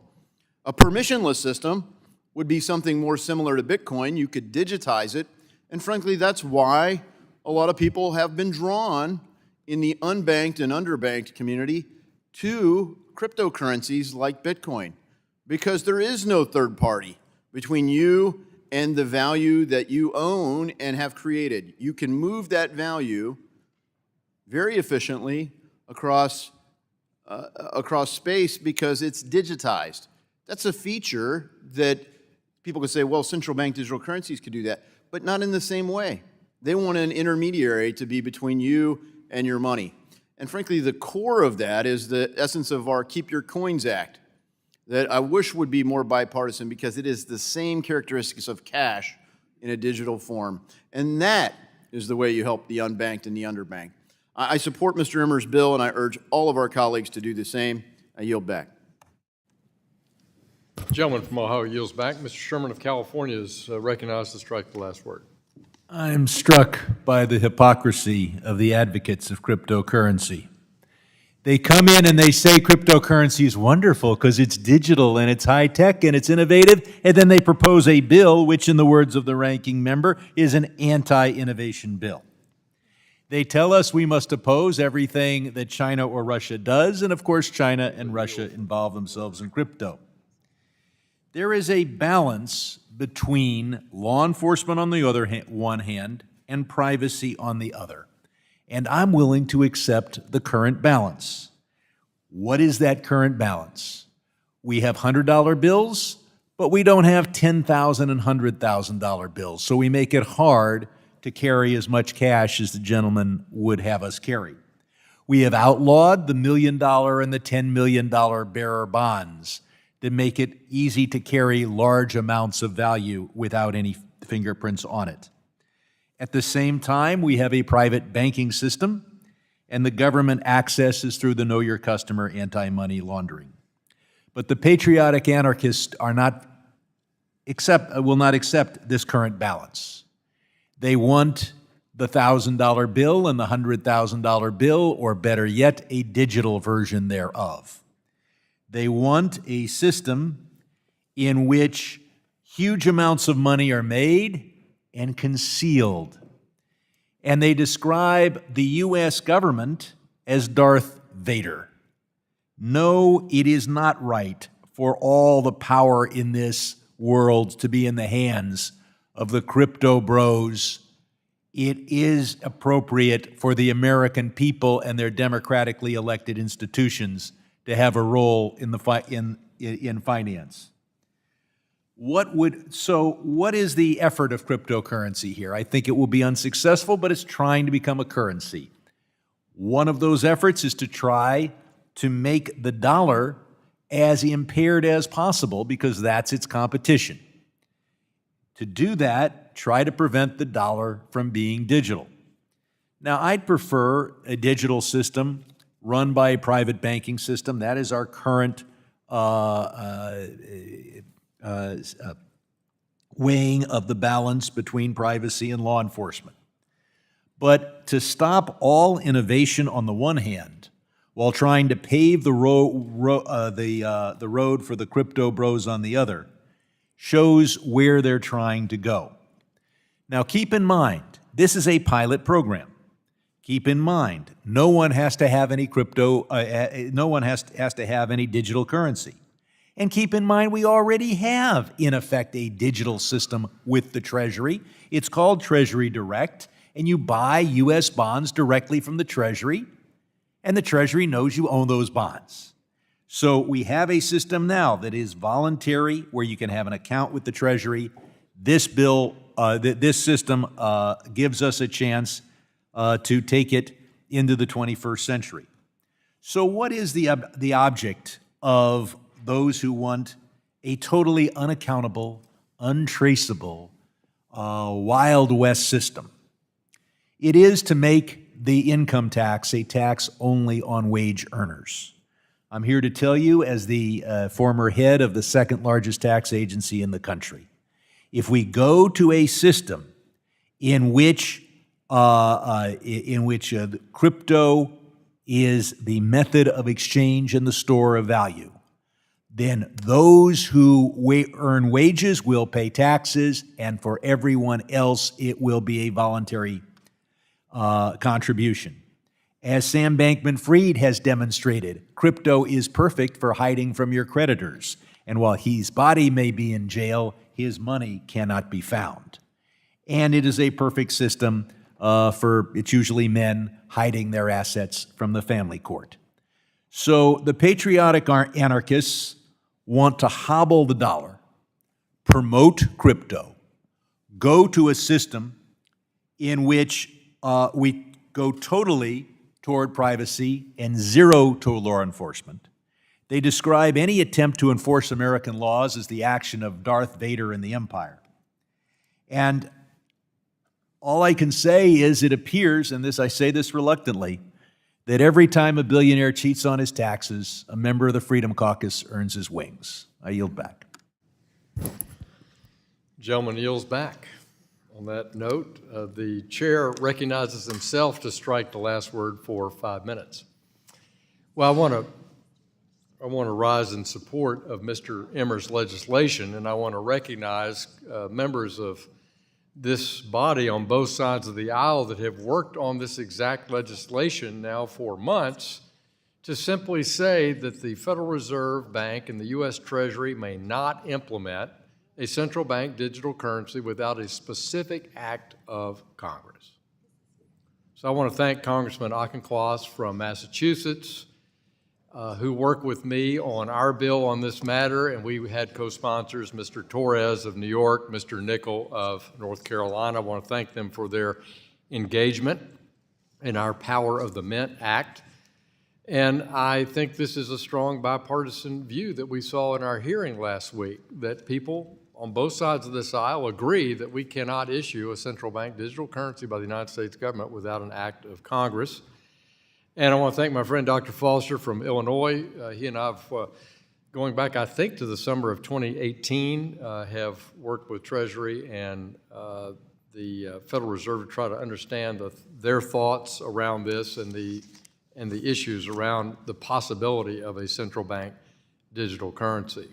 A permissionless system would be something more similar to Bitcoin. You could digitize it. And frankly, that's why a lot of people have been drawn in the unbanked and underbanked community to cryptocurrencies like Bitcoin, because there is no third party between you and the value that you own and have created. You can move that value very efficiently across space because it's digitized. That's a feature that people could say, well, central bank digital currencies could do that, but not in the same way. They want an intermediary to be between you and your money. And frankly, the core of that is the essence of our Keep Your Coins Act that I wish would be more bipartisan, because it is the same characteristics of cash in a digital form. And that is the way you help the unbanked and the underbanked. I support Mr. Emmer's bill, and I urge all of our colleagues to do the same. I yield back. The gentleman from Ohio yields back. Mr. Sherman of California is recognized to strike the last word. I'm struck by the hypocrisy of the advocates of cryptocurrency. They come in and they say cryptocurrency is wonderful because it's digital and it's high-tech and it's innovative, and then they propose a bill which, in the words of the ranking member, is an anti-innovation bill. They tell us we must oppose everything that China or Russia does, and of course China and Russia involve themselves in crypto. There is a balance between law enforcement on the one hand and privacy on the other. And I'm willing to accept the current balance. What is that current balance? We have $100 bills, but we don't have $10,000 and $100,000 bills. So we make it hard to carry as much cash as the gentleman would have us carry. We have outlawed the $1 million and the $10 million bearer bonds to make it easy to carry large amounts of value without any fingerprints on it. At the same time, we have a private banking system, and the government access is through the Know Your Customer anti-money laundering. But the patriotic anarchists will not accept this current balance. They want the $1,000 bill and the $100,000 bill, or better yet, a digital version thereof. They want a system in which huge amounts of money are made and concealed. And they describe the U.S. government as Darth Vader. No, it is not right for all the power in this world to be in the hands of the crypto bros. It is appropriate for the American people and their democratically elected institutions to have a role in finance. What is the effort of cryptocurrency here? I think it will be unsuccessful, but it's trying to become a currency. One of those efforts is to try to make the dollar as impaired as possible, because that's its competition. To do that, try to prevent the dollar from being digital. Now, I'd prefer a digital system run by a private banking system. That is our current weighing of the balance between privacy and law enforcement. But to stop all innovation on the one hand, while trying to pave the road for the crypto bros on the other, shows where they're trying to go. Now, keep in mind, this is a pilot program. Keep in mind, no one has to have any no one has to have any digital currency. And keep in mind, we already have, in effect, a digital system with the Treasury. It's called Treasury Direct, and you buy U.S. bonds directly from the Treasury, and the Treasury knows you own those bonds. So we have a system now that is voluntary, where you can have an account with the Treasury. This system gives us a chance to take it into the 21st century. So what is the object of those who want a totally unaccountable, untraceable, Wild West system? It is to make the income tax a tax only on wage earners. I'm here to tell you, as the former head of the second largest tax agency in the country, if we go to a system in which crypto is the method of exchange and the store of value, then those who earn wages will pay taxes, and for everyone else, it will be a voluntary contribution. As Sam Bankman-Fried has demonstrated, crypto is perfect for hiding from your creditors, and while his body may be in jail, his money cannot be found. And it is a perfect system it's usually men hiding their assets from the family court. So the patriotic anarchists want to hobble the dollar, promote crypto, go to a system in which we go totally toward privacy and zero to law enforcement. They describe any attempt to enforce American laws as the action of Darth Vader and the Empire. And all I can say is it appears, and I say this reluctantly, that every time a billionaire cheats on his taxes, a member of the Freedom Caucus earns his wings. I yield back. Gentleman yields back On that note, the chair recognizes himself to strike the last word for 5 minutes. Well, I want to rise in support of Mr. Emmer's legislation, and I want to recognize members of this body on both sides of the aisle that have worked on this exact legislation now for months to simply say that the Federal Reserve Bank and the U.S. Treasury may not implement a central bank digital currency without a specific act of Congress. So I want to thank Congressman Auchincloss from Massachusetts, who worked with me on our bill on this matter, and we had co-sponsors, Mr. Torres of New York, Mr. Nickel of North Carolina. I want to thank them for their engagement in our Power of the Mint Act. And I think this is a strong bipartisan view that we saw in our hearing last week, that people on both sides of this aisle agree that we cannot issue a central bank digital currency by the United States government without an act of Congress. And I want to thank my friend Dr. Foster from Illinois. He and I have, going back, I think, to the summer of 2018, have worked with Treasury and the Federal Reserve to try to understand their thoughts around this and the issues around the possibility of a central bank digital currency.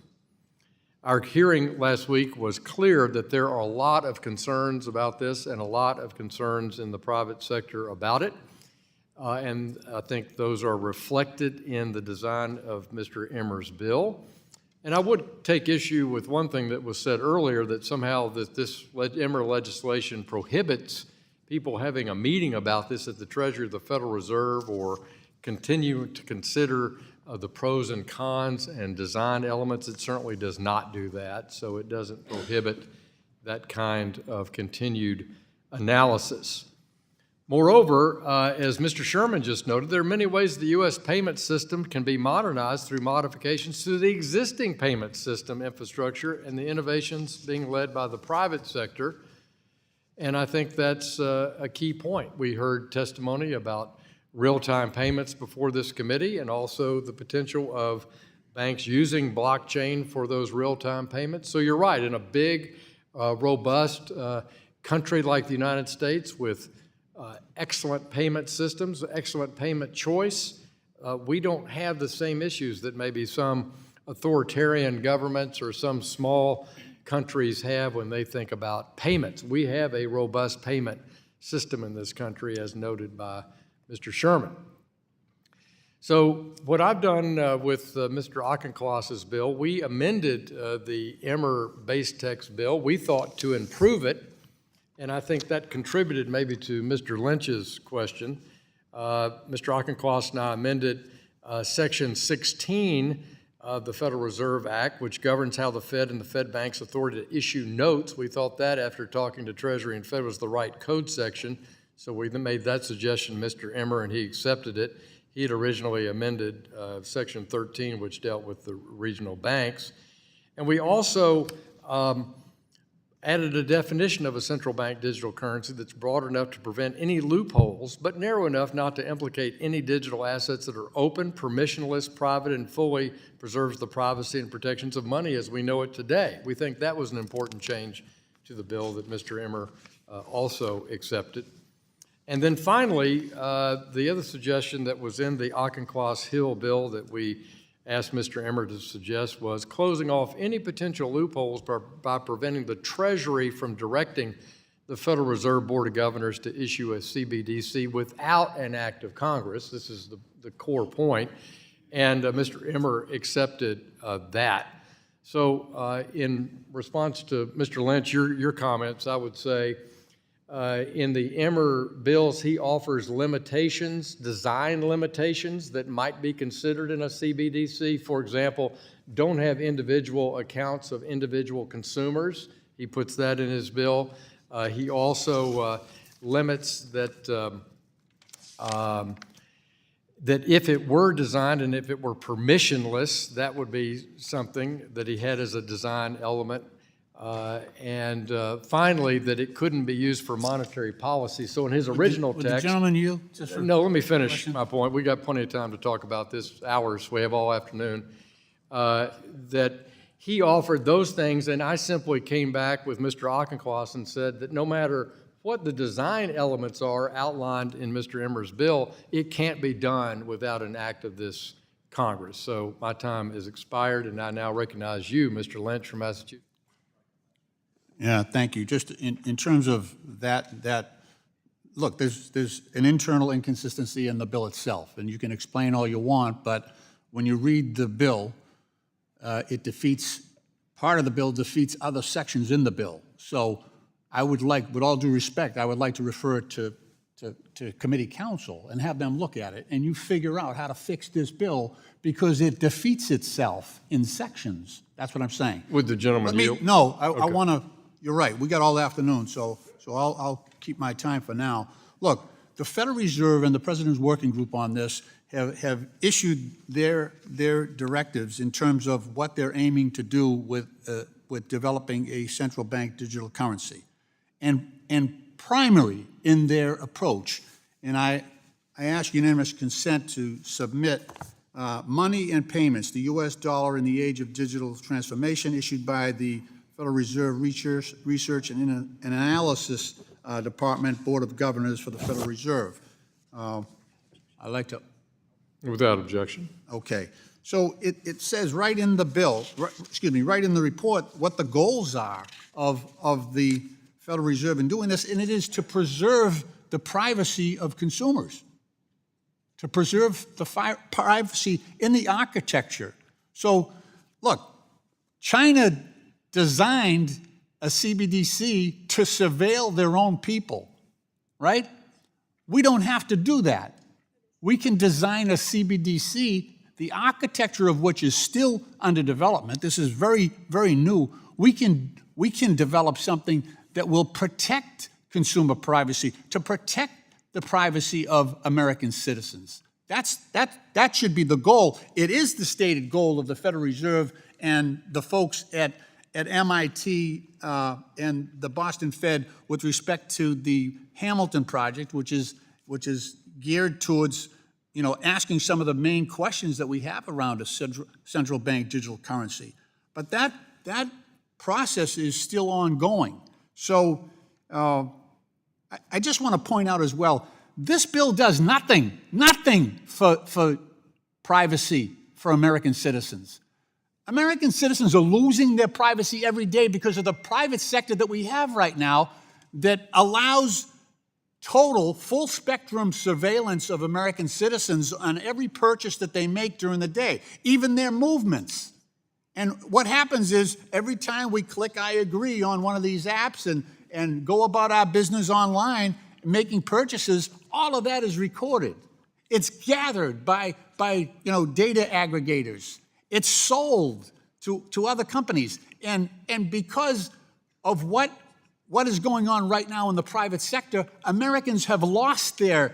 Our hearing last week was clear that there are a lot of concerns about this and a lot of concerns in the private sector about it. And I think those are reflected in the design of Mr. Emmer's bill. And I would take issue with one thing that was said earlier, that somehow that this Emmer legislation prohibits people having a meeting about this at the Treasury or the Federal Reserve, or continue to consider the pros and cons and design elements. It certainly does not do that, so it doesn't prohibit that kind of continued analysis. Moreover, as Mr. Sherman just noted, there are many ways the U.S. payment system can be modernized through modifications to the existing payment system infrastructure and the innovations being led by the private sector. And I think that's a key point. We heard testimony about real-time payments before this committee, and also the potential of banks using blockchain for those real-time payments. So you're right, in a big, robust country like the United States with excellent payment systems, excellent payment choice, we don't have the same issues that maybe some authoritarian governments or some small countries have when they think about payments. We have a robust payment system in this country, as noted by Mr. Sherman. So what I've done with Mr. Auchincloss's bill, we amended the Emmer base text bill, we thought, to improve it, and I think that contributed maybe to Mr. Lynch's question. Mr. Auchincloss and I amended Section 16 of the Federal Reserve Act, which governs how the Fed and the Fed Bank's authority to issue notes. We thought that, after talking to Treasury and Fed, was the right code section. So we made that suggestion, Mr. Emmer, and he accepted it. He had originally amended Section 13, which dealt with the regional banks. And we also added a definition of a central bank digital currency that's broad enough to prevent any loopholes, but narrow enough not to implicate any digital assets that are open, permissionless, private, and fully preserves the privacy and protections of money as we know it today. We think that was an important change to the bill that Mr. Emmer also accepted. And then finally, the other suggestion that was in the Auchincloss-Hill bill that we asked Mr. Emmer to suggest was closing off any potential loopholes by preventing the Treasury from directing the Federal Reserve Board of Governors to issue a CBDC without an act of Congress. This is the core point. And Mr. Emmer accepted that. So in response to Mr. Lynch, your comments, I would say, in the Emmer bills, he offers limitations, design limitations that might be considered in a CBDC. For example, don't have individual accounts of individual consumers. He puts that in his bill. He also limits that that if it were designed and if it were permissionless, that would be something that he had as a design element. And finally, that it couldn't be used for monetary policy. So in his original text— Would the gentleman yield? No, let me finish my point. We got plenty of time to talk about this, hours. We have all afternoon. That he offered those things, and I simply came back with Mr. Auchincloss and said that no matter what the design elements are outlined in Mr. Emmer's bill, it can't be done without an act of this Congress. So my time is expired, and I now recognize you, Mr. Lynch from Massachusetts. Yeah, thank you. Just in terms of that, look, there's an internal inconsistency in the bill itself, and you can explain all you want, but when you read the bill, part of the bill defeats other sections in the bill. So I would like, with all due respect, I would like to refer it to committee counsel and have them look at it, and you figure out how to fix this bill because it defeats itself in sections. That's what I'm saying. Would the gentleman yield? No, I want to, you're right, we got all afternoon, so I'll keep my time for now. Look, the Federal Reserve and the President's Working Group on this have issued their directives in terms of what they're aiming to do with developing a central bank digital currency. And primary in their approach, and I ask unanimous consent to submit Money and Payments, the U.S. Dollar in the Age of Digital Transformation, issued by the Federal Reserve Research and Analysis Department, Board of Governors for the Federal Reserve. I'd like to... Without objection. Okay. So it says right in the bill, right in the report, what the goals are of the Federal Reserve in doing this, and it is to preserve the privacy of consumers, to preserve the privacy in the architecture. So, look, China designed a CBDC to surveil their own people, right? We don't have to do that. We can design a CBDC, the architecture of which is still under development. This is very, very new. We can develop something that will protect consumer privacy, to protect the privacy of American citizens. That should be the goal. It is the stated goal of the Federal Reserve and the folks at MIT and the Boston Fed with respect to the Hamilton Project, which is geared towards, asking some of the main questions that we have around a central bank digital currency. But that process is still ongoing. So I just want to point out as well, this bill does nothing for privacy for American citizens. American citizens are losing their privacy every day because of the private sector that we have right now that allows total, full-spectrum surveillance of American citizens on every purchase that they make during the day, even their movements. And what happens is every time we click I agree on one of these apps and go about our business online, making purchases, all of that is recorded. It's gathered by data aggregators. It's sold to other companies. And because of what is going on right now in the private sector, Americans have lost their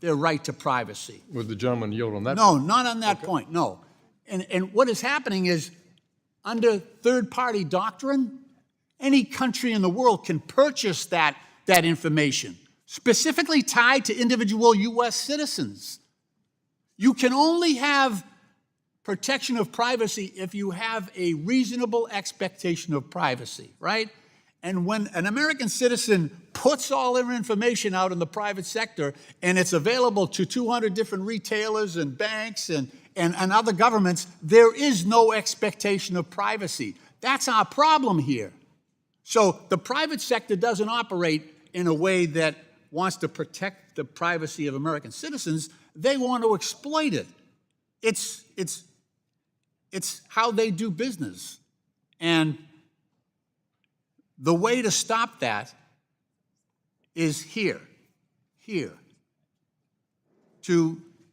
right to privacy. Would the gentleman yield on that? No, not on that point, no. And what is happening is, under third-party doctrine, any country in the world can purchase that information, specifically tied to individual U.S. citizens. You can only have protection of privacy if you have a reasonable expectation of privacy, right? And when an American citizen puts all their information out in the private sector and it's available to 200 different retailers and banks and other governments, there is no expectation of privacy. That's our problem here. So the private sector doesn't operate in a way that wants to protect the privacy of American citizens. They want to exploit it. It's how they do business. And the way to stop that is here.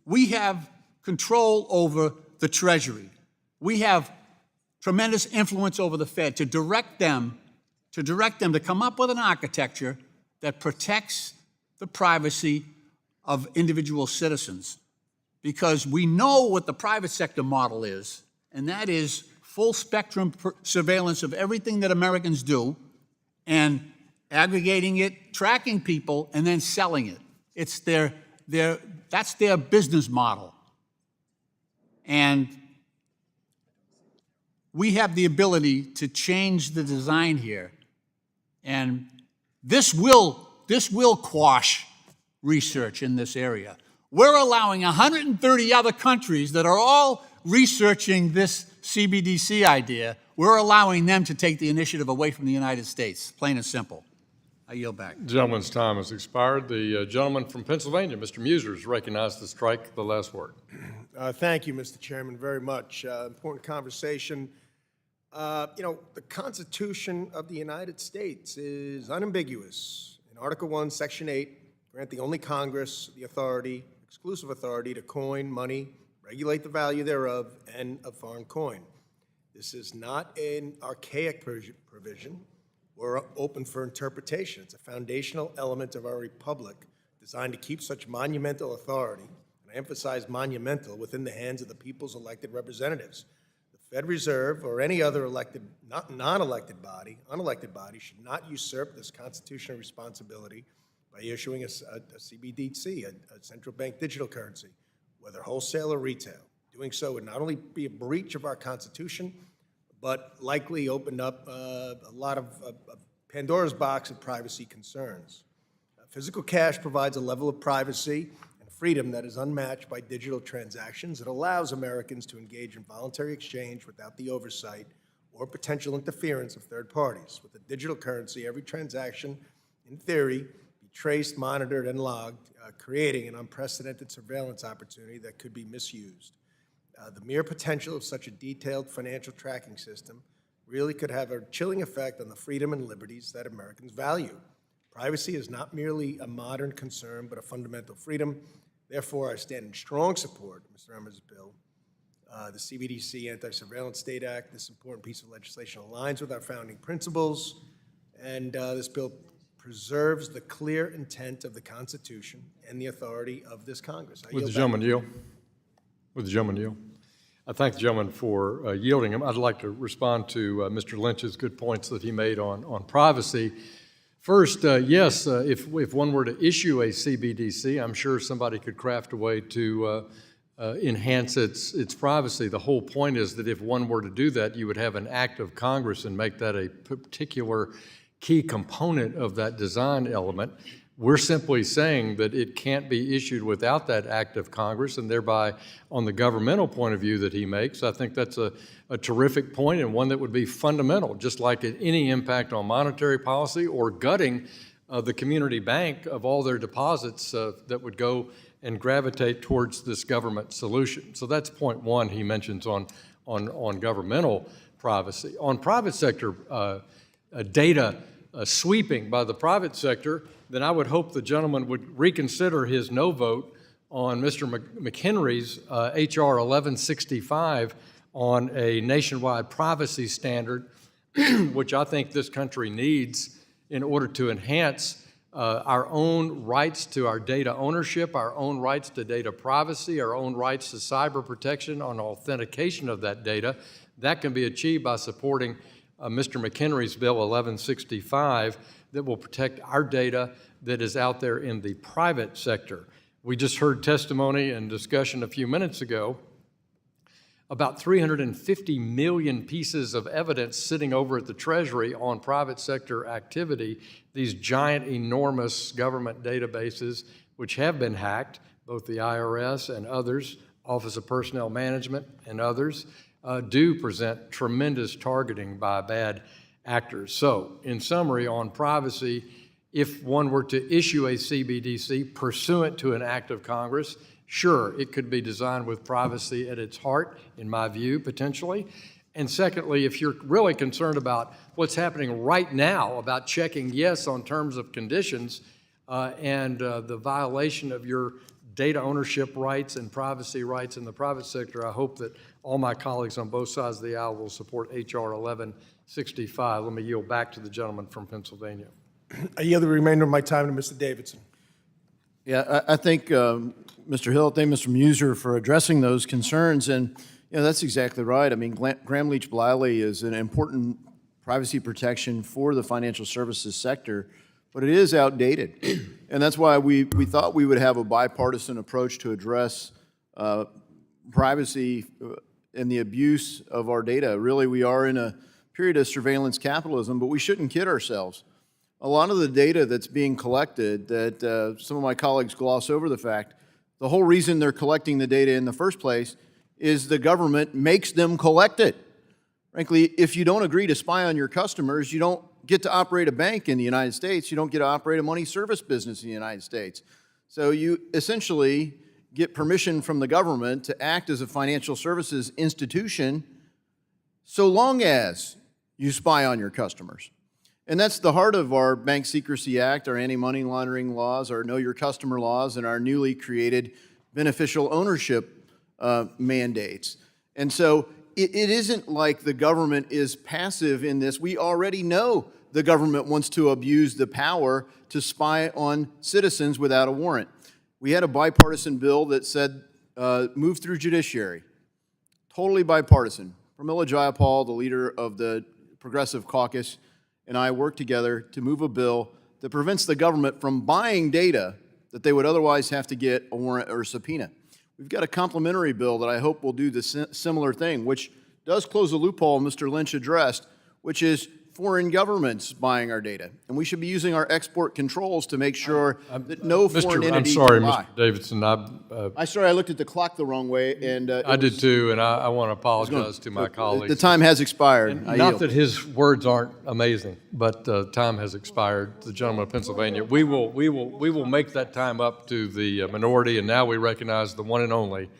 We have control over the Treasury. We have tremendous influence over the Fed to direct them to come up with an architecture that protects the privacy of individual citizens. Because we know what the private sector model is, and that is full spectrum surveillance of everything that Americans do, and aggregating it, tracking people, and then selling it. That's their business model. And we have the ability to change the design here. And this will quash research in this area. We're allowing 130 other countries that are all researching this CBDC idea, we're allowing them to take the initiative away from the United States, plain and simple. I yield back. Gentleman's time has expired. The gentleman from Pennsylvania, Mr. Muser, is recognized to strike the last word. Thank you, Mr. Chairman, very much. Important conversation. The Constitution of the United States is unambiguous. In Article 1, Section 8, granting only Congress the authority, exclusive authority, to coin money, regulate the value thereof, and a foreign coin. This is not an archaic provision or open for interpretation. It's a foundational element of our republic designed to keep such monumental authority, and I emphasize monumental, within the hands of the people's elected representatives. The Fed Reserve or any other elected, non-elected body, unelected body, should not usurp this constitutional responsibility by issuing a CBDC, a central bank digital currency, whether wholesale or retail. Doing so would not only be a breach of our Constitution, but likely opened up a lot of Pandora's box of privacy concerns. Physical cash provides a level of privacy and freedom that is unmatched by digital transactions. It allows Americans to engage in voluntary exchange without the oversight or potential interference of third parties. With a digital currency, every transaction, in theory, be traced, monitored, and logged, creating an unprecedented surveillance opportunity that could be misused. The mere potential of such a detailed financial tracking system really could have a chilling effect on the freedom and liberties that Americans value. Privacy is not merely a modern concern, but a fundamental freedom. Therefore, I stand in strong support of Mr. Emmer's bill. The CBDC Anti-Surveillance State Act, this important piece of legislation aligns with our founding principles, and this bill preserves the clear intent of the Constitution and the authority of this Congress. Would the gentleman yield? Would the gentleman yield? I thank the gentleman for yielding him. I'd like to respond to Mr. Lynch's good points that he made on privacy. First, yes, if one were to issue a CBDC, I'm sure somebody could craft a way to enhance its privacy. The whole point is that if one were to do that, you would have an act of Congress and make that a particular key component of that design element. We're simply saying that it can't be issued without that act of Congress, and thereby, on the governmental point of view that he makes, I think that's a terrific point and one that would be fundamental, just like any impact on monetary policy or gutting the community bank of all their deposits that would go and gravitate towards this government solution. So that's point one he mentions on governmental privacy. On private sector data sweeping by the private sector, then I would hope the gentleman would reconsider his no vote on Mr. McHenry's H.R. 1165 on a nationwide privacy standard, which I think this country needs in order to enhance our own rights to our data ownership, our own rights to data privacy, our own rights to cyber protection on authentication of that data. That can be achieved by supporting Mr. McHenry's Bill 1165 that will protect our data that is out there in the private sector. We just heard testimony and discussion a few minutes ago about 350 million pieces of evidence sitting over at the Treasury on private sector activity, these giant, enormous government databases which have been hacked, both the IRS and others, Office of Personnel Management and others, do present tremendous targeting by bad actors. So, in summary, on privacy, if one were to issue a CBDC pursuant to an act of Congress, sure, it could be designed with privacy at its heart, in my view, potentially. And secondly, if you're really concerned about what's happening right now, about checking yes on terms of conditions and the violation of your data ownership rights and privacy rights in the private sector, I hope that all my colleagues on both sides of the aisle will support H.R. 1165. Let me yield back to the gentleman from Pennsylvania. I yield the remainder of my time to Mr. Davidson. Yeah, I think Mr. Hill, thank Mr. Muser for addressing those concerns, and that's exactly right. I mean, Gramm-Leach-Bliley is an important privacy protection for the financial services sector, but it is outdated, and that's why we thought we would have a bipartisan approach to address privacy and the abuse of our data. Really, we are in a period of surveillance capitalism, but we shouldn't kid ourselves. A lot of the data that's being collected, that some of my colleagues gloss over the fact, the whole reason they're collecting the data in the first place is the government makes them collect it. Frankly, if you don't agree to spy on your customers, you don't get to operate a bank in the United States. You don't get to operate a money service business in the United States. So you essentially get permission from the government to act as a financial services institution so long as you spy on your customers. And that's the heart of our Bank Secrecy Act, our anti-money laundering laws, our Know Your Customer laws, and our newly created beneficial ownership mandates. And so it isn't like the government is passive in this. We already know the government wants to abuse the power to spy on citizens without a warrant. We had a bipartisan bill that said move through judiciary. Totally bipartisan. Pramila Jayapal, the leader of the Progressive Caucus, and I worked together to move a bill that prevents the government from buying data that they would otherwise have to get a warrant or a subpoena. We've got a complementary bill that I hope will do the similar thing, which does close a loophole Mr. Lynch addressed, which is foreign governments buying our data. And we should be using our export controls to make sure that no foreign entity can buy. Mr. Davidson, I'm sorry, I looked at the clock the wrong way, and I did too, and I want to apologize to my colleagues. The time has expired. Not that his words aren't amazing, but time has expired. The gentleman of Pennsylvania. We will make that time up to the minority, and now we recognize the one and only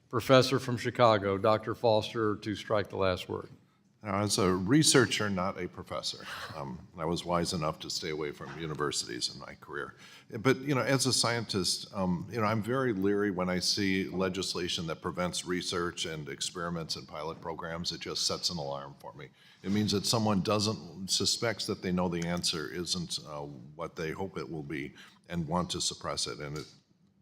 professor from Chicago, Dr. Foster, to strike the last word. Now, as a researcher, not a professor, I was wise enough to stay away from universities in my career. But, as a scientist, I'm very leery when I see legislation that prevents research and experiments and pilot programs. It just sets an alarm for me. It means that someone suspects that they know the answer isn't what they hope it will be and want to suppress it. And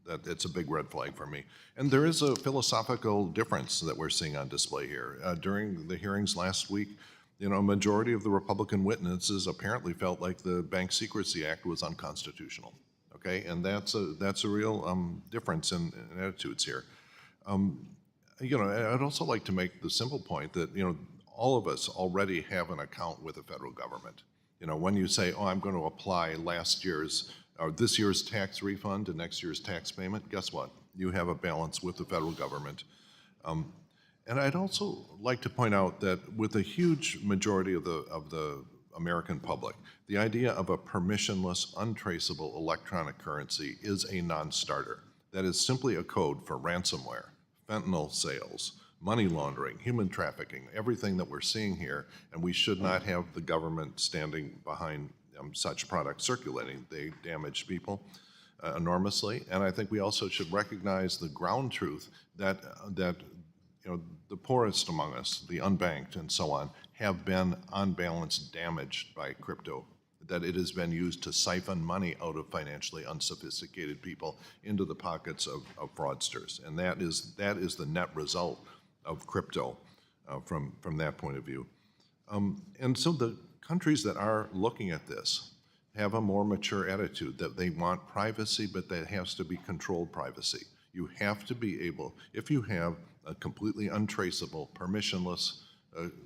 that it's a big red flag for me. And there is a philosophical difference that we're seeing on display here. During the hearings last week, a majority of the Republican witnesses apparently felt like the Bank Secrecy Act was unconstitutional. Okay, and that's a real difference in attitudes here. I'd also like to make the simple point that all of us already have an account with the federal government. When you say, "Oh, I'm going to apply this year's tax refund to next year's tax payment," guess what? You have a balance with the federal government. And I'd also like to point out that with a huge majority of the American public, the idea of a permissionless, untraceable electronic currency is a non-starter. That is simply a code for ransomware, fentanyl sales, money laundering, human trafficking, everything that we're seeing here, and we should not have the government standing behind such products circulating. They damage people enormously, and I think we also should recognize the ground truth that the poorest among us, the unbanked and so on, have been on balance damaged by crypto, that it has been used to siphon money out of financially unsophisticated people into the pockets of fraudsters, and that is the net result of crypto from that point of view. And so the countries that are looking at this have a more mature attitude that they want privacy, but that has to be controlled privacy. You have to be able, if you have a completely untraceable, permissionless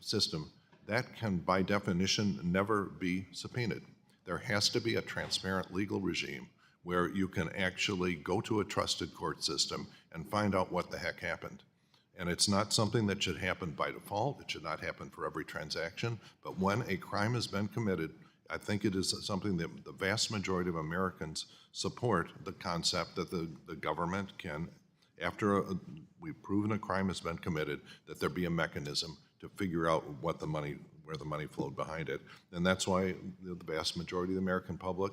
system, that can, by definition, never be subpoenaed. There has to be a transparent legal regime where you can actually go to a trusted court system and find out what the heck happened. And it's not something that should happen by default. It should not happen for every transaction. But when a crime has been committed, I think it is something that the vast majority of Americans support, the concept that the government can, after we've proven a crime has been committed, that there be a mechanism to figure out where the money flowed behind it. And that's why the vast majority of the American public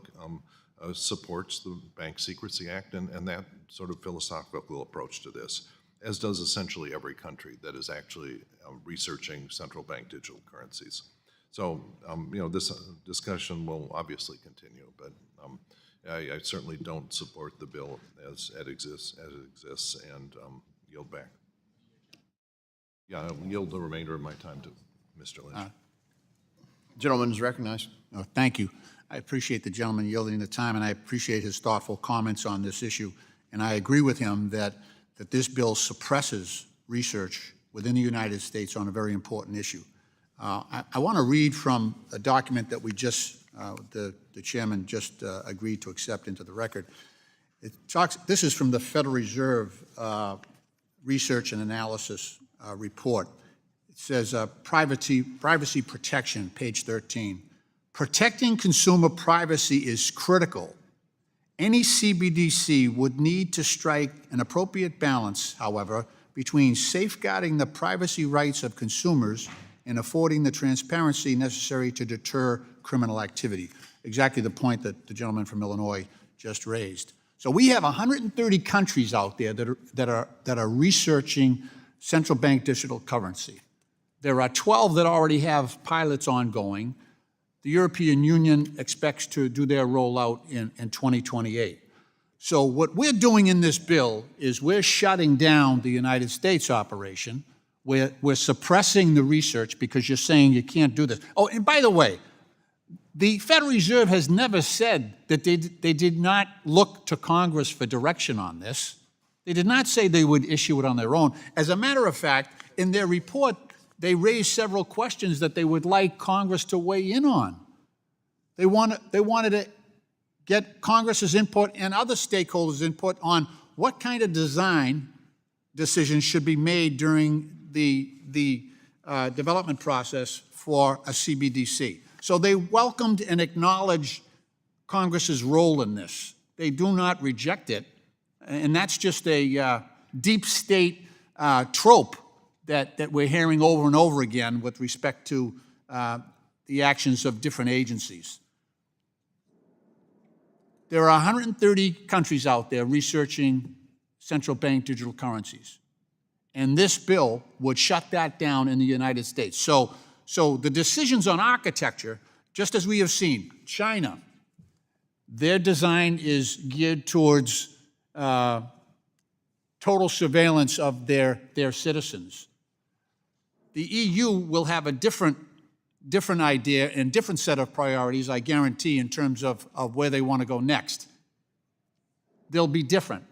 supports the Bank Secrecy Act and that sort of philosophical approach to this, as does essentially every country that is actually researching central bank digital currencies. So, this discussion will obviously continue, but I certainly don't support the bill as it exists, and yield back. Yeah, I'll yield the remainder of my time to Mr. Lynch. Gentleman is recognized. Oh, thank you. I appreciate the gentleman yielding the time, and I appreciate his thoughtful comments on this issue. And I agree with him that this bill suppresses research within the United States on a very important issue. I want to read from a document that we just, the chairman just agreed to accept into the record. It talks, this is from the Federal Reserve Research and Analysis report. It says privacy protection, page 13. Protecting consumer privacy is critical. Any CBDC would need to strike an appropriate balance, however, between safeguarding the privacy rights of consumers and affording the transparency necessary to deter criminal activity. Exactly the point that the gentleman from Illinois just raised. So we have 130 countries out there that are researching central bank digital currency. There are 12 that already have pilots ongoing. The European Union expects to do their rollout in 2028. So what we're doing in this bill is we're shutting down the United States operation. We're suppressing the research because you're saying you can't do this. Oh, and by the way, the Federal Reserve has never said that they did not look to Congress for direction on this. They did not say they would issue it on their own. As a matter of fact, in their report, they raised several questions that they would like Congress to weigh in on. They wanted to get Congress's input and other stakeholders' input on what kind of design decisions should be made during the development process for a CBDC. So they welcomed and acknowledged Congress's role in this. They do not reject it, and that's just a deep state trope that we're hearing over and over again with respect to the actions of different agencies. There are 130 countries out there researching central bank digital currencies. And this bill would shut that down in the United States. So the decisions on architecture, just as we have seen, China, their design is geared towards total surveillance of their citizens. The EU will have a different idea and different set of priorities, I guarantee, in terms of where they want to go next. They'll be different.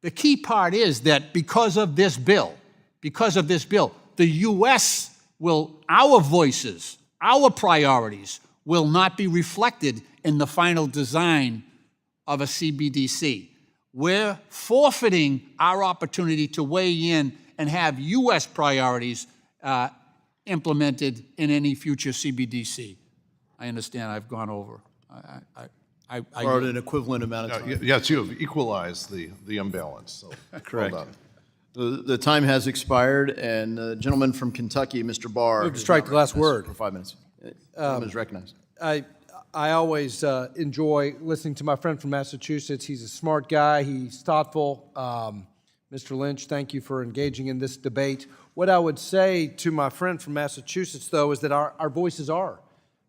The key part is that because of this bill, the U.S. our voices, our priorities will not be reflected in the final design of a CBDC. We're forfeiting our opportunity to weigh in and have U.S. priorities implemented in any future CBDC. I understand I've gone over. Or an equivalent amount of time. Yes, you have equalized the imbalance, so Correct. well done. The time has expired, and the gentleman from Kentucky, Mr. Barr. Move to strike the last word. For 5 minutes. Gentleman is recognized. I always enjoy listening to my friend from Massachusetts. He's a smart guy. He's thoughtful. Mr. Lynch, thank you for engaging in this debate. What I would say to my friend from Massachusetts, though, is that our voices are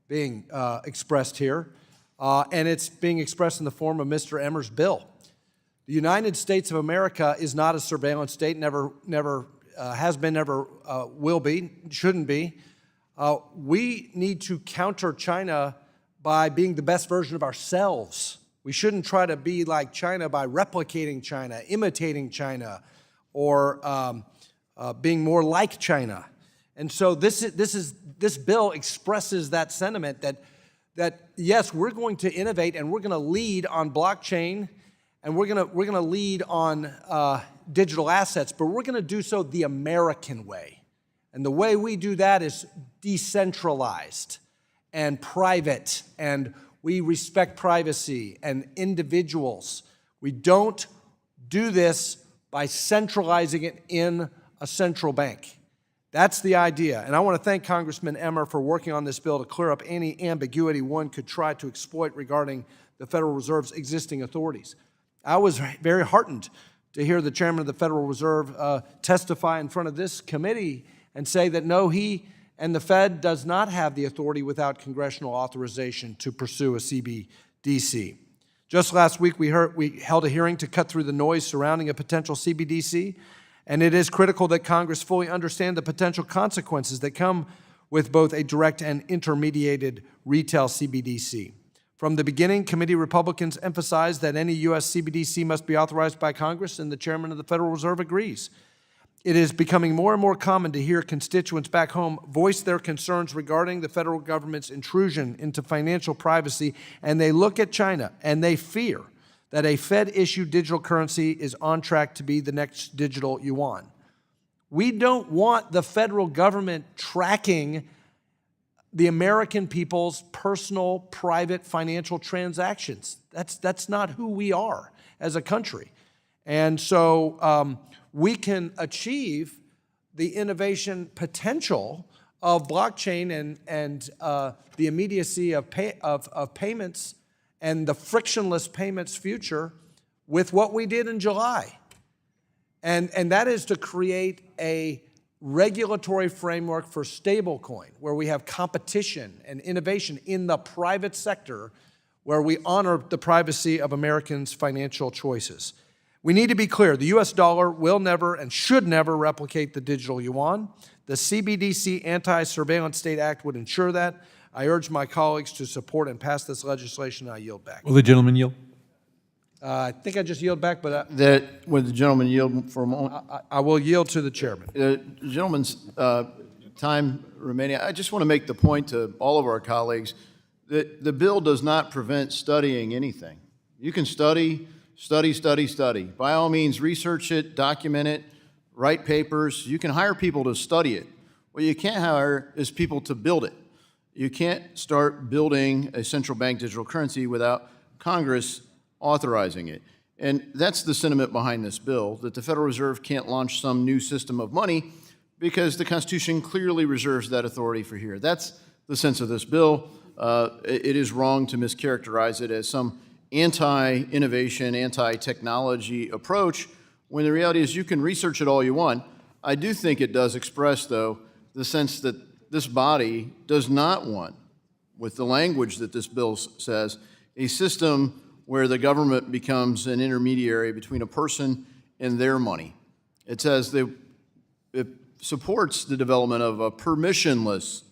being expressed here, and it's being expressed in the form of Mr. Emmer's bill. The United States of America is not a surveillance state, never has been, never will be, shouldn't be. We need to counter China by being the best version of ourselves. We shouldn't try to be like China by replicating China, imitating China, or being more like China. And so this bill expresses that sentiment that yes, we're going to innovate and we're going to lead on blockchain and we're going to lead on digital assets, but we're going to do so the American way. And the way we do that is decentralized and private, and we respect privacy and individuals. We don't do this by centralizing it in a central bank. That's the idea. And I want to thank Congressman Emmer for working on this bill to clear up any ambiguity one could try to exploit regarding the Federal Reserve's existing authorities. I was very heartened to hear the chairman of the Federal Reserve testify in front of this committee and say that no, he and the Fed does not have the authority without congressional authorization to pursue a CBDC. Just last week, we held a hearing to cut through the noise surrounding a potential CBDC, and it is critical that Congress fully understand the potential consequences that come with both a direct and intermediated retail CBDC. From the beginning, committee Republicans emphasized that any U.S. CBDC must be authorized by Congress, and the chairman of the Federal Reserve agrees. It is becoming more and more common to hear constituents back home voice their concerns regarding the federal government's intrusion into financial privacy, and they look at China and they fear that a Fed-issued digital currency is on track to be the next digital yuan. We don't want the federal government tracking the American people's personal, private financial transactions. That's not who we are as a country. And so we can achieve the innovation potential of blockchain and the immediacy of payments and the frictionless payments future with what we did in July. And that is to create a regulatory framework for stablecoin, where we have competition and innovation in the private sector, where we honor the privacy of Americans' financial choices. We need to be clear, the US dollar will never and should never replicate the digital yuan. The CBDC Anti-Surveillance State Act would ensure that. I urge my colleagues to support and pass this legislation. I yield back. Will the gentleman yield? I think I just yield back, but Would the gentleman yield for a moment? I will yield to the chairman. The gentleman's time remaining. I just want to make the point to all of our colleagues that the bill does not prevent studying anything. You can study. By all means, research it, document it, write papers. You can hire people to study it. What you can't hire is people to build it. You can't start building a central bank digital currency without Congress authorizing it. And that's the sentiment behind this bill, that the Federal Reserve can't launch some new system of money because the Constitution clearly reserves that authority for here. That's the sense of this bill. It is wrong to mischaracterize it as some anti-innovation, anti-technology approach, when the reality is you can research it all you want. I do think it does express, though, the sense that this body does not want, with the language that this bill says, a system where the government becomes an intermediary between a person and their money. It says that it supports the development of a permissionless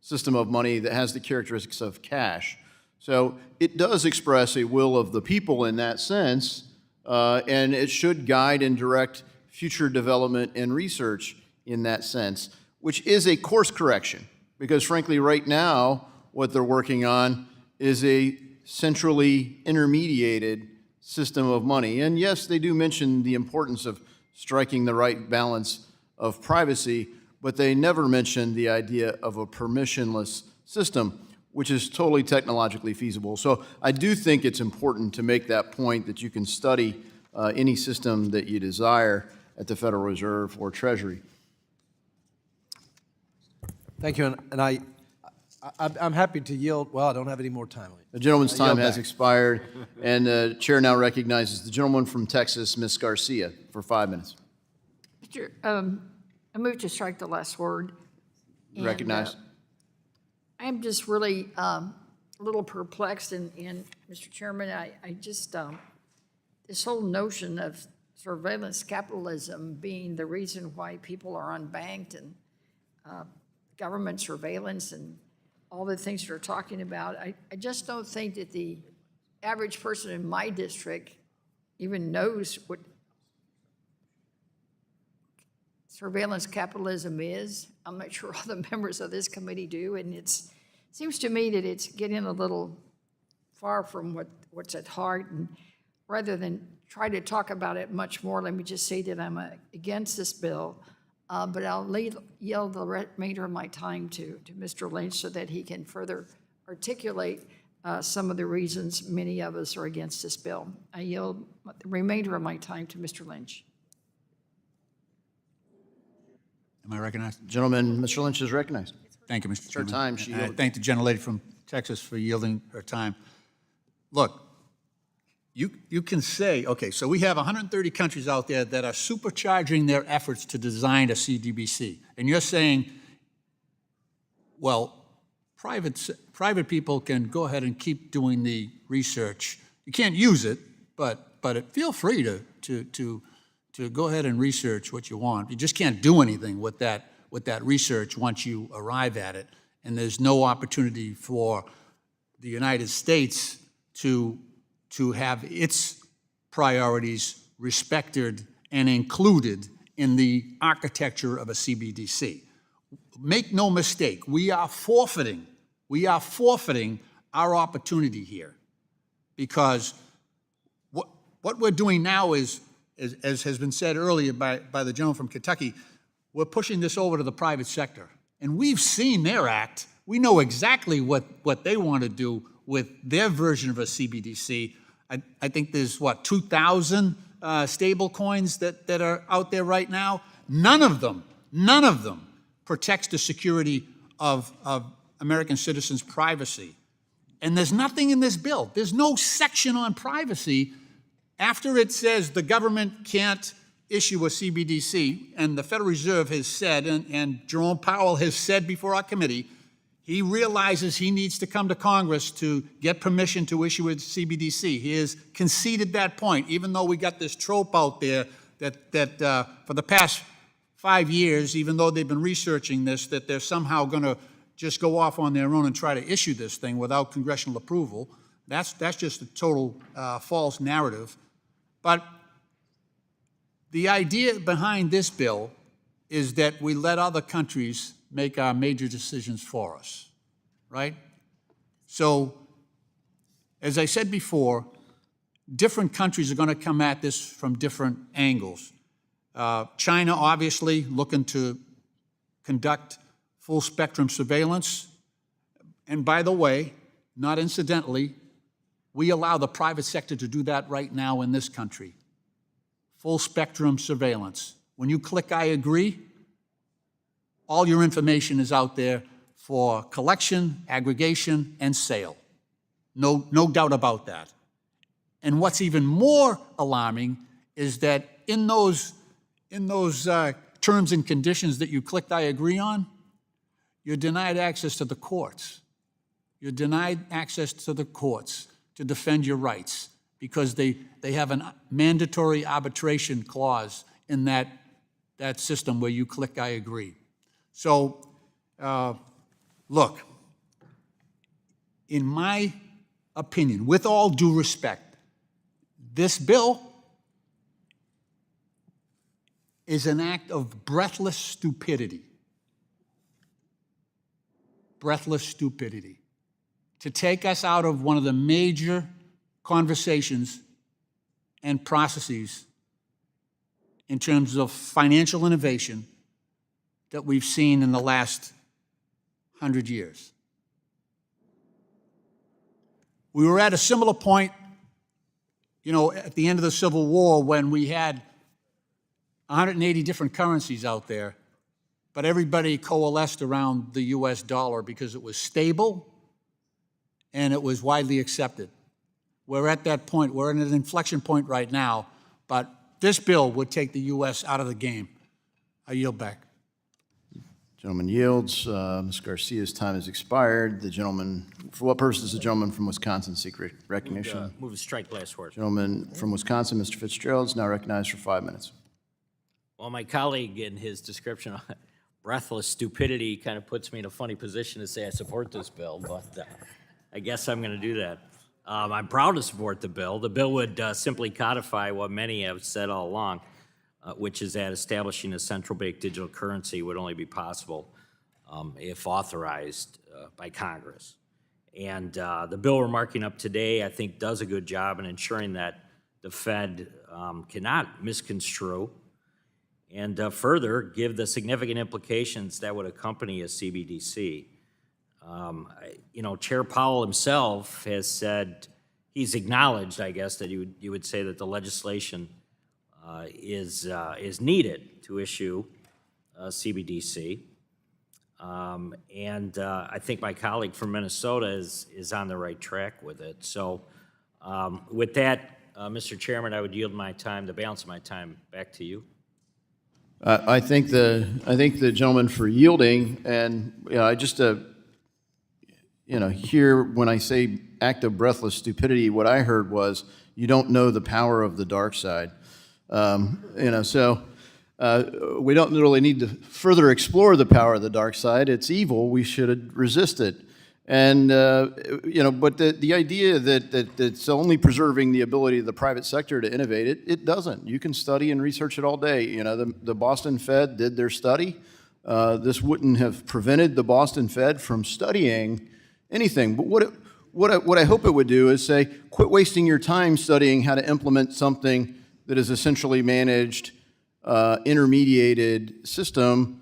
system of money that has the characteristics of cash. So it does express a will of the people in that sense, and it should guide and direct future development and research in that sense, which is a course correction, because frankly, right now, what they're working on is a centrally intermediated system of money. And yes, they do mention the importance of striking the right balance of privacy, but they never mention the idea of a permissionless system, which is totally technologically feasible. So I do think it's important to make that point, that you can study any system that you desire at the Federal Reserve or Treasury. Thank you, and I'm happy to yield. Well, I don't have any more time. The gentleman's time has expired, and the chair now recognizes the gentleman from Texas, Ms. Garcia, for 5 minutes. Mr. I move to strike the last word. And, Recognized. I am just really a little perplexed, and Mr. Chairman, I just, this whole notion of surveillance capitalism being the reason why people are unbanked, and government surveillance and all the things you're talking about, I just don't think that the average person in my district even knows what surveillance capitalism is. I'm not sure all the members of this committee do, and it seems to me that it's getting a little far from what's at heart. And rather than try to talk about it much more, let me just say that I'm against this bill, but I'll yield the remainder of my time to Mr. Lynch so that he can further articulate some of the reasons many of us are against this bill. I yield the remainder of my time to Mr. Lynch. Am I recognized? Gentleman, Mr. Lynch is recognized. Thank you, Mr. Chairman. Her time, she And I yielded. thank the gentlelady from Texas for yielding her time. Look, you can say, okay, so we have 130 countries out there that are supercharging their efforts to design a CDBC. And you're saying, well, private people can go ahead and keep doing the research. You can't use it, but feel free to go ahead and research what you want. You just can't do anything with that research once you arrive at it. And there's no opportunity for the United States to have its priorities respected and included in the architecture of a CBDC. Make no mistake, we are forfeiting our opportunity here, because what we're doing now is, as has been said earlier by the gentleman from Kentucky, we're pushing this over to the private sector. And we've seen their act. We know exactly what they want to do with their version of a CBDC. I think there's, 2,000 stable coins that are out there right now. None of them protects the security of American citizens' privacy. And there's nothing in this bill. There's no section on privacy after it says the government can't issue a CBDC, and the Federal Reserve has said, and Jerome Powell has said before our committee, he realizes he needs to come to Congress to get permission to issue a CBDC. He has conceded that point, even though we got this trope out there that for the past 5 years, even though they've been researching this, that they're somehow going to just go off on their own and try to issue this thing without congressional approval. That's just a total false narrative. But the idea behind this bill is that we let other countries make our major decisions for us, right? So, as I said before, different countries are going to come at this from different angles. China, obviously, looking to conduct full spectrum surveillance. And by the way, not incidentally, we allow the private sector to do that right now in this country. Full spectrum surveillance. When you click I agree, all your information is out there for collection, aggregation, and sale. No doubt about that. And what's even more alarming is that in those terms and conditions that you clicked I agree on, you're denied access to the courts. You're denied access to the courts to defend your rights because they have a mandatory arbitration clause in that system where you click I agree. So, look, in my opinion, with all due respect, this bill is an act of breathless stupidity. Breathless stupidity. To take us out of one of the major conversations and processes in terms of financial innovation that we've seen in the last 100 years. We were at a similar point, at the end of the Civil War when we had 180 different currencies out there, but everybody coalesced around the US dollar because it was stable and it was widely accepted. We're at that point. We're at an inflection point right now, but this bill would take the US out of the game. I yield back. Gentleman yields. Ms. Garcia's time has expired. The gentleman, for what purpose does the gentleman from Wisconsin seek recognition? Move to strike last horse. Gentleman from Wisconsin, Mr. Fitzgerald, is now recognized for 5 minutes. Well, my colleague in his description of breathless stupidity kind of puts me in a funny position to say I support this bill, but I guess I'm going to do that. I'm proud to support the bill. The bill would simply codify what many have said all along, which is that establishing a central bank digital currency would only be possible if authorized by Congress. And the bill we're marking up today, I think, does a good job in ensuring that the Fed cannot misconstrue and further give the significant implications that would accompany a CBDC. Chair Powell himself has said, he's acknowledged, I guess, that you would say that the legislation is needed to issue a CBDC. I think my colleague from Minnesota is on the right track with it. So with that, Mr. Chairman, I would yield the balance of my time back to you. I thank the gentleman for yielding, and I just here when I say act of breathless stupidity, what I heard was you don't know the power of the dark side. So we don't really need to further explore the power of the dark side. It's evil. We should resist it. And, but the idea that it's only preserving the ability of the private sector to innovate, it doesn't. You can study and research it all day. The Boston Fed did their study. This wouldn't have prevented the Boston Fed from studying anything. But what I hope it would do is say, quit wasting your time studying how to implement something that is essentially managed, intermediated system.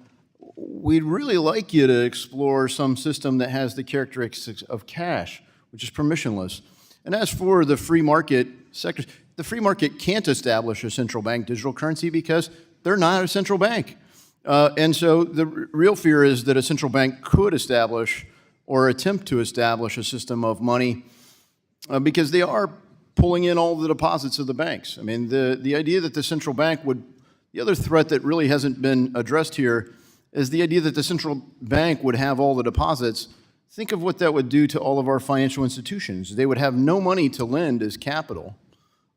We'd really like you to explore some system that has the characteristics of cash, which is permissionless. And as for the free market sectors, the free market can't establish a central bank digital currency because they're not a central bank. And so the real fear is that a central bank could establish or attempt to establish a system of money because they are pulling in all the deposits of the banks. I mean, the idea that the central bank would, the other threat that really hasn't been addressed here is the idea that the central bank would have all the deposits. Think of what that would do to all of our financial institutions. They would have no money to lend as capital.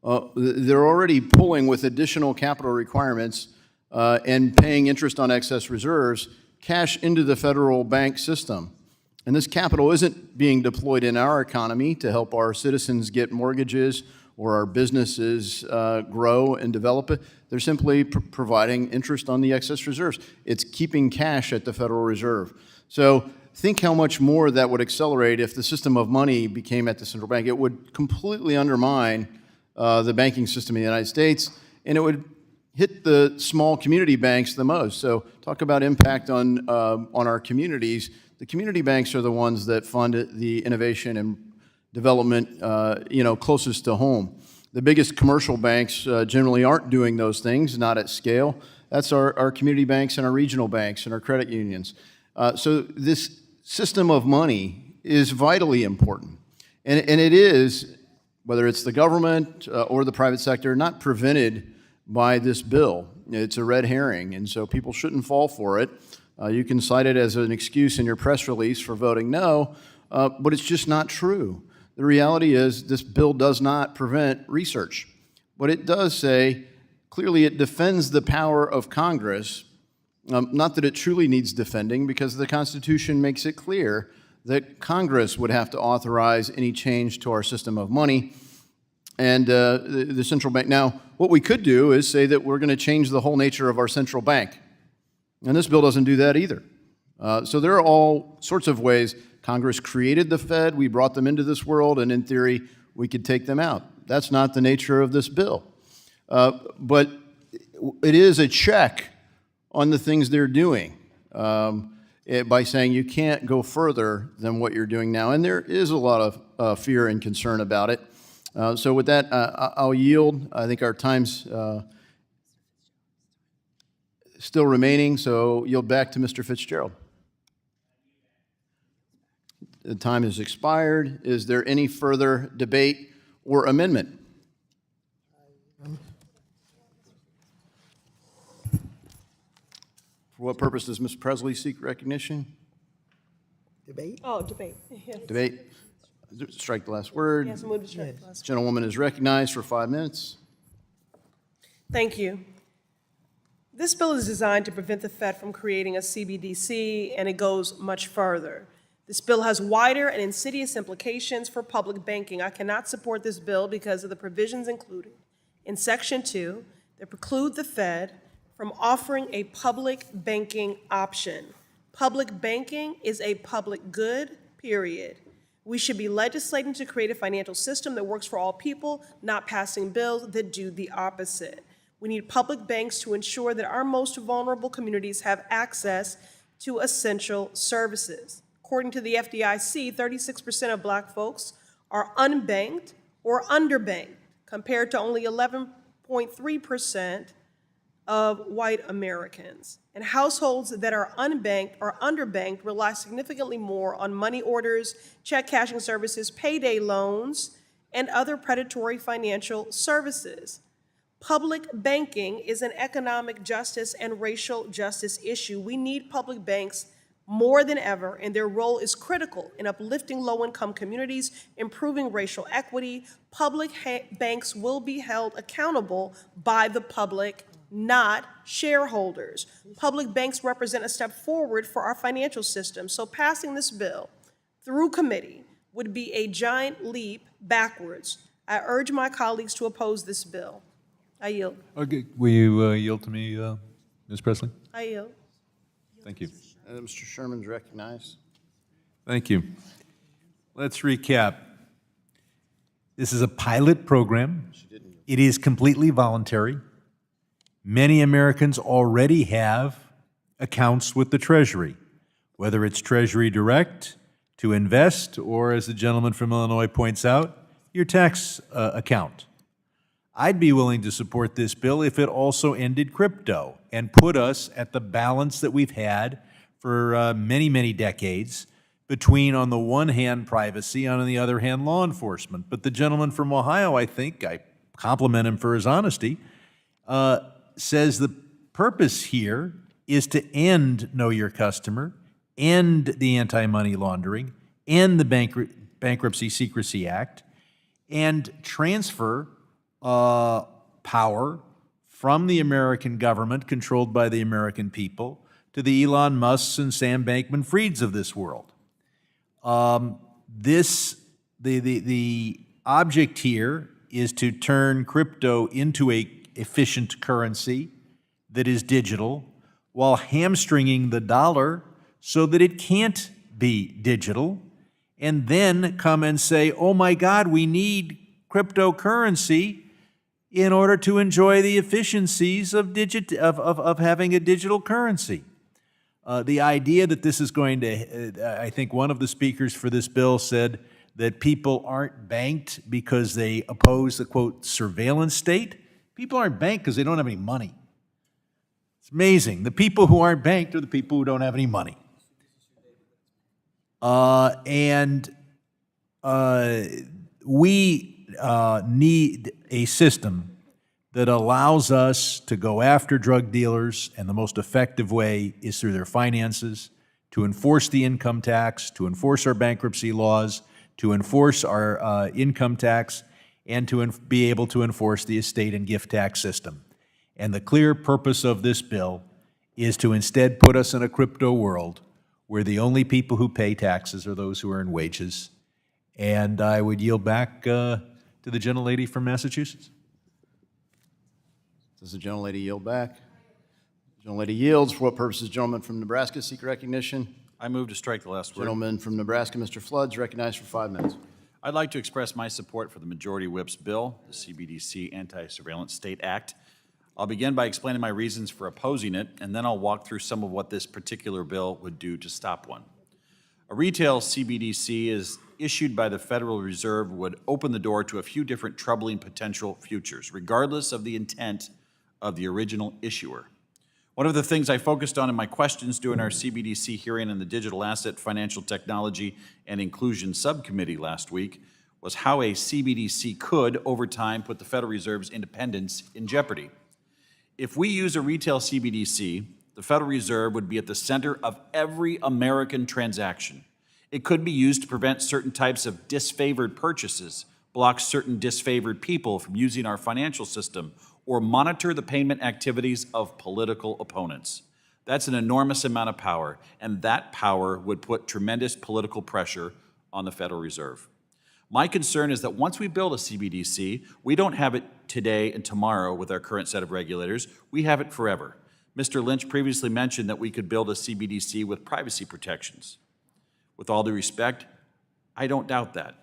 They're already pulling with additional capital requirements and paying interest on excess reserves, cash into the federal bank system. And this capital isn't being deployed in our economy to help our citizens get mortgages or our businesses grow and develop it. They're simply providing interest on the excess reserves. It's keeping cash at the Federal Reserve. So think how much more that would accelerate if the system of money became at the central bank. It would completely undermine the banking system in the United States, and it would hit the small community banks the most. So talk about impact on our communities. The community banks are the ones that fund the innovation and development, closest to home. The biggest commercial banks generally aren't doing those things, not at scale. That's our community banks and our regional banks and our credit unions. So this system of money is vitally important. And it is, whether it's the government or the private sector, not prevented by this bill. It's a red herring, and so people shouldn't fall for it. You can cite it as an excuse in your press release for voting no, but it's just not true. The reality is this bill does not prevent research, but it does say, clearly it defends the power of Congress, not that it truly needs defending, because the Constitution makes it clear that Congress would have to authorize any change to our system of money and the central bank. Now, what we could do is say that we're going to change the whole nature of our central bank, and this bill doesn't do that either. So there are all sorts of ways. Congress created the Fed, we brought them into this world, and in theory, we could take them out. That's not the nature of this bill. But it is a check on the things they're doing by saying you can't go further than what you're doing now. And there is a lot of fear and concern about it. So with that, I'll yield. I think our time's still remaining, so yield back to Mr. Fitzgerald. The time has expired. Is there any further debate or amendment? For what purpose does Ms. Presley seek recognition? Debate? Oh, debate. Yes. Debate? Strike the last word. Yes, move to strike the last word. Gentlewoman is recognized for 5 minutes. Thank you. This bill is designed to prevent the Fed from creating a CBDC, and it goes much further. This bill has wider and insidious implications for public banking. I cannot support this bill because of the provisions included in Section 2 that preclude the Fed from offering a public banking option. Public banking is a public good, period. We should be legislating to create a financial system that works for all people, not passing bills that do the opposite. We need public banks to ensure that our most vulnerable communities have access to essential services. According to the FDIC, 36% of Black folks are unbanked or underbanked, compared to only 11.3% of white Americans. And households that are unbanked or underbanked rely significantly more on money orders, check cashing services, payday loans, and other predatory financial services. Public banking is an economic justice and racial justice issue. We need public banks more than ever, and their role is critical in uplifting low-income communities, improving racial equity. Public banks will be held accountable by the public, not shareholders. Public banks represent a step forward for our financial system, so passing this bill through committee would be a giant leap backwards. I urge my colleagues to oppose this bill. I yield. Okay, will you yield to me, Ms. Presley? I yield. Thank you. Mr. Sherman's recognized. Thank you. Let's recap. This is a pilot program. It is completely voluntary. Many Americans already have accounts with the Treasury, whether it's Treasury Direct to invest, or as the gentleman from Illinois points out, your tax account. I'd be willing to support this bill if it also ended crypto and put us at the balance that we've had for many, many decades between, on the one hand, privacy, on the other hand, law enforcement. But the gentleman from Ohio, I think, I compliment him for his honesty, says the purpose here is to end Know Your Customer, end the anti-money laundering, end the Bankruptcy Secrecy Act, and transfer power from the American government, controlled by the American people, to the Elon Musks and Sam Bankman-Frieds of this world. The object here is to turn crypto into a efficient currency that is digital, while hamstringing the dollar so that it can't be digital, and then come and say, oh my God, we need cryptocurrency in order to enjoy the efficiencies of having a digital currency. The idea that this is going to, I think one of the speakers for this bill said that people aren't banked because they oppose the, quote, surveillance state. People aren't banked because they don't have any money. It's amazing. The people who aren't banked are the people who don't have any money. We need a system that allows us to go after drug dealers, and the most effective way is through their finances, to enforce the income tax, to enforce our bankruptcy laws, to enforce our income tax, and to be able to enforce the estate and gift tax system. And the clear purpose of this bill is to instead put us in a crypto world where the only people who pay taxes are those who earn wages. And I would yield back to the gentlelady from Massachusetts. Does the gentlelady yield back? Gentlelady yields. For what purposes, gentleman from Nebraska seek recognition? I move to strike the last word. Gentleman from Nebraska, Mr. Flood's recognized for 5 minutes. I'd like to express my support for the Majority Whip's bill, the CBDC Anti-Surveillance State Act. I'll begin by explaining my reasons for opposing it, and then I'll walk through some of what this particular bill would do to stop one. A retail CBDC is issued by the Federal Reserve would open the door to a few different troubling potential futures, regardless of the intent of the original issuer. One of the things I focused on in my questions during our CBDC hearing in the Digital Asset, Financial Technology, and Inclusion Subcommittee last week was how a CBDC could, over time, put the Federal Reserve's independence in jeopardy. If we use a retail CBDC, the Federal Reserve would be at the center of every American transaction. It could be used to prevent certain types of disfavored purchases, block certain disfavored people from using our financial system, or monitor the payment activities of political opponents. That's an enormous amount of power, and that power would put tremendous political pressure on the Federal Reserve. My concern is that once we build a CBDC, we don't have it today and tomorrow with our current set of regulators, we have it forever. Mr. Lynch previously mentioned that we could build a CBDC with privacy protections. With all due respect, I don't doubt that.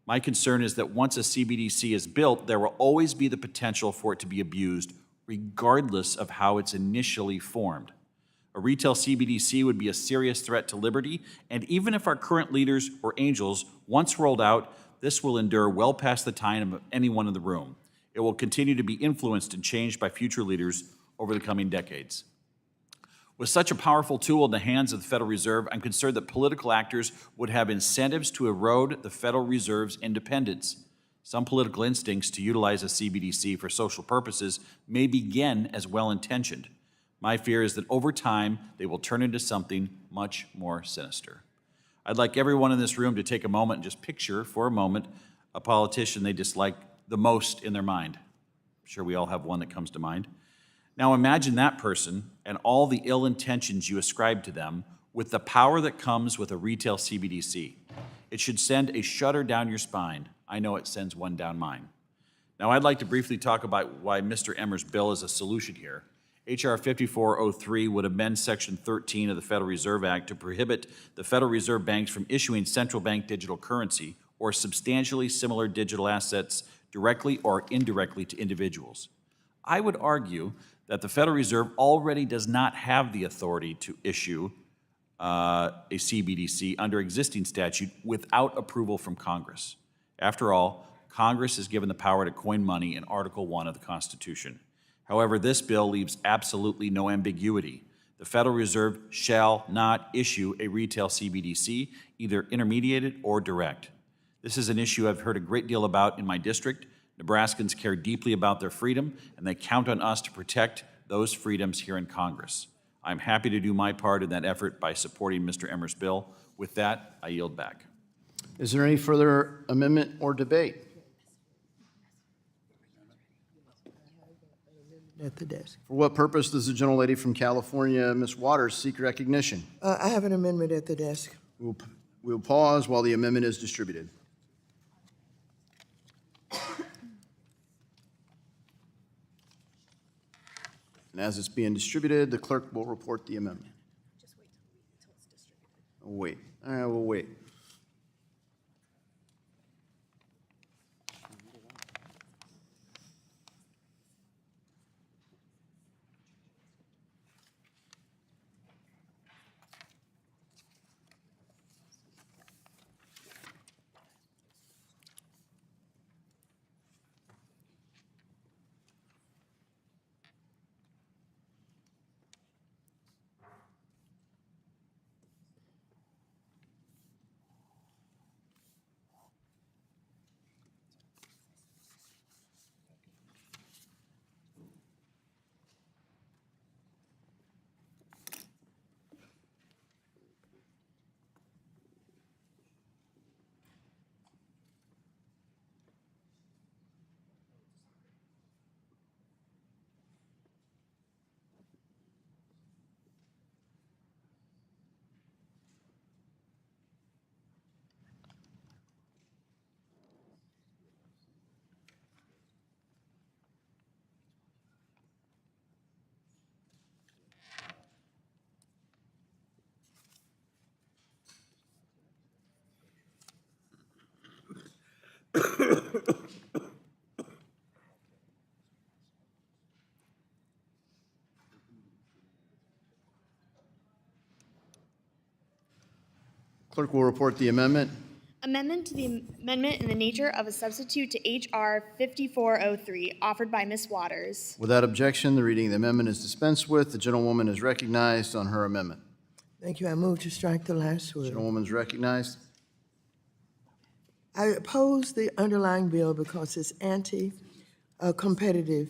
My concern is that once a CBDC is built, there will always be the potential for it to be abused, regardless of how it's initially formed. A retail CBDC would be a serious threat to liberty, and even if our current leaders were angels, once rolled out, this will endure well past the time of anyone in the room. It will continue to be influenced and changed by future leaders over the coming decades. With such a powerful tool in the hands of the Federal Reserve, I'm concerned that political actors would have incentives to erode the Federal Reserve's independence. Some political instincts to utilize a CBDC for social purposes may begin as well-intentioned. My fear is that over time, they will turn into something much more sinister. I'd like everyone in this room to take a moment and just picture for a moment a politician they dislike the most in their mind. I'm sure we all have one that comes to mind. Now imagine that person and all the ill intentions you ascribe to them with the power that comes with a retail CBDC. It should send a shudder down your spine. I know it sends one down mine. Now, I'd like to briefly talk about why Mr. Emmer's bill is a solution here. H.R. 5403 would amend Section 13 of the Federal Reserve Act to prohibit the Federal Reserve banks from issuing central bank digital currency or substantially similar digital assets directly or indirectly to individuals. I would argue that the Federal Reserve already does not have the authority to issue a CBDC under existing statute without approval from Congress. After all, Congress is given the power to coin money in Article 1 of the Constitution. However, this bill leaves absolutely no ambiguity. The Federal Reserve shall not issue a retail CBDC, either intermediated or direct. This is an issue I've heard a great deal about in my district. Nebraskans care deeply about their freedom, and they count on us to protect those freedoms here in Congress. I'm happy to do my part in that effort by supporting Mr. Emmer's bill. With that, I yield back. Is there any further amendment or debate? At the desk. For what purpose does the gentlelady from California, Ms. Waters, seek recognition? I have an amendment at the desk. We'll pause while the amendment is distributed. And as it's being distributed, the clerk will report the amendment. Just wait until it's distributed. We'll wait. All right, we'll wait. Clerk will report the amendment. Amendment to the amendment in the nature of a substitute to H.R. 5403, offered by Ms. Waters. Without objection, the reading of the amendment is dispensed with. The gentlewoman is recognized on her amendment. Thank you. I move to strike the last word. Gentlewoman is recognized. I oppose the underlying bill because it's anti-competitive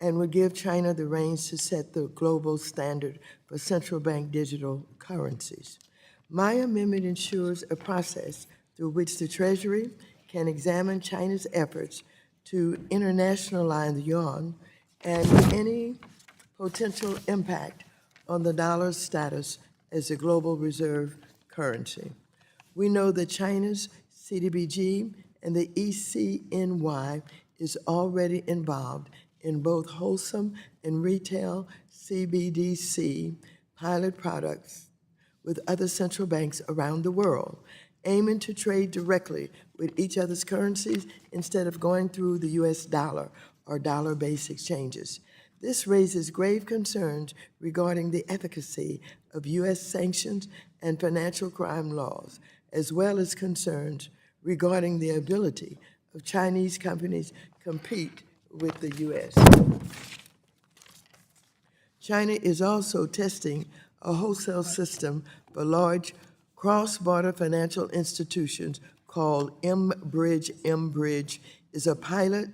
and would give China the reins to set the global standard for central bank digital currencies. My amendment ensures a process through which the Treasury can examine China's efforts to internationalize the yuan and any potential impact on the dollar's status as a global reserve currency. We know that China's CDBG and the ECNY is already involved in both wholesale and retail CBDC pilot products with other central banks around the world, aiming to trade directly with each other's currencies instead of going through the U.S. dollar or dollar-based exchanges. This raises grave concerns regarding the efficacy of U.S. sanctions and financial crime laws, as well as concerns regarding the ability of Chinese companies compete with the U.S. China is also testing a wholesale system for large cross-border financial institutions called M-Bridge. M-Bridge is a pilot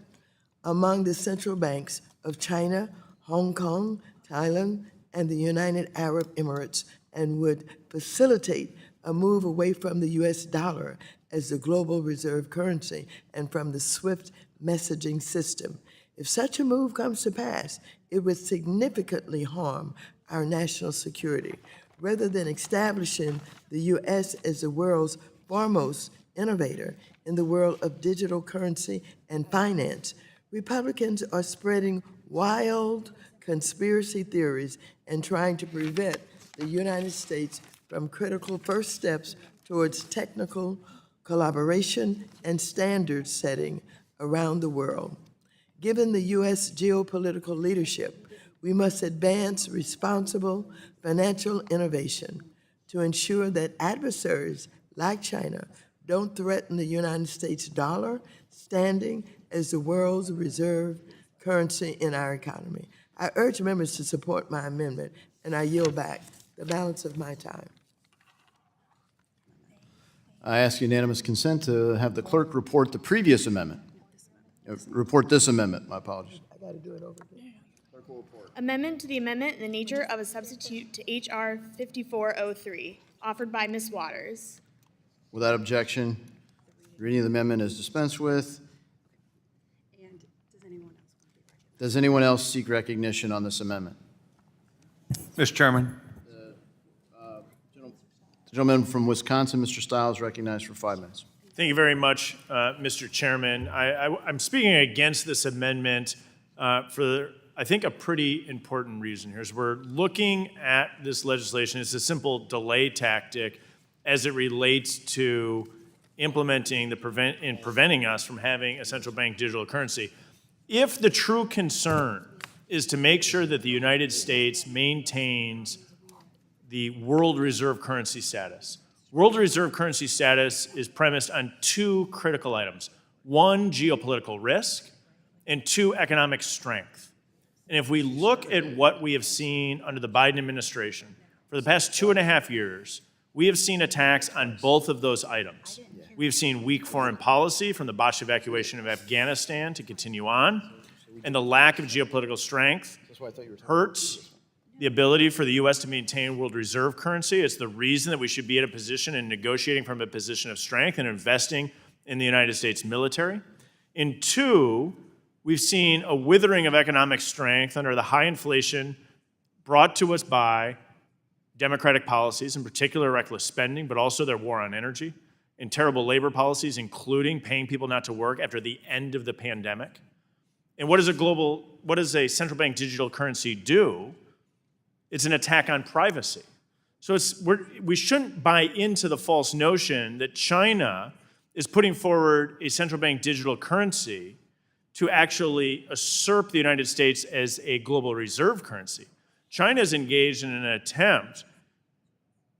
among the central banks of China, Hong Kong, Thailand, and the United Arab Emirates, and would facilitate a move away from the U.S. dollar as the global reserve currency and from the SWIFT messaging system. If such a move comes to pass, it would significantly harm our national security. Rather than establishing the U.S. as the world's foremost innovator in the world of digital currency and finance. Republicans are spreading wild conspiracy theories and trying to prevent the United States from critical first steps towards technical collaboration and standard setting around the world. Given the U.S. geopolitical leadership, we must advance responsible financial innovation to ensure that adversaries like China don't threaten the United States dollar standing as the world's reserve currency in our economy. I urge members to support my amendment, and I yield back the balance of my time. I ask unanimous consent to have the clerk report the previous amendment. Report this amendment, my apologies. I got to do it over again. Amendment to the amendment in the nature of a substitute to H.R. 5403, offered by Ms. Waters. Without objection, reading of the amendment is dispensed with. Does anyone else seek recognition on this amendment? Mr. Chairman. The gentleman from Wisconsin, Mr. Stiles, recognized for 5 minutes. Thank you very much, Mr. Chairman. I'm speaking against this amendment for, I think, a pretty important reason here. Is we're looking at this legislation. It's a simple delay tactic as it relates to implementing preventing us from having a central bank digital currency. If the true concern is to make sure that the United States maintains the world reserve currency status, world reserve currency status is premised on 2 critical items. 1, geopolitical risk, and 2, economic strength. And if we look at what we have seen under the Biden administration, for the past 2.5 years, we have seen attacks on both of those items. We've seen weak foreign policy from the botched evacuation of Afghanistan to continue on, and the lack of geopolitical strength hurts the ability for the U.S. to maintain world reserve currency. It's the reason that we should be in a position and negotiating from a position of strength and investing in the United States military. And 2, we've seen a withering of economic strength under the high inflation brought to us by Democratic policies, in particular reckless spending, but also their war on energy, and terrible labor policies, including paying people not to work after the end of the pandemic. And what does a central bank digital currency do? It's an attack on privacy. So we shouldn't buy into the false notion that China is putting forward a central bank digital currency to actually usurp the United States as a global reserve currency. China is engaged in an attempt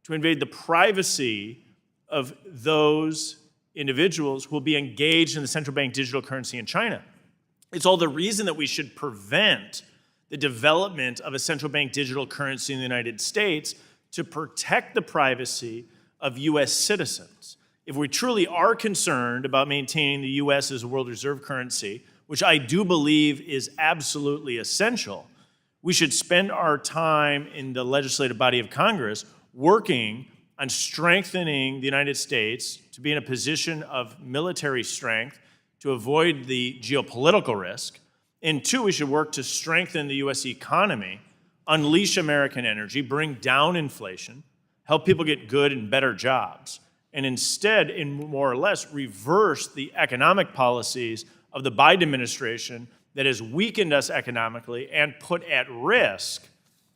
to invade the privacy of those individuals who will be engaged in the central bank digital currency in China. It's all the reason that we should prevent the development of a central bank digital currency in the United States to protect the privacy of U.S. citizens. If we truly are concerned about maintaining the U.S. as a world reserve currency, which I do believe is absolutely essential, we should spend our time in the legislative body of Congress working on strengthening the United States to be in a position of military strength to avoid the geopolitical risk. And 2, we should work to strengthen the U.S. economy, unleash American energy, bring down inflation, help people get good and better jobs, and instead, in more or less, reverse the economic policies of the Biden administration that has weakened us economically and put at risk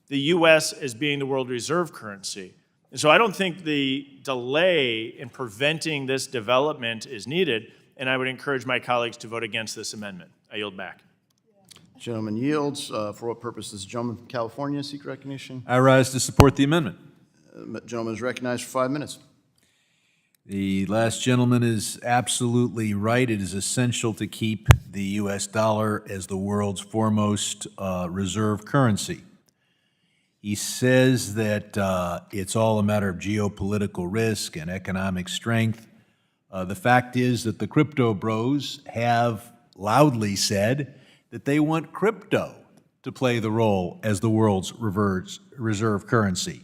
the U.S. as being the world reserve currency. And so I don't think the delay in preventing this development is needed, and I would encourage my colleagues to vote against this amendment. I yield back. Gentleman yields. For what purpose does the gentleman from California seek recognition? I rise to support the amendment. Gentleman is recognized for 5 minutes. The last gentleman is absolutely right. It is essential to keep the U.S. dollar as the world's foremost reserve currency. He says that it's all a matter of geopolitical risk and economic strength. The fact is that the crypto bros have loudly said that they want crypto to play the role as the world's reserve currency.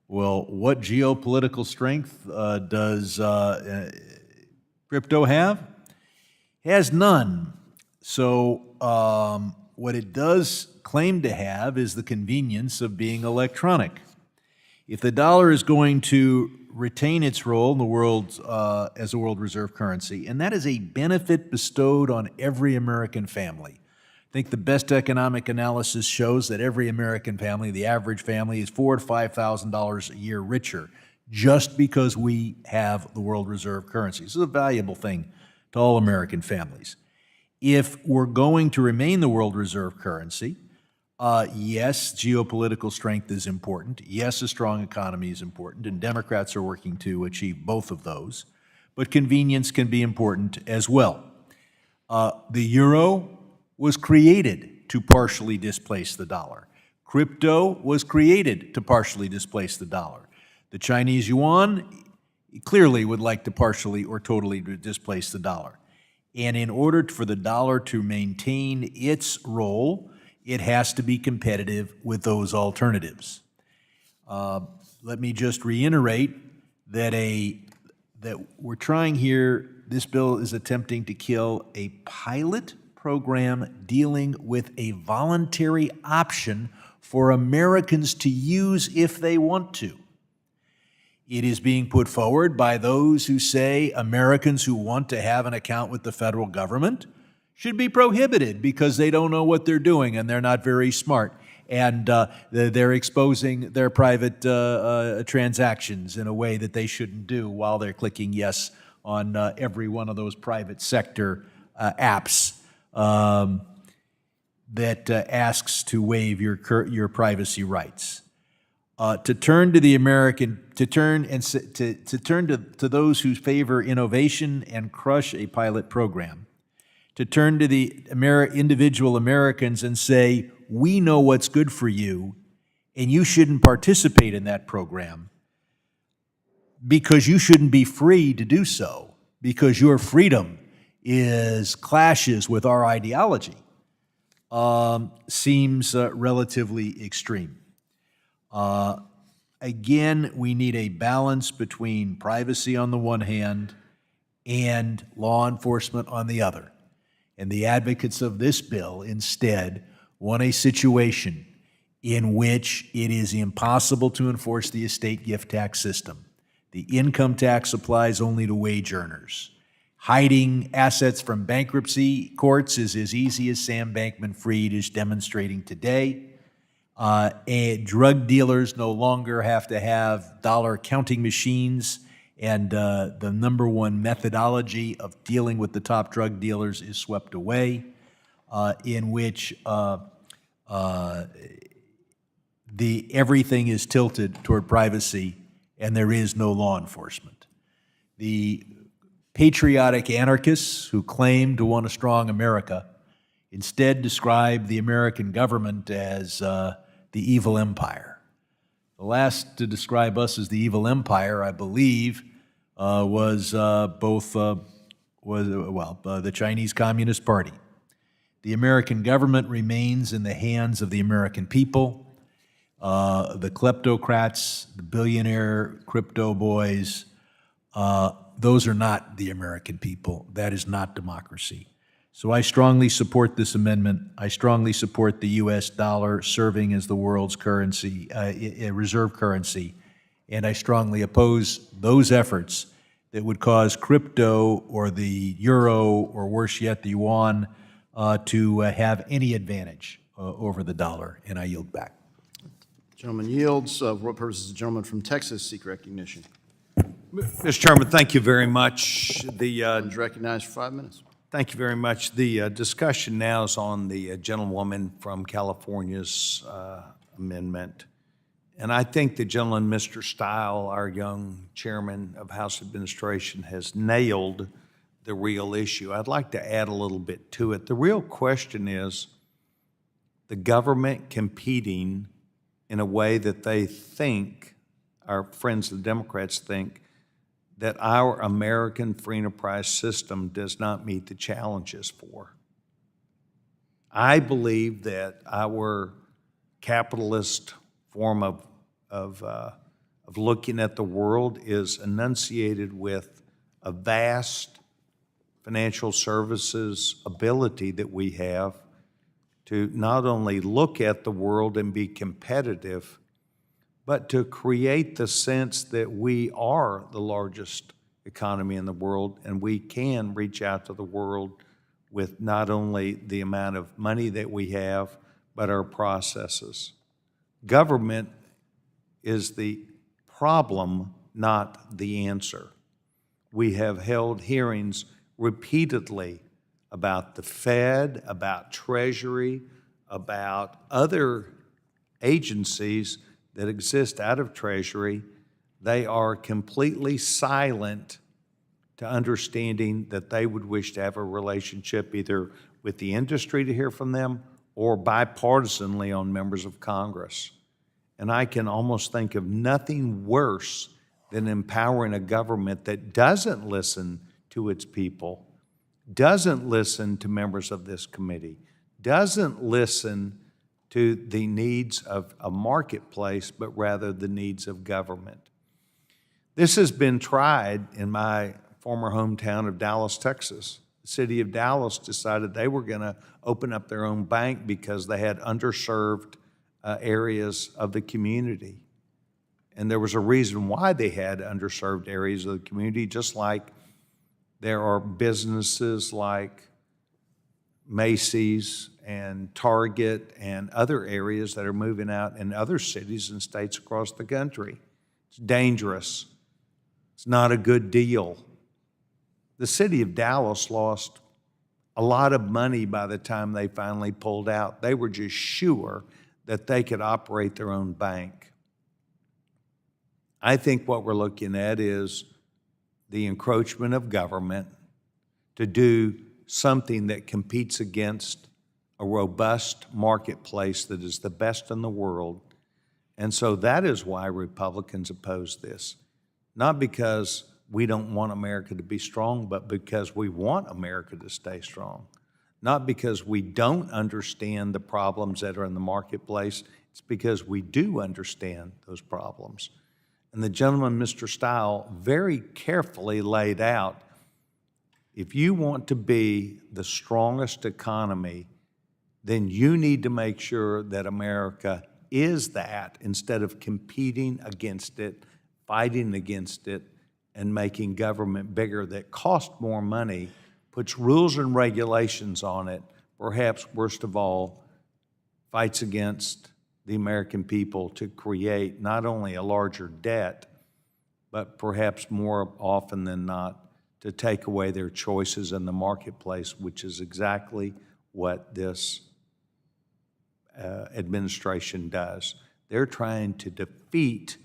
Well, what geopolitical strength does crypto have? It has none. So what it does claim to have is the convenience of being electronic. If the dollar is going to retain its role in the world as a world reserve currency, and that is a benefit bestowed on every American family. I think the best economic analysis shows that every American family, the average family, is $4,000 to $5,000 a year richer just because we have the world reserve currency. This is a valuable thing to all American families. If we're going to remain the world reserve currency, yes, geopolitical strength is important. Yes, a strong economy is important, and Democrats are working to achieve both of those. But convenience can be important as well. The euro was created to partially displace the dollar. Crypto was created to partially displace the dollar. The Chinese yuan clearly would like to partially or totally displace the dollar. And in order for the dollar to maintain its role, it has to be competitive with those alternatives. Let me just reiterate that we're trying here, this bill is attempting to kill a pilot program dealing with a voluntary option for Americans to use if they want to. It is being put forward by those who say Americans who want to have an account with the federal government should be prohibited because they don't know what they're doing and they're not very smart. And they're exposing their private transactions in a way that they shouldn't do while they're clicking yes on every one of those private sector apps that asks to waive your privacy rights. To turn to those who favor innovation and crush a pilot program, to turn to the individual Americans and say, we know what's good for you, and you shouldn't participate in that program because you shouldn't be free to do so, because your freedom clashes with our ideology, seems relatively extreme. Again, we need a balance between privacy on the one hand and law enforcement on the other. And the advocates of this bill instead want a situation in which it is impossible to enforce the estate gift tax system. The income tax applies only to wage earners. Hiding assets from bankruptcy courts is as easy as Sam Bankman-Fried is demonstrating today. Drug dealers no longer have to have dollar counting machines, and the number one methodology of dealing with the top drug dealers is swept away, in which everything is tilted toward privacy and there is no law enforcement. The patriotic anarchists who claim to want a strong America instead describe the American government as the evil empire. The last to describe us as the evil empire, I believe, was the Chinese Communist Party. The American government remains in the hands of the American people. The kleptocrats, the billionaire crypto boys, those are not the American people. That is not democracy. So I strongly support this amendment. I strongly support the U.S. dollar serving as the world's currency, reserve currency, and I strongly oppose those efforts that would cause crypto or the euro, or worse yet, the yuan, to have any advantage over the dollar, and I yield back. Gentleman yields. For what purposes the gentleman from Texas seek recognition? Mr. Chairman, thank you very much. Is recognized for 5 minutes. Thank you very much. The discussion now is on the gentlewoman from California's amendment. And I think the gentleman, Mr. Stile, our young chairman of House Administration, has nailed the real issue. I'd like to add a little bit to it. The real question is the government competing in a way that they think, our friends the Democrats think, that our American free enterprise system does not meet the challenges for. I believe that our capitalist form of looking at the world is enunciated with a vast financial services ability that we have to not only look at the world and be competitive, but to create the sense that we are the largest economy in the world and we can reach out to the world with not only the amount of money that we have, but our processes. Government is the problem, not the answer. We have held hearings repeatedly about the Fed, about Treasury, about other agencies that exist out of Treasury. They are completely silent to understanding that they would wish to have a relationship either with the industry to hear from them or bipartisanly on members of Congress. And I can almost think of nothing worse than empowering a government that doesn't listen to its people, doesn't listen to members of this committee, doesn't listen to the needs of a marketplace, but rather the needs of government. This has been tried in my former hometown of Dallas, Texas. The city of Dallas decided they were going to open up their own bank because they had underserved areas of the community. And there was a reason why they had underserved areas of the community, just like there are businesses like Macy's and Target and other areas that are moving out in other cities and states across the country. It's dangerous. It's not a good deal. The city of Dallas lost a lot of money by the time they finally pulled out. They were just sure that they could operate their own bank. I think what we're looking at is the encroachment of government to do something that competes against a robust marketplace that is the best in the world. And so that is why Republicans oppose this. Not because we don't want America to be strong, but because we want America to stay strong. Not because we don't understand the problems that are in the marketplace, it's because we do understand those problems. And the gentleman, Mr. Stile, very carefully laid out, if you want to be the strongest economy, then you need to make sure that America is that instead of competing against it, fighting against it, and making government bigger that costs more money, puts rules and regulations on it, perhaps worst of all, fights against the American people to create not only a larger debt, but perhaps more often than not, to take away their choices in the marketplace, which is exactly what this administration does. They're trying to defeat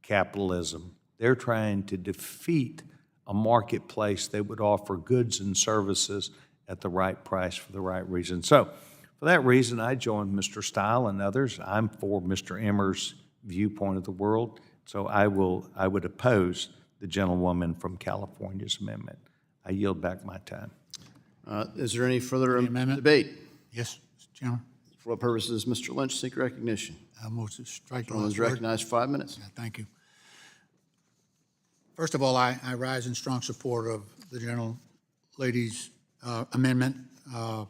capitalism. They're trying to defeat a marketplace that would offer goods and services at the right price for the right reason. So for that reason, I join Mr. Stile and others. I'm for Mr. Emmer's viewpoint of the world, so I would oppose the gentlewoman from California's amendment. I yield back my time. Is there any further debate? Yes, Mr. Chairman. For what purposes, Mr. Lynch, seek recognition? I move to strike the Gentleman is last word. recognized 5 minutes. Yeah, thank you. First of all, I rise in strong support of the gentle lady's amendment, the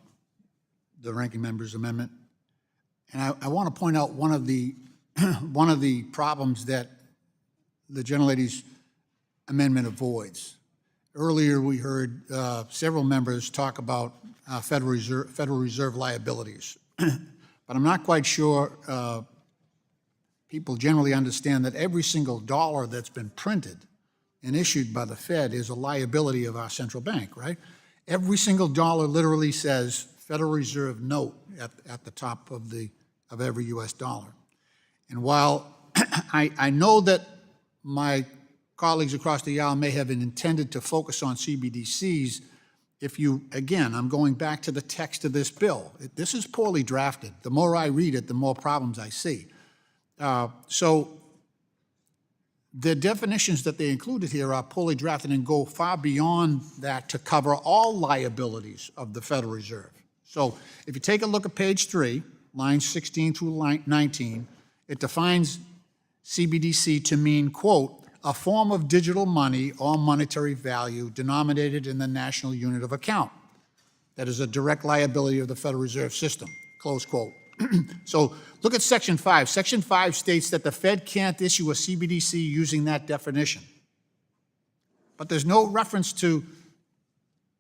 ranking member's amendment. And I want to point out one of the one of the problems that the gentle lady's amendment avoids. Earlier, we heard several members talk about Federal Reserve liabilities, but I'm not quite sure people generally understand that every single dollar that's been printed and issued by the Fed is a liability of our central bank, right? Every single dollar literally says Federal Reserve note at the top of every U.S. dollar. And while I know that my colleagues across the aisle may have intended to focus on CBDCs, if you, again, I'm going back to the text of this bill. This is poorly drafted. The more I read it, the more problems I see. So the definitions that they included here are poorly drafted and go far beyond that to cover all liabilities of the Federal Reserve. So if you take a look at page 3, lines 16 through line 19, it defines CBDC to mean, quote, a form of digital money or monetary value denominated in the national unit of account that is a direct liability of the Federal Reserve System, close quote. So look at Section 5. Section 5 states that the Fed can't issue a CBDC using that definition. But there's no reference to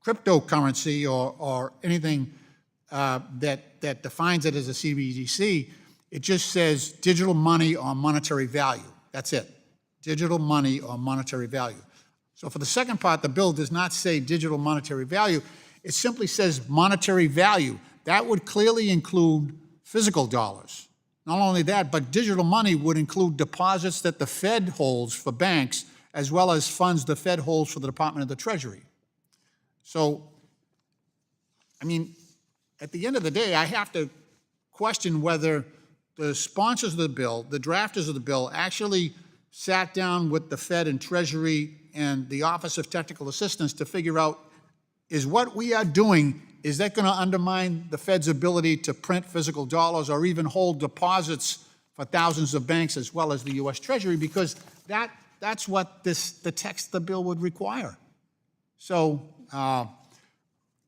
cryptocurrency or anything that defines it as a CBDC. It just says digital money or monetary value. That's it. Digital money or monetary value. So for the second part, the bill does not say digital monetary value. It simply says monetary value. That would clearly include physical dollars. Not only that, but digital money would include deposits that the Fed holds for banks, as well as funds the Fed holds for the Department of the Treasury. So, I mean, at the end of the day, I have to question whether the sponsors of the bill, the drafters of the bill, actually sat down with the Fed and Treasury and the Office of Technical Assistance to figure out, is what we are doing, is that going to undermine the Fed's ability to print physical dollars or even hold deposits for thousands of banks as well as the U.S. Treasury? Because that's what the text of the bill would require. So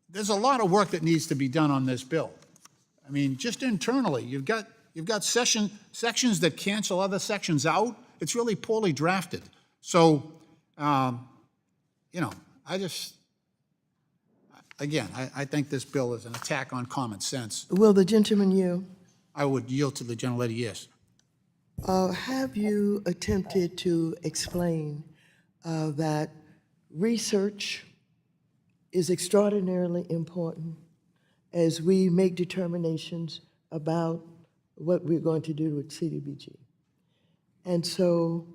there's a lot of work that needs to be done on this bill. I mean, just internally, you've got sections that cancel other sections out. It's really poorly drafted. So, you know, I think this bill is an attack on common sense. Will the gentleman yield? I would yield to the gentlelady, yes. Have you attempted to explain that research is extraordinarily important as we make determinations about what we're going to do with CDBG? And so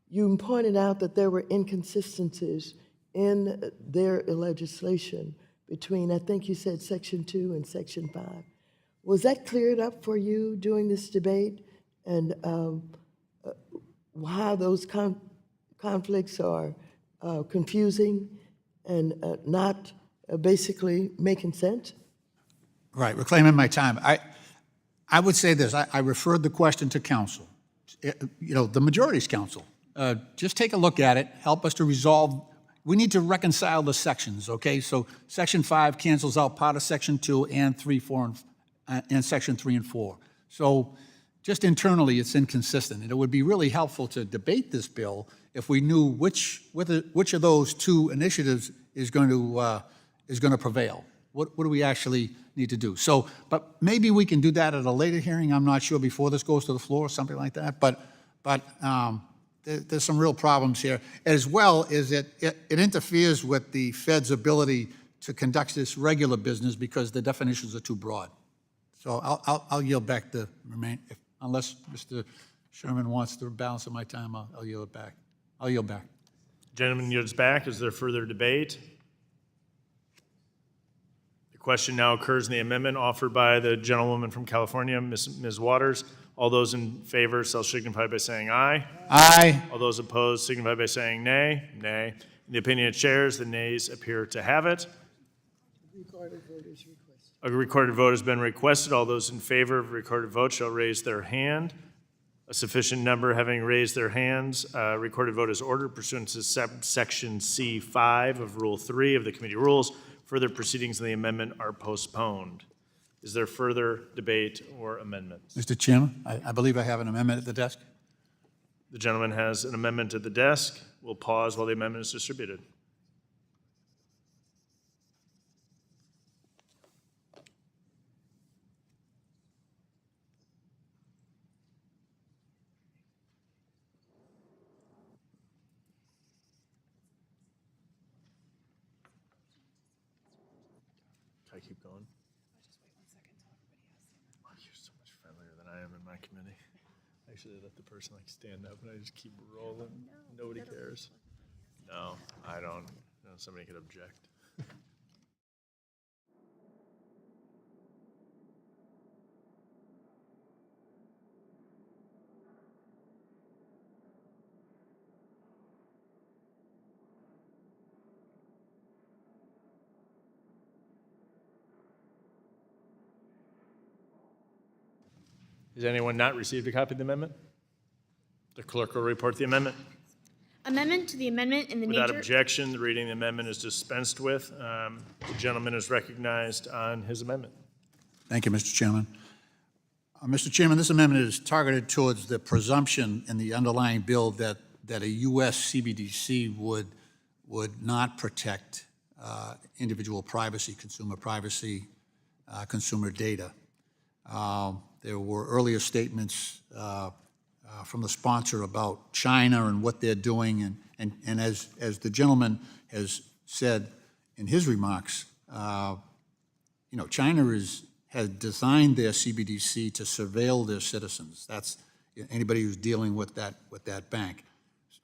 you pointed out that there were inconsistencies in their legislation between, I think you said, Section 2 and Section 5. Was that cleared up for you during this debate? And how those conflicts are confusing and not basically making sense? Right, reclaiming my time. I would say this, I referred the question to counsel, the majority's counsel. Just take a look at it, help us to resolve. We need to reconcile the sections, okay? So Section 5 cancels out part of Section 2 and 3, 4, and Section 3 and 4. So just internally, it's inconsistent. And it would be really helpful to debate this bill if we knew which of those two initiatives is going to prevail. What do we actually need to do? So, but maybe we can do that at a later hearing. I'm not sure, before this goes to the floor or something like that. But there's some real problems here, as well as it interferes with the Fed's ability to conduct this regular business because the definitions are too broad. So I'll yield back the remain, unless Mr. Sherman wants the balance of my time, I'll yield it back. I'll yield back. Gentleman yields back. Is there further debate? The question now occurs in the amendment offered by the gentlewoman from California, Ms. Waters. All those in favor shall signify by saying aye. Aye. All those opposed signify by saying nay. Nay. In the opinion of chairs, the nays appear to have it. A recorded vote has been requested. All those in favor of a recorded vote shall raise their hand. A sufficient number having raised their hands, recorded vote is ordered pursuant to Section C5 of Rule 3 of the committee rules. Further proceedings in the amendment are postponed. Is there further debate or amendments? Mr. Chairman, I believe I have an amendment at the desk. The gentleman has an amendment at the desk. We'll pause while the amendment is distributed. Can I keep going? Oh, you're so much friendlier than I am in my committee. I actually let the person stand up and I just keep rolling. Nobody cares. No, I don't. No, somebody could object. Has anyone not received a copy of the amendment? The clerk will report the amendment. Amendment to the amendment in the nature... Without objection, the reading of the amendment is dispensed with. The gentleman is recognized on his amendment. Thank you, Mr. Chairman. Mr. Chairman, this amendment is targeted towards the presumption in the underlying bill that a U.S. CBDC would not protect individual privacy, consumer data. There were earlier statements from the sponsor about China and what they're doing, and as the gentleman has said in his remarks, China has designed their CBDC to surveil their citizens. That's anybody who's dealing with that bank,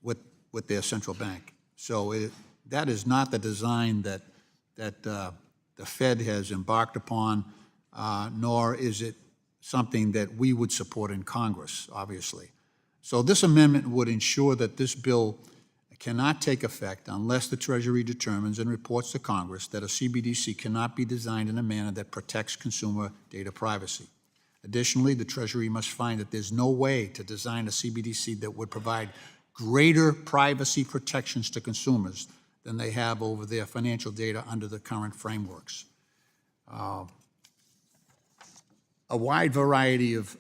with their central bank. So that is not the design that the Fed has embarked upon, nor is it something that we would support in Congress, obviously. So this amendment would ensure that this bill cannot take effect unless the Treasury determines and reports to Congress that a CBDC cannot be designed in a manner that protects consumer data privacy. Additionally, the Treasury must find that there's no way to design a CBDC that would provide greater privacy protections to consumers than they have over their financial data under the current frameworks. A wide variety of,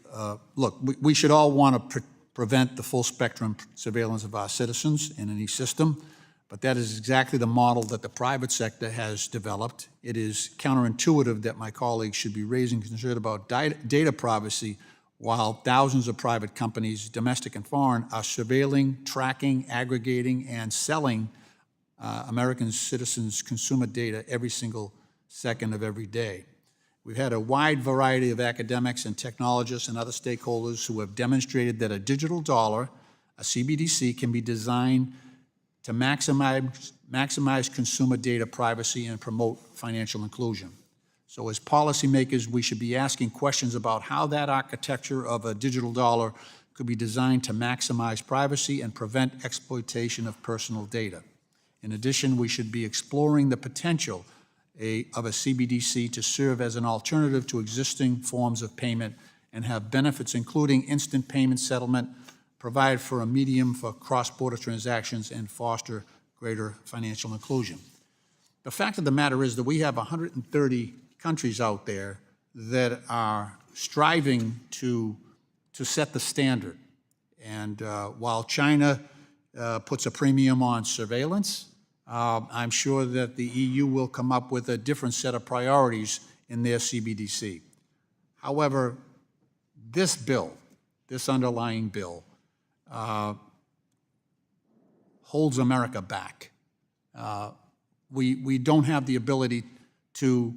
look, we should all want to prevent the full spectrum surveillance of our citizens in any system, but that is exactly the model that the private sector has developed. It is counterintuitive that my colleagues should be raising concern about data privacy while thousands of private companies, domestic and foreign, are surveilling, tracking, aggregating, and selling American citizens' consumer data every single second of every day. We've had a wide variety of academics and technologists and other stakeholders who have demonstrated that a digital dollar, a CBDC, can be designed to maximize consumer data privacy and promote financial inclusion. So as policymakers, we should be asking questions about how that architecture of a digital dollar could be designed to maximize privacy and prevent exploitation of personal data. In addition, we should be exploring the potential of a CBDC to serve as an alternative to existing forms of payment and have benefits including instant payment settlement, provide for a medium for cross-border transactions, and foster greater financial inclusion. The fact of the matter is that we have 130 countries out there that are striving to set the standard. And while China puts a premium on surveillance, I'm sure that the EU will come up with a different set of priorities in their CBDC. However, this bill, this underlying bill, holds America back. We don't have the ability to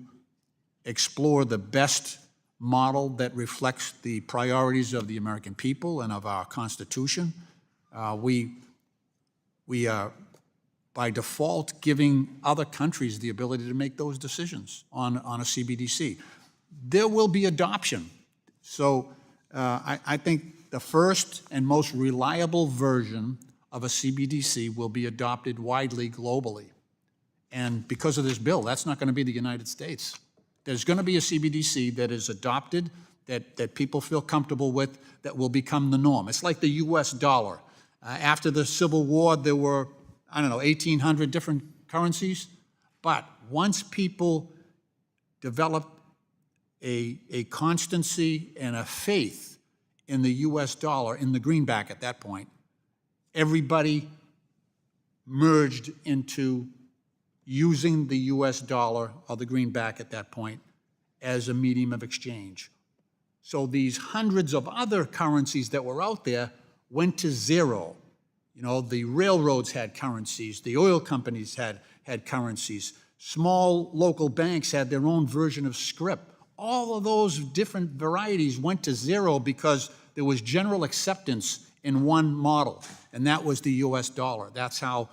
explore the best model that reflects the priorities of the American people and of our Constitution. We are, by default, giving other countries the ability to make those decisions on a CBDC. There will be adoption. So I think the first and most reliable version of a CBDC will be adopted widely globally. And because of this bill, that's not going to be the United States. There's going to be a CBDC that is adopted, that people feel comfortable with, that will become the norm. It's like the US dollar. After the Civil War, there were, 1,800 different currencies. But once people developed a constancy and a faith in the US dollar, in the greenback at that point, everybody merged into using the US dollar or the greenback at that point as a medium of exchange. So these hundreds of other currencies that were out there went to zero. The railroads had currencies, the oil companies had currencies, small local banks had their own version of script. All of those different varieties went to zero because there was general acceptance in one model, and that was the US dollar. That's how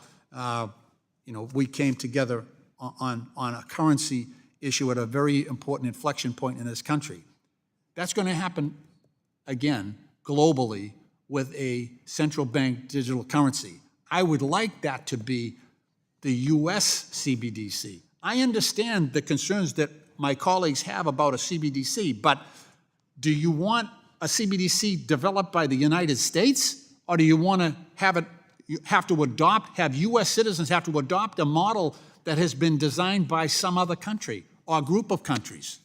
we came together on a currency issue at a very important inflection point in this country. That's going to happen again globally with a central bank digital currency. I would like that to be the US CBDC. I understand the concerns that my colleagues have about a CBDC, but do you want a CBDC developed by the United States, or do you want to have US citizens have to adopt a model that has been designed by some other country or a group of countries?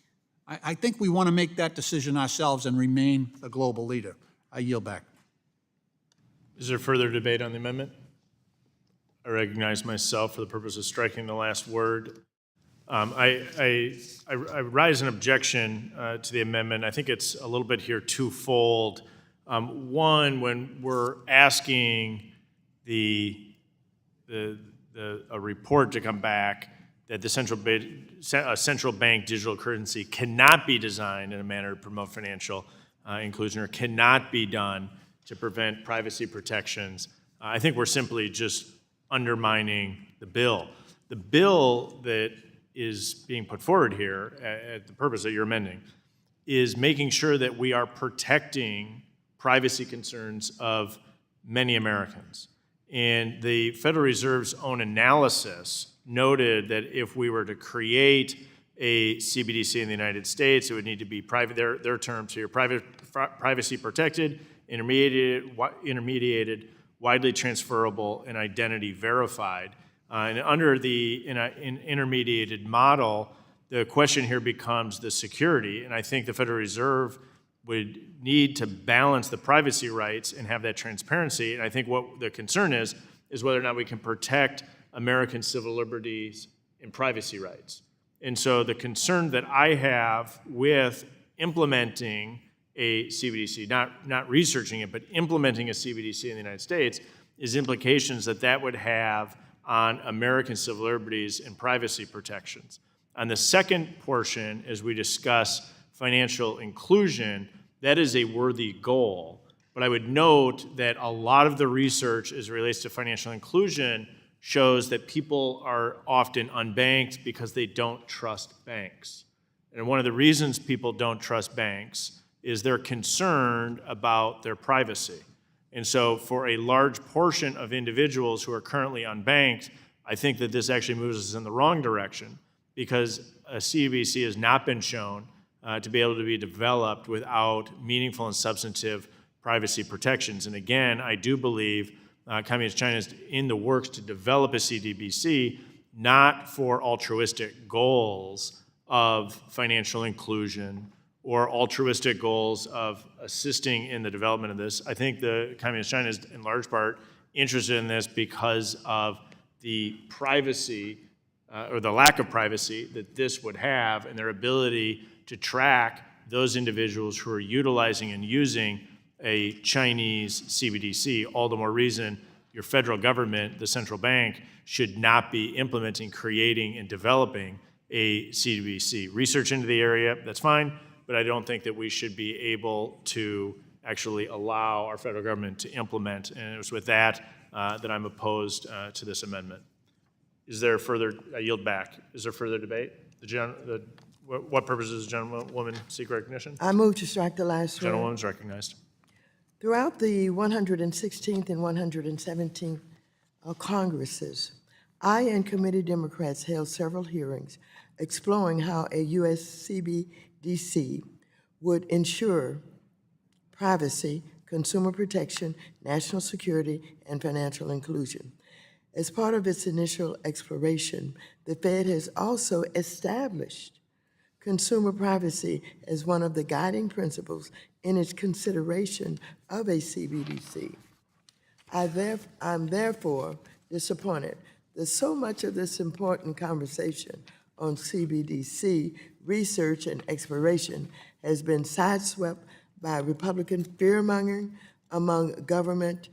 I think we want to make that decision ourselves and remain the global leader. I yield back. Is there further debate on the amendment? I recognize myself for the purpose of striking the last word. I rise an objection to the amendment. I think it's a little bit here twofold. One, when we're asking a report to come back that the central bank digital currency cannot be designed in a manner to promote financial inclusion or cannot be done to prevent privacy protections, I think we're simply just undermining the bill. The bill that is being put forward here at the purpose that you're amending is making sure that we are protecting privacy concerns of many Americans. And the Federal Reserve's own analysis noted that if we were to create a CBDC in the United States, it would need to be private, their terms here, privacy protected, intermediated, widely transferable, and identity verified. And under the intermediated model, the question here becomes the security. And I think the Federal Reserve would need to balance the privacy rights and have that transparency. And I think what the concern is whether or not we can protect American civil liberties and privacy rights. And so the concern that I have with implementing a CBDC, not researching it, but implementing a CBDC in the United States, is implications that would have on American civil liberties and privacy protections. On the second portion, as we discuss financial inclusion, that is a worthy goal. But I would note that a lot of the research as it relates to financial inclusion shows that people are often unbanked because they don't trust banks. And one of the reasons people don't trust banks is they're concerned about their privacy. And so for a large portion of individuals who are currently unbanked, I think that this actually moves us in the wrong direction because a CBDC has not been shown to be able to be developed without meaningful and substantive privacy protections. And again, I do believe Communist China is in the works to develop a CBDC, not for altruistic goals of financial inclusion or altruistic goals of assisting in the development of this. I think the Communist China is in large part interested in this because of the privacy or the lack of privacy that this would have and their ability to track those individuals who are utilizing and using a Chinese CBDC. All the more reason your federal government, the central bank, should not be implementing, creating, and developing a CBDC. Research into the area, that's fine, but I don't think that we should be able to actually allow our federal government to implement. And it was with that that I'm opposed to this amendment. Is there further, I yield back. Is there further debate? What purpose does the gentlewoman seek recognition? I move to strike the last word. Gentlewoman's recognized. Throughout the 116th and 117th Congresses, I and committee Democrats held several hearings exploring how a U.S. CBDC would ensure privacy, consumer protection, national security, and financial inclusion. As part of its initial exploration, the Fed has also established consumer privacy as one of the guiding principles in its consideration of a CBDC. I'm therefore disappointed that so much of this important conversation on CBDC research and exploration has been sideswept by Republican fear-mongering about government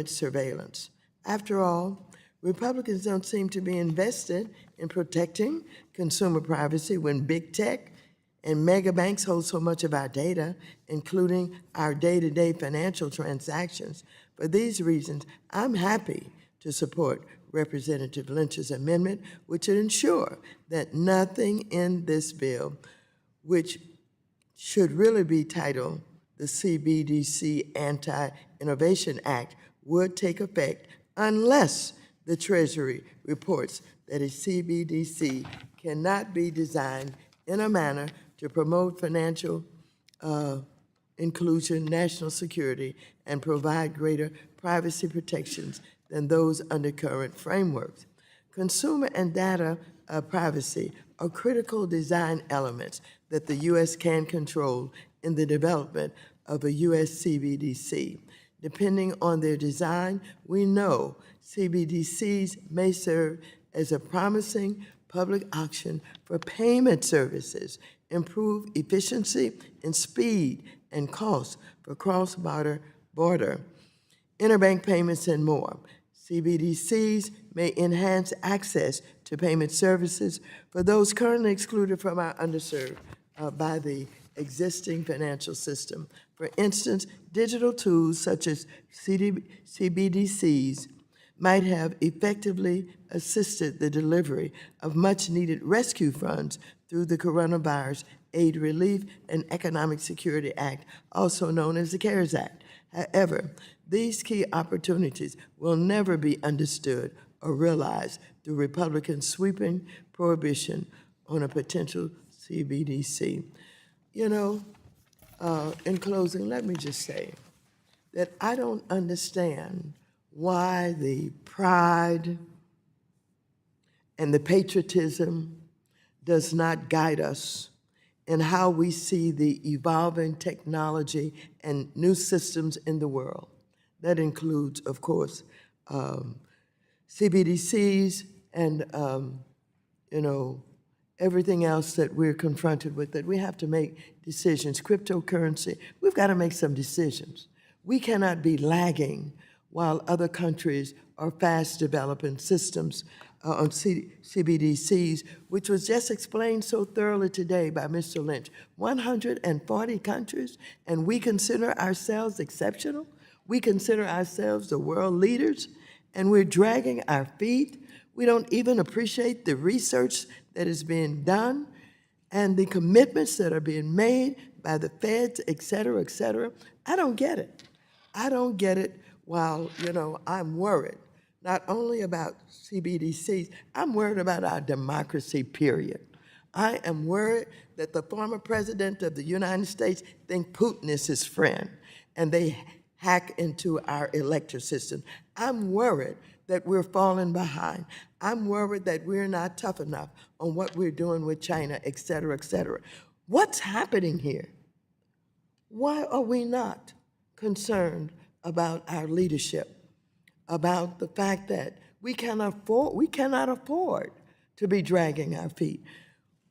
surveillance. After all, Republicans don't seem to be invested in protecting consumer privacy when big tech and mega banks hold so much of our data, including our day-to-day financial transactions. For these reasons, I'm happy to support Representative Lynch's amendment, which would ensure that nothing in this bill, which should really be titled the CBDC Anti-Innovation Act, would take effect unless the Treasury reports that a CBDC cannot be designed in a manner to promote financial inclusion, national security, and provide greater privacy protections than those under current frameworks. Consumer and data privacy are critical design elements that the U.S. can control in the development of a U.S. CBDC. Depending on their design, we know CBDCs may serve as a promising public option for payment services, improve efficiency and speed and cost for cross-border interbank payments, and more. CBDCs may enhance access to payment services for those currently excluded from our underserved by the existing financial system. For instance, digital tools such as CBDCs might have effectively assisted the delivery of much-needed rescue funds through the Coronavirus Aid, Relief, and Economic Security Act, also known as the CARES Act. However, these key opportunities will never be understood or realized through Republican sweeping prohibition on a potential CBDC. You know, in closing, let me just say that I don't understand why the pride and the patriotism does not guide us in how we see the evolving technology and new systems in the world. That includes, of course, CBDCs and, you know, everything else that we're confronted with, that we have to make decisions. Cryptocurrency, we've got to make some decisions. We cannot be lagging while other countries are fast developing systems on CBDCs, which was just explained so thoroughly today by Mr. Lynch. 140 countries, and we consider ourselves exceptional? We consider ourselves the world leaders, and we're dragging our feet. We don't even appreciate the research that is being done and the commitments that are being made by the feds, et cetera, et cetera. I don't get it. I don't get it. While, you know, I'm worried not only about CBDCs, I'm worried about our democracy, period. I am worried that the former president of the United States thinks Putin is his friend, and they hack into our electoral system. I'm worried that we're falling behind. I'm worried that we're not tough enough on what we're doing with China, et cetera, et cetera. What's happening here? Why are we not concerned about our leadership, about the fact that we cannot afford to be dragging our feet?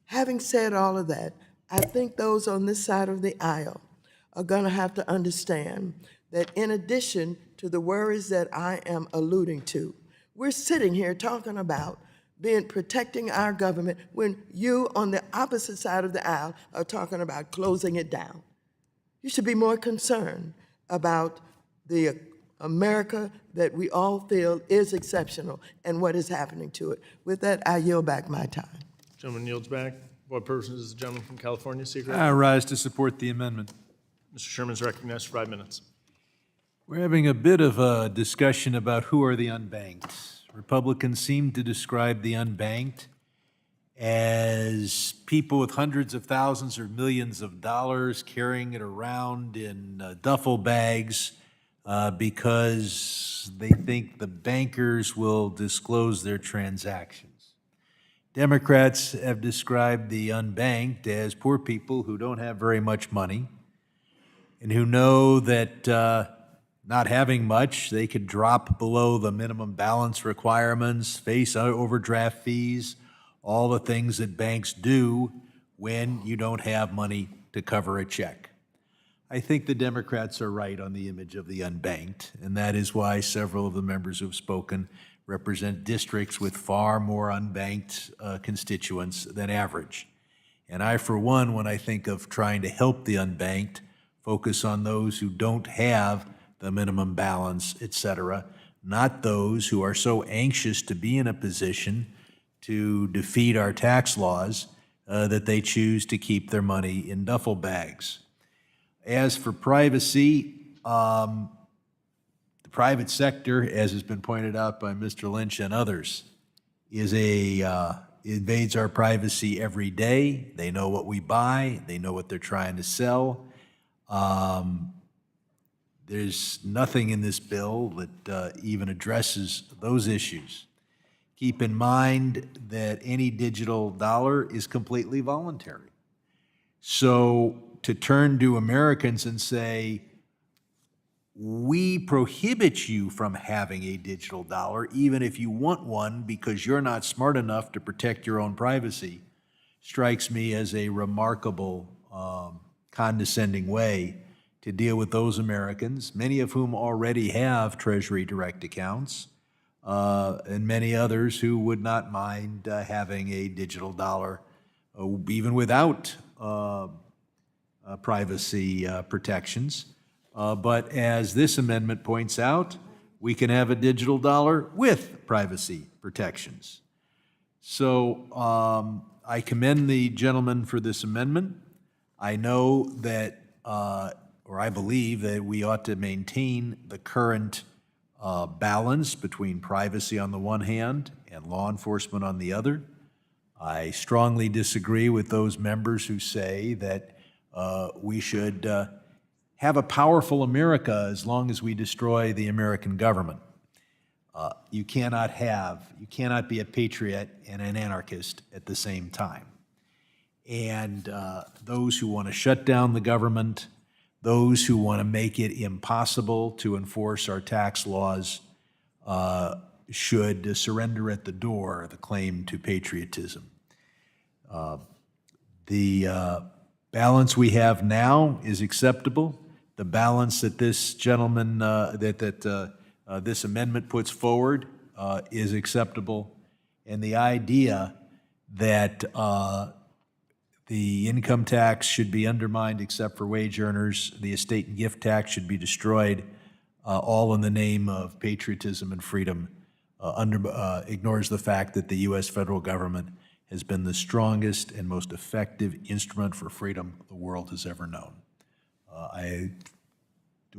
Having said all of that, I think those on this side of the aisle are going to have to understand that in addition to the worries that I am alluding to, we're sitting here talking about protecting our government when you on the opposite side of the aisle are talking about closing it down. You should be more concerned about the America that we all feel is exceptional and what is happening to it. With that, I yield back my time. Gentleman yields back. What person is the gentleman from California seeker? I rise to support the amendment. Mr. Sherman's recognized for 5 minutes. We're having a bit of a discussion about who are the unbanked. Republicans seem to describe the unbanked as people with hundreds of thousands or millions of dollars carrying it around in duffel bags because they think the bankers will disclose their transactions. Democrats have described the unbanked as poor people who don't have very much money and who know that not having much, they could drop below the minimum balance requirements, face overdraft fees, all the things that banks do when you don't have money to cover a check. I think the Democrats are right on the image of the unbanked, and that is why several of the members who have spoken represent districts with far more unbanked constituents than average. And I, for one, when I think of trying to help the unbanked, focus on those who don't have the minimum balance, et cetera, not those who are so anxious to be in a position to defeat our tax laws that they choose to keep their money in duffel bags. As for privacy, the private sector, as has been pointed out by Mr. Lynch and others, invades our privacy every day. They know what we buy. They know what they're trying to sell. There's nothing in this bill that even addresses those issues. Keep in mind that any digital dollar is completely voluntary. So to turn to Americans and say, we prohibit you from having a digital dollar, even if you want one, because you're not smart enough to protect your own privacy, strikes me as a remarkable, condescending way to deal with those Americans, many of whom already have Treasury Direct accounts, and many others who would not mind having a digital dollar, even without privacy protections. But as this amendment points out, we can have a digital dollar with privacy protections. So I commend the gentleman for this amendment. I know that, or I believe that we ought to maintain the current balance between privacy on the one hand and law enforcement on the other. I strongly disagree with those members who say that we should have a powerful America as long as we destroy the American government. You cannot be a patriot and an anarchist at the same time. And those who want to shut down the government, those who want to make it impossible to enforce our tax laws, should surrender at the door the claim to patriotism. The balance we have now is acceptable. The balance that this gentleman, this amendment puts forward is acceptable. And the idea that the income tax should be undermined except for wage earners, the estate and gift tax should be destroyed, all in the name of patriotism and freedom, ignores the fact that the U.S. federal government has been the strongest and most effective instrument for freedom the world has ever known.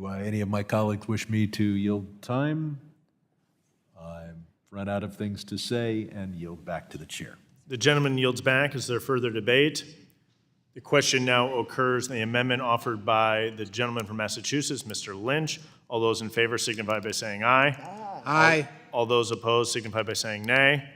Any of my colleagues wish me to yield time? I've run out of things to say and yield back to the chair. The gentleman yields back. Is there further debate? The question now occurs on the amendment offered by the gentleman from Massachusetts, Mr. Lynch. All those in favor signify by saying aye. Aye. All those opposed signify by saying nay.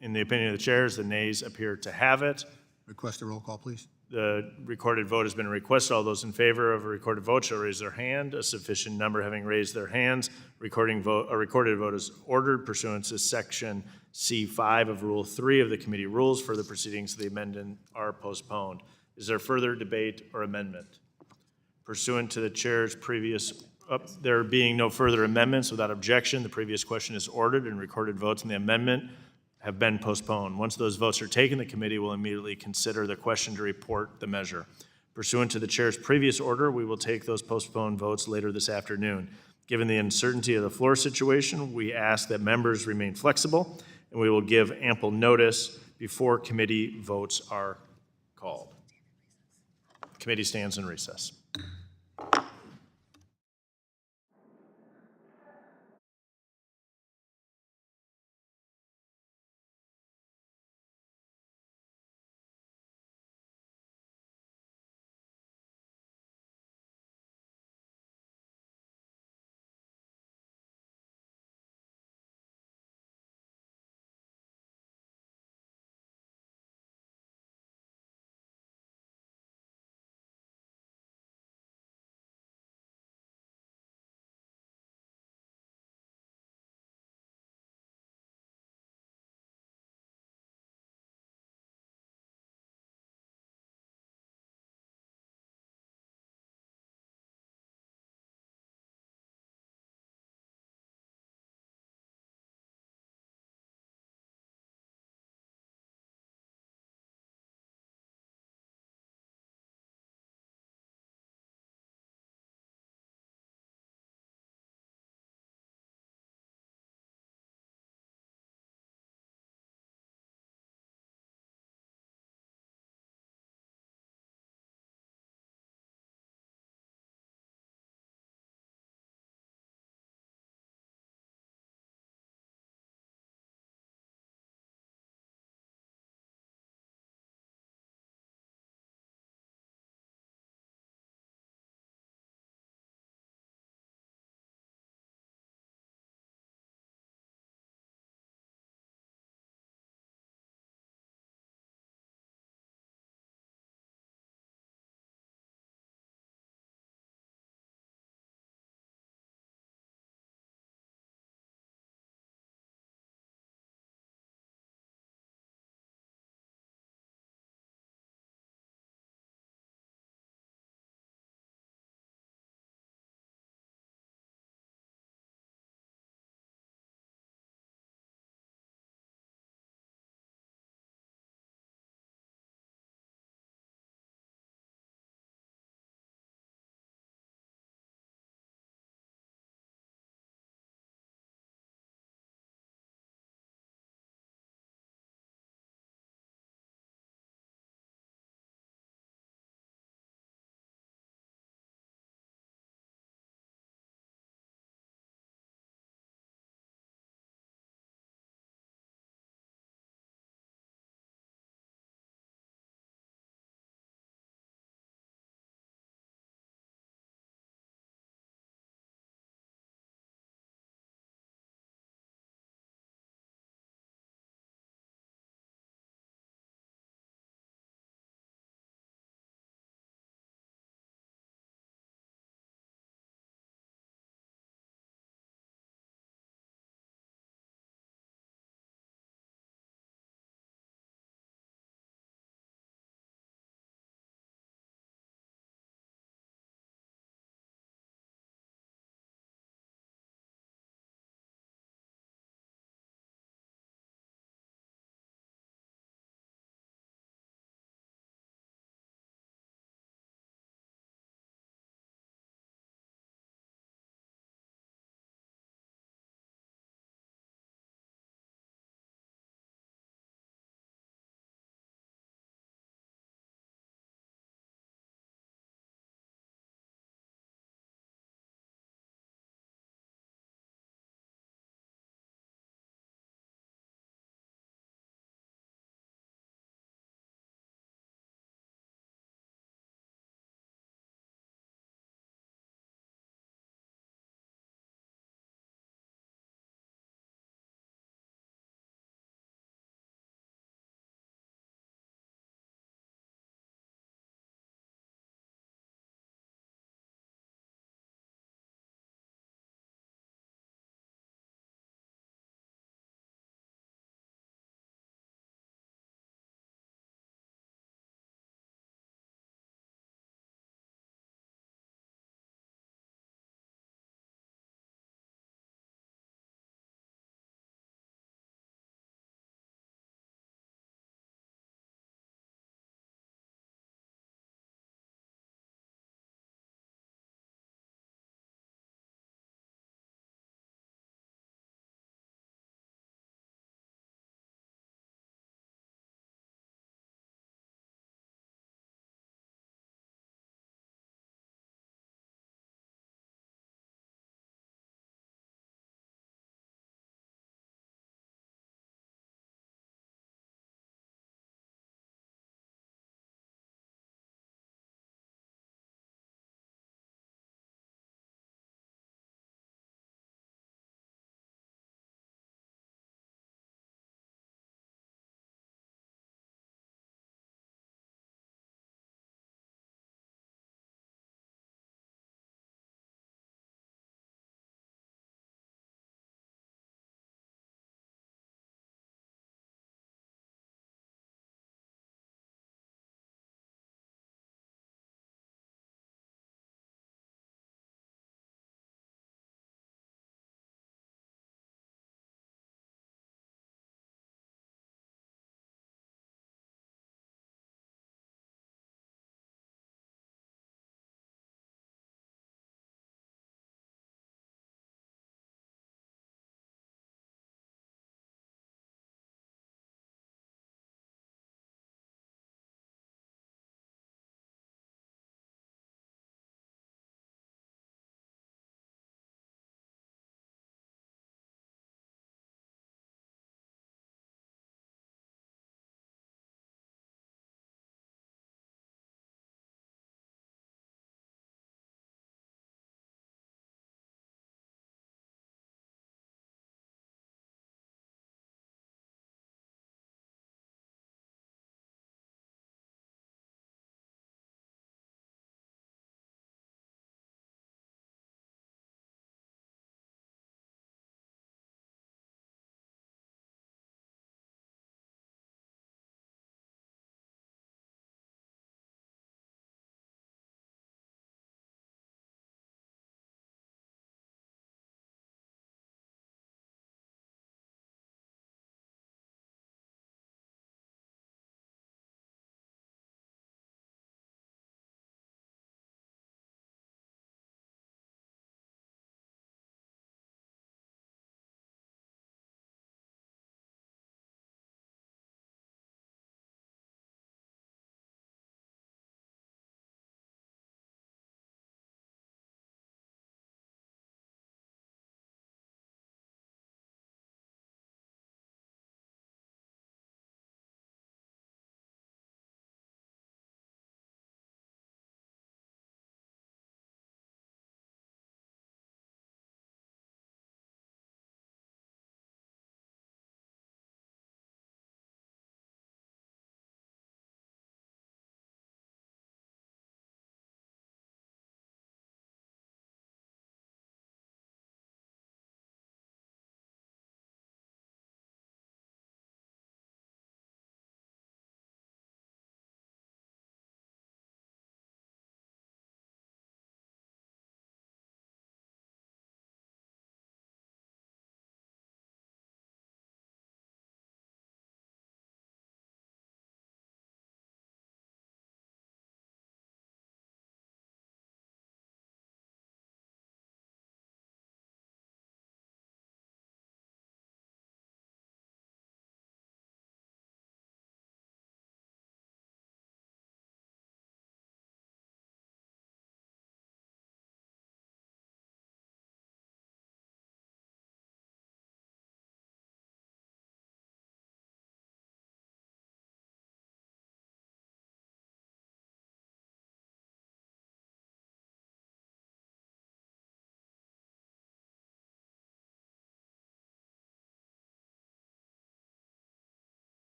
In the opinion of the chairs, the nays appear to have it. Request a roll call, please. The recorded vote has been requested. All those in favor of a recorded vote shall raise their hand. A sufficient number having raised their hands, a recorded vote is ordered pursuant to Section C5 of Rule 3 of the committee rules. Further proceedings of the amendment are postponed. Is there further debate or amendment? Pursuant to the chair's previous, there being no further amendments, without objection, the previous question is ordered and recorded votes on the amendment have been postponed. Once those votes are taken, the committee will immediately consider the question to report the measure. Pursuant to the chair's previous order, we will take those postponed votes later this afternoon. Given the uncertainty of the floor situation, we ask that members remain flexible, and we will give ample notice before committee votes are called. Committee stands in recess.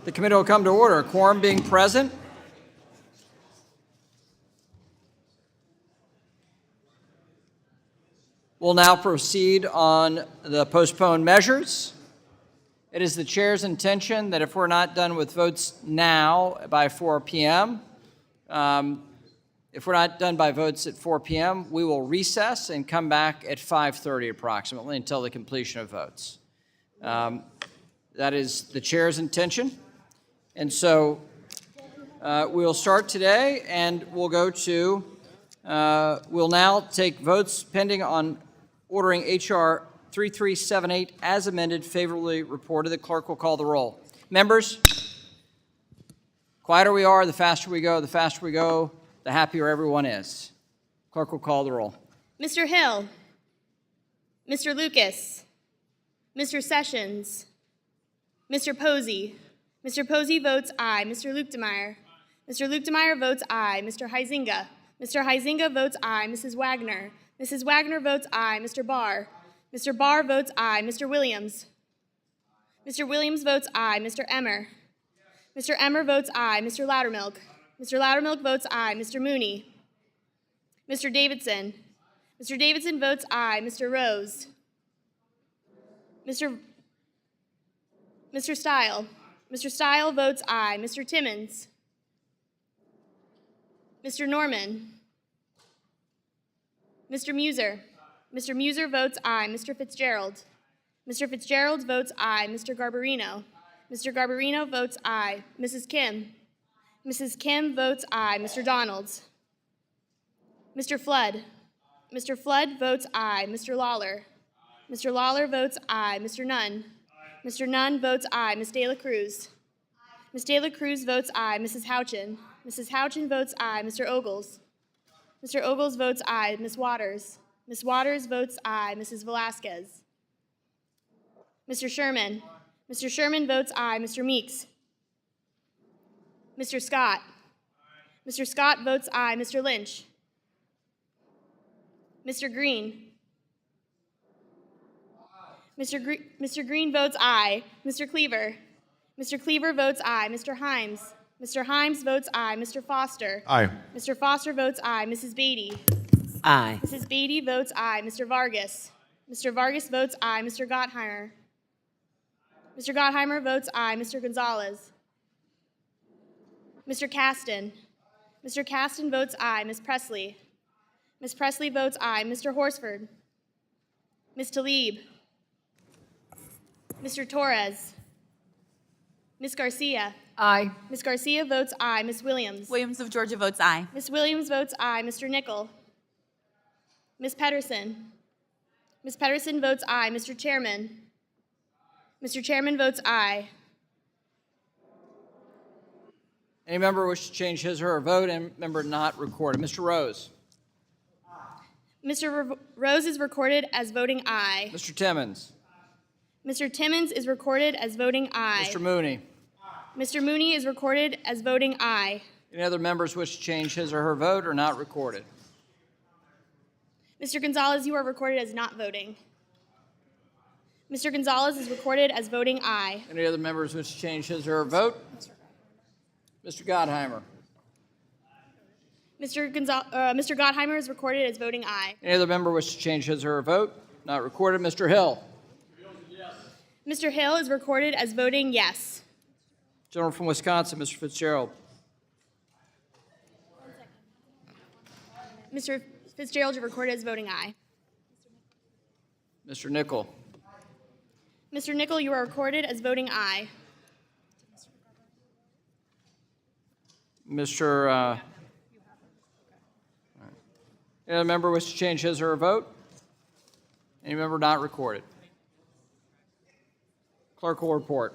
The committee will come to order. Quorum being present. We'll now proceed on the postponed measures. It is the chair's intention that if we're not done with votes now by 4 p.m., if we're not done by votes at 4 p.m., we will recess and come back at 5:30 approximately until the completion of votes. That is the chair's intention. And so we'll start today, and we'll go to, we'll now take votes pending on ordering H.R. 3378 as amended favorably reported. The clerk will call the roll. Members, quieter we are, the faster we go. The faster we go, the happier everyone is. Clerk will call the roll. Mr. Hill, Mr. Lucas, Mr. Sessions, Mr. Posey. Mr. Posey votes aye. Mr. Lukemeyer. Mr. Lukemeyer votes aye. Mr. Huizinga. Mr. Huizinga votes aye. Mrs. Wagner. Mrs. Wagner votes aye. Mr. Barr. Mr. Barr votes aye. Mr. Williams. Mr. Williams votes aye. Mr. Emmer. Mr. Emmer votes aye. Mr. Loudermilk. Mr. Loudermilk votes aye. Mr. Mooney. Mr. Davidson. Mr. Davidson votes aye. Mr. Rose. Mr. Stile. Mr. Stile votes aye. Mr. Timmons. Mr. Norman. Mr. Muser. Mr. Muser votes aye. Mr. Fitzgerald. Mr. Fitzgerald votes aye. Mr. Garbarino. Mr. Garbarino votes aye. Mrs. Kim. Mrs. Kim votes aye. Mr. Donalds. Mr. Flood. Mr. Flood votes aye. Mr. Lawler. Mr. Lawler votes aye. Mr. Nunn. Mr. Nunn votes aye. Ms. De La Cruz. Ms. De La Cruz votes aye. Mrs. Houchin. Mrs. Houchin votes aye. Mr. Ogles. Mr. Ogles votes aye. Ms. Waters. Ms. Waters votes aye. Mrs. Velasquez. Mr. Sherman. Mr. Sherman votes aye. Mr. Meeks. Mr. Scott. Mr. Scott votes aye. Mr. Lynch. Mr. Green. Mr. Green votes aye. Mr. Cleaver. Mr. Cleaver votes aye. Mr. Himes. Mr. Himes votes aye. Mr. Foster. Aye. Mr. Foster votes aye. Mrs. Beatty. Aye. Mrs. Beatty votes aye. Mr. Vargas. Mr. Vargas votes aye. Mr. Gottheimer. Mr. Gottheimer votes aye. Mr. Gonzalez. Mr. Caston. Mr. Caston votes aye. Ms. Presley. Ms. Presley votes aye. Mr. Horsford. Ms. Tlaib. Mr. Torres. Ms. Garcia. Aye. Ms. Garcia votes aye. Ms. Williams. Williams of Georgia votes aye. Ms. Williams votes aye. Mr. Nickel. Ms. Pedersen. Ms. Pedersen votes aye. Mr. Chairman. Mr. Chairman votes aye. Any member wish to change his or her vote? Any member not recorded? Mr. Rose. Mr. Rose is recorded as voting aye. Mr. Timmons. Mr. Timmons is recorded as voting aye. Mr. Mooney. Mr. Mooney is recorded as voting aye. Any other members wish to change his or her vote or not recorded? Mr. Gonzalez, you are recorded as not voting. Mr. Gonzalez is recorded as voting aye. Any other members wish to change his or her vote? Mr. Gottheimer. Mr. Gottheimer is recorded as voting aye. Any other member wish to change his or her vote? Not recorded. Mr. Hill. Mr. Hill is recorded as voting yes. Gentleman from Wisconsin, Mr. Fitzgerald. Mr. Fitzgerald, you're recorded as voting aye. Mr. Nickel. Mr. Nickel, you are recorded as voting aye. Mr. Any other member wish to change his or her vote? Any member not recorded? Clerk will report.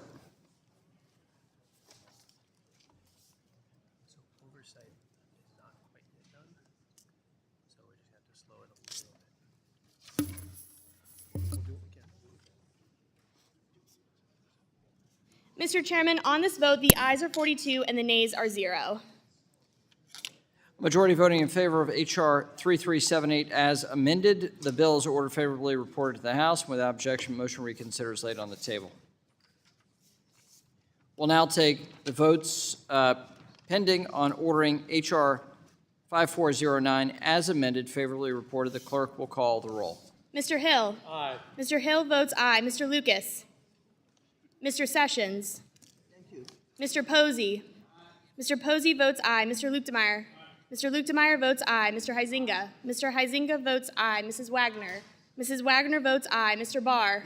Mr. Chairman, on this vote, the ayes are 42 and the nays are 0. Majority voting in favor of H.R. 3378 as amended. The bill is ordered favorably reported to the House. Without objection, motion reconsider is laid on the table. We'll now take the votes pending on ordering H.R. 5409 as amended, favorably reported. The clerk will call the roll. Mr. Hill. Aye. Mr. Hill votes aye. Mr. Lucas. Mr. Sessions. Mr. Posey. Mr. Posey votes aye. Mr. Lukemeyer. Mr. Lukemeyer votes aye. Mr. Huizinga. Mr. Huizinga votes aye. Mrs. Wagner. Mrs. Wagner votes aye. Mr. Barr.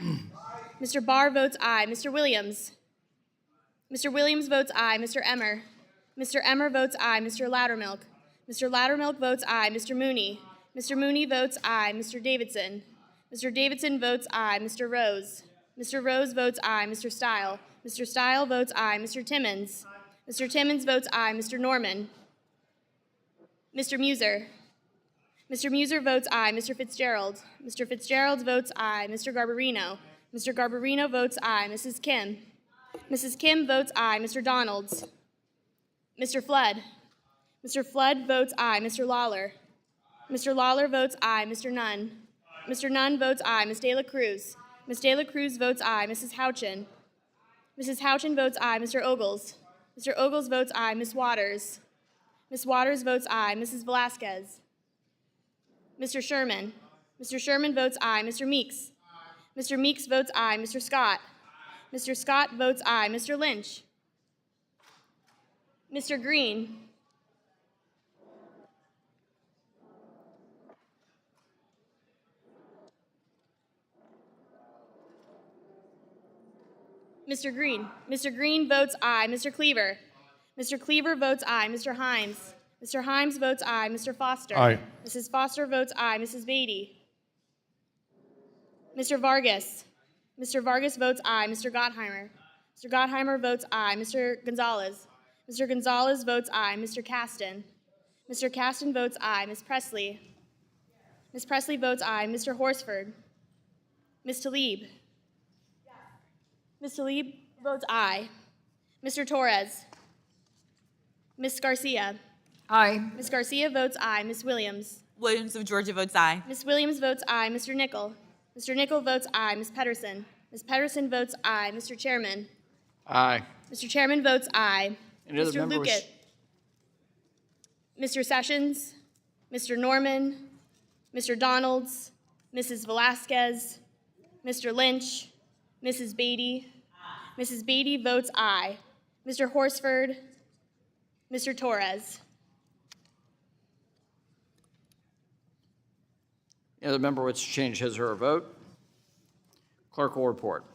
Mr. Barr votes aye. Mr. Williams. Mr. Williams votes aye. Mr. Emmer. Mr. Emmer votes aye. Mr. Loudermilk. Mr. Loudermilk votes aye. Mr. Mooney. Mr. Mooney votes aye. Mr. Davidson. Mr. Davidson votes aye. Mr. Rose. Mr. Rose votes aye. Mr. Stile. Mr. Stile votes aye. Mr. Timmons. Mr. Timmons votes aye. Mr. Norman. Mr. Muser. Mr. Muser votes aye. Mr. Fitzgerald. Mr. Fitzgerald votes aye. Mr. Garbarino. Mr. Garbarino votes aye. Mrs. Kim. Mrs. Kim votes aye. Mr. Donalds. Mr. Flood. Mr. Flood votes aye. Mr. Lawler. Mr. Lawler votes aye. Mr. Nunn. Mr. Nunn votes aye. Ms. De La Cruz. Ms. De La Cruz votes aye. Mrs. Houchin. Mrs. Houchin votes aye. Mr. Ogles. Mr. Ogles votes aye. Ms. Waters. Ms. Waters votes aye. Mrs. Velasquez. Mr. Sherman. Mr. Sherman votes aye. Mr. Meeks. Mr. Meeks votes aye. Mr. Scott. Mr. Scott votes aye. Mr. Lynch. Mr. Green. Mr. Green. Mr. Green votes aye. Mr. Cleaver. Mr. Cleaver votes aye. Mr. Himes. Mr. Himes votes aye. Mr. Foster. Aye. Mrs. Foster votes aye. Mrs. Beatty. Mr. Vargas. Mr. Vargas votes aye. Mr. Gottheimer. Mr. Gottheimer votes aye. Mr. Gonzalez. Mr. Gonzalez votes aye. Mr. Caston. Mr. Caston votes aye. Ms. Presley. Ms. Presley votes aye. Mr. Horsford. Ms. Talib. Ms. Talib votes aye. Mr. Torres. Ms. Garcia. Aye. Ms. Garcia votes aye. Ms. Williams. Williams of Georgia votes aye. Ms. Williams votes aye. Mr. Nickel. Mr. Nickel votes aye. Ms. Pedersen. Ms. Pedersen votes aye. Mr. Chairman. Aye. Mr. Chairman votes aye. Any other Mr. member wish- Luckett. Mr. Sessions. Mr. Norman. Mr. Donalds. Mrs. Velasquez. Mr. Lynch. Mrs. Beatty. Mrs. Beatty votes aye. Mr. Horsford. Mr. Torres. Any other member wish to change his or her vote? Clerk will report.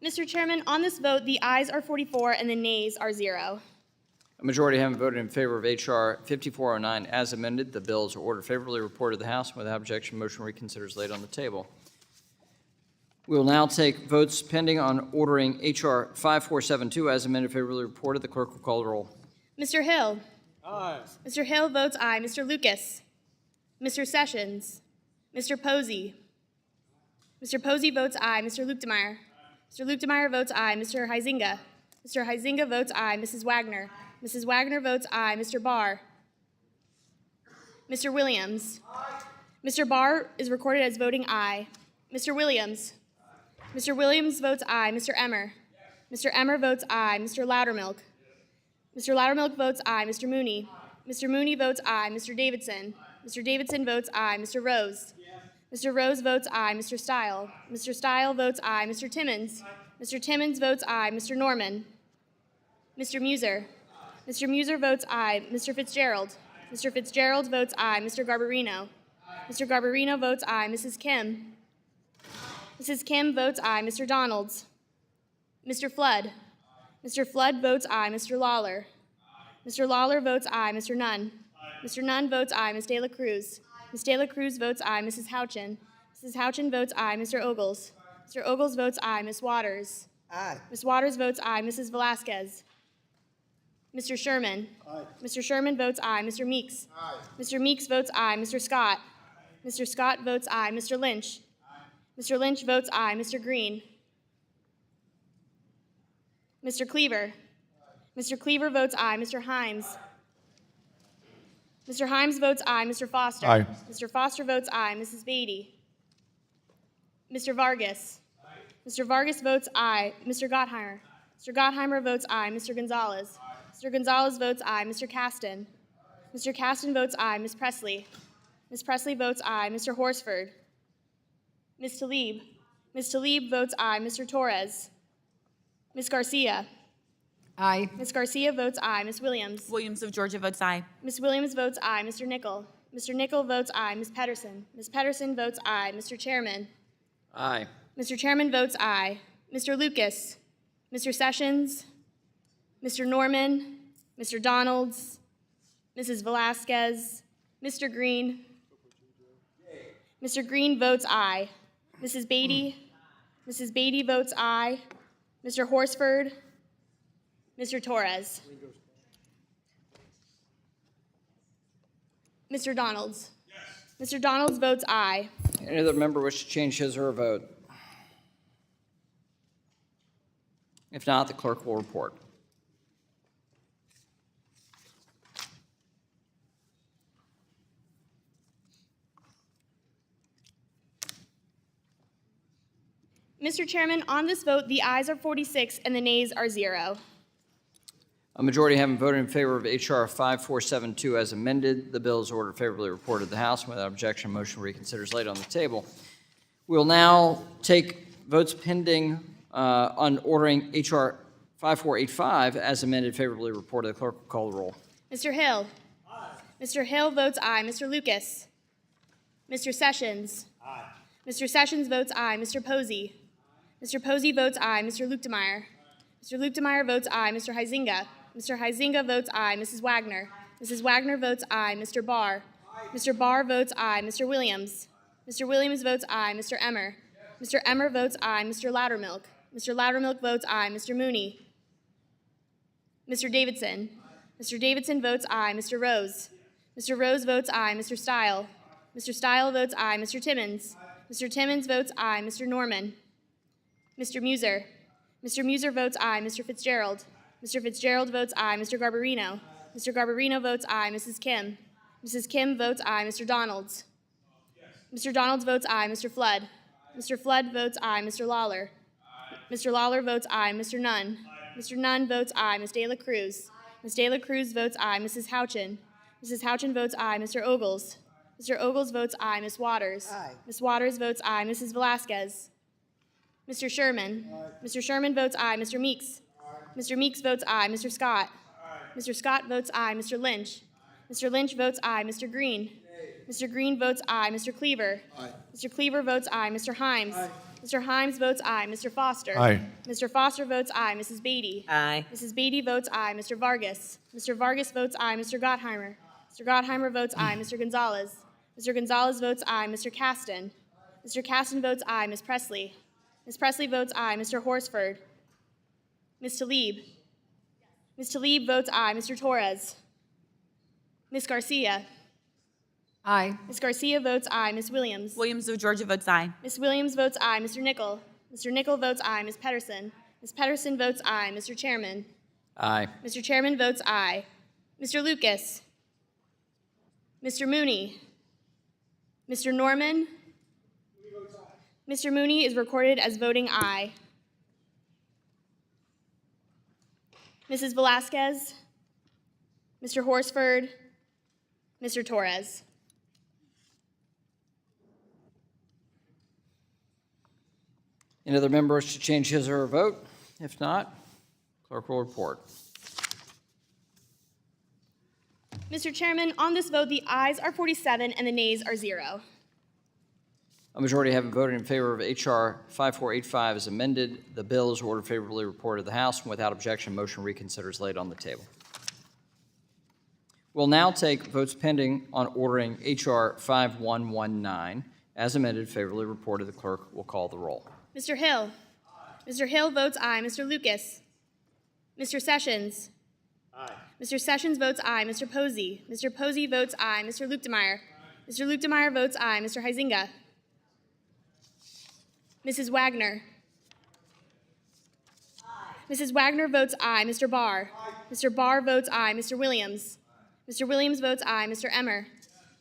Mr. Chairman, on this vote, the ayes are 44 and the nays are 0. A majority having voted in favor of H.R. 5409 as amended, the bills are ordered favorably reported to the House. Without objection, motion reconsiders laid on the table. We will now take votes pending on ordering H.R. 5472 as amended, favorably reported. The clerk will call the roll. Mr. Hill. Aye. Mr. Hill votes aye. Mr. Lucas. Mr. Sessions. Mr. Posey. Mr. Posey votes aye. Mr. Lukemeyer. Mr. Lukemeyer votes aye. Mr. Huizinga. Mr. Huizinga votes aye. Mrs. Wagner. Mrs. Wagner votes aye. Mr. Barr. Mr. Williams. Mr. Barr is recorded as voting aye. Mr. Williams. Mr. Williams votes aye. Mr. Emmer. Mr. Emmer votes aye. Mr. Loudermilk. Mr. Loudermilk votes aye. Mr. Mooney. Mr. Mooney votes aye. Mr. Davidson. Mr. Davidson votes aye. Mr. Rose. Mr. Rose votes aye. Mr. Stile. Mr. Stile votes aye. Mr. Timmons. Mr. Timmons votes aye. Mr. Norman. Mr. Muser. Mr. Muser votes aye. Mr. Fitzgerald. Mr. Fitzgerald votes aye. Mr. Garbarino. Mr. Garbarino votes aye. Mrs. Kim. Mrs. Kim votes aye. Mr. Donalds. Mr. Flood. Mr. Flood votes aye. Mr. Lawler. Mr. Lawler votes aye. Mr. Nunn. Mr. Nunn votes aye. Ms. De La Cruz. Ms. De La Cruz votes aye. Mrs. Houchin. Mrs. Houchin votes aye. Mr. Ogles. Mr. Ogles votes aye. Ms. Waters. Aye. Ms. Waters votes aye. Mrs. Velasquez. Mr. Sherman. Aye. Mr. Sherman votes aye. Mr. Meeks. Aye. Mr. Meeks votes aye. Mr. Scott. Mr. Scott votes aye. Mr. Lynch. Mr. Lynch votes aye. Mr. Green. Mr. Cleaver. Mr. Cleaver votes aye. Mr. Himes. Mr. Himes votes aye. Mr. Foster. Aye. Mr. Foster votes aye. Mrs. Beatty. Mr. Vargas. Mr. Vargas votes aye. Mr. Gottheimer. Mr. Gottheimer votes aye. Mr. Gonzalez. Mr. Gonzalez votes aye. Mr. Caston. Mr. Caston votes aye. Ms. Presley. Ms. Presley votes aye. Mr. Horsford. Ms. Talib. Ms. Talib votes aye. Mr. Torres. Ms. Garcia. Aye. Ms. Garcia votes aye. Ms. Williams. Williams of Georgia votes aye. Ms. Williams votes aye. Mr. Nickel. Mr. Nickel votes aye. Ms. Pedersen. Ms. Pedersen votes aye. Mr. Chairman. Aye. Mr. Chairman votes aye. Mr. Lucas. Mr. Sessions. Mr. Norman. Mr. Donalds. Mrs. Velasquez. Mr. Green. Mr. Green votes aye. Mrs. Beatty. Mrs. Beatty votes aye. Mr. Horsford. Mr. Torres. Mr. Donalds. Mr. Donalds votes aye. Any other member wish to change his or her vote? If not, the clerk will report. Mr. Chairman, on this vote, the ayes are 46 and the nays are 0. A majority having voted in favor of H.R. 5472 as amended, the bill is ordered favorably reported to the House. Without objection, motion to reconsider is laid on the table. We'll now take votes pending on ordering H.R. 5485 as amended favorably reported. The clerk will call the roll. Mr. Hill. Aye. Mr. Hill votes aye. Mr. Lucas. Mr. Sessions. Aye. Mr. Sessions votes aye. Mr. Posey. Mr. Posey votes aye. Mr. Luchtemeier. Mr. Luchtemeier votes aye. Mr. Huizinga. Mr. Huizinga votes aye. Mrs. Wagner. Mrs. Wagner votes aye. Mr. Barr. Mr. Barr votes aye. Mr. Williams. Mr. Williams votes aye. Mr. Emmer. Mr. Emmer votes aye. Mr. Loudermilk. Mr. Loudermilk votes aye. Mr. Mooney. Mr. Davidson. Mr. Davidson votes aye. Mr. Rose. Mr. Rose votes aye. Mr. Stile. Mr. Stile votes aye. Mr. Timmons. Mr. Timmons votes aye. Mr. Norman. Mr. Muser. Mr. Muser votes aye. Mr. Fitzgerald. Mr. Fitzgerald votes aye. Mr. Garbarino. Mr. Garbarino votes aye. Mrs. Kim. Mrs. Kim votes aye. Mr. Donalds. Mr. Donalds votes aye. Mr. Flood. Mr. Flood votes aye. Mr. Lawler. Mr. Lawler votes aye. Mr. Nunn. Mr. Nunn votes aye. Ms. De La Cruz. Ms. De La Cruz votes aye. Mrs. Houchin. Mrs. Houchin votes aye. Mr. Ogles. Mr. Ogles votes aye. Ms. Waters. Aye. Ms. Waters votes aye. Mrs. Velasquez. Mr. Sherman. Mr. Sherman votes aye. Mr. Meeks. Mr. Meeks votes aye. Mr. Scott. Mr. Scott votes aye. Mr. Lynch. Mr. Lynch votes aye. Mr. Green. Mr. Green votes aye. Mr. Cleaver. Mr. Cleaver votes aye. Mr. Himes. Mr. Himes votes aye. Mr. Foster. Aye. Mr. Foster votes aye. Mrs. Beatty. Aye. Mrs. Beatty votes aye. Mr. Vargas. Mr. Vargas votes aye. Mr. Gottheimer. Mr. Gottheimer votes aye. Mr. Gonzalez. Mr. Gonzalez votes aye. Mr. Caston. Mr. Caston votes aye. Ms. Presley. Ms. Presley votes aye. Mr. Horsford. Ms. Talib. Ms. Talib votes aye. Mr. Torres. Ms. Garcia. Aye. Ms. Garcia votes aye. Ms. Williams. Williams of Georgia votes aye. Ms. Williams votes aye. Mr. Nickel. Mr. Nickel votes aye. Ms. Pedersen. Ms. Pedersen votes aye. Mr. Chairman. Aye. Mr. Chairman votes aye. Mr. Lucas. Mr. Mooney. Mr. Norman. Mr. Mooney is recorded as voting aye. Mrs. Velasquez. Mr. Horsford. Mr. Torres. Any other member wish to change his or her vote? If not, clerk will report. Mr. Chairman, on this vote, the ayes are 47 and the nays are 0. A majority having voted in favor of H.R. 5485 as amended, the bill is ordered favorably reported to the House, and without objection, motion reconsider is laid on the table. We'll now take votes pending on ordering H.R. 5119 as amended, favorably reported. The clerk will call the roll. Mr. Hill. Mr. Hill votes aye. Mr. Lucas. Mr. Sessions. Aye. Mr. Sessions votes aye. Mr. Posey. Mr. Posey votes aye. Mr. Lukemeyer. Mr. Lukemeyer votes aye. Mr. Huizinga. Mrs. Wagner. Mrs. Wagner votes aye. Mr. Barr. Mr. Barr votes aye. Mr. Williams. Mr. Williams votes aye. Mr. Emmer.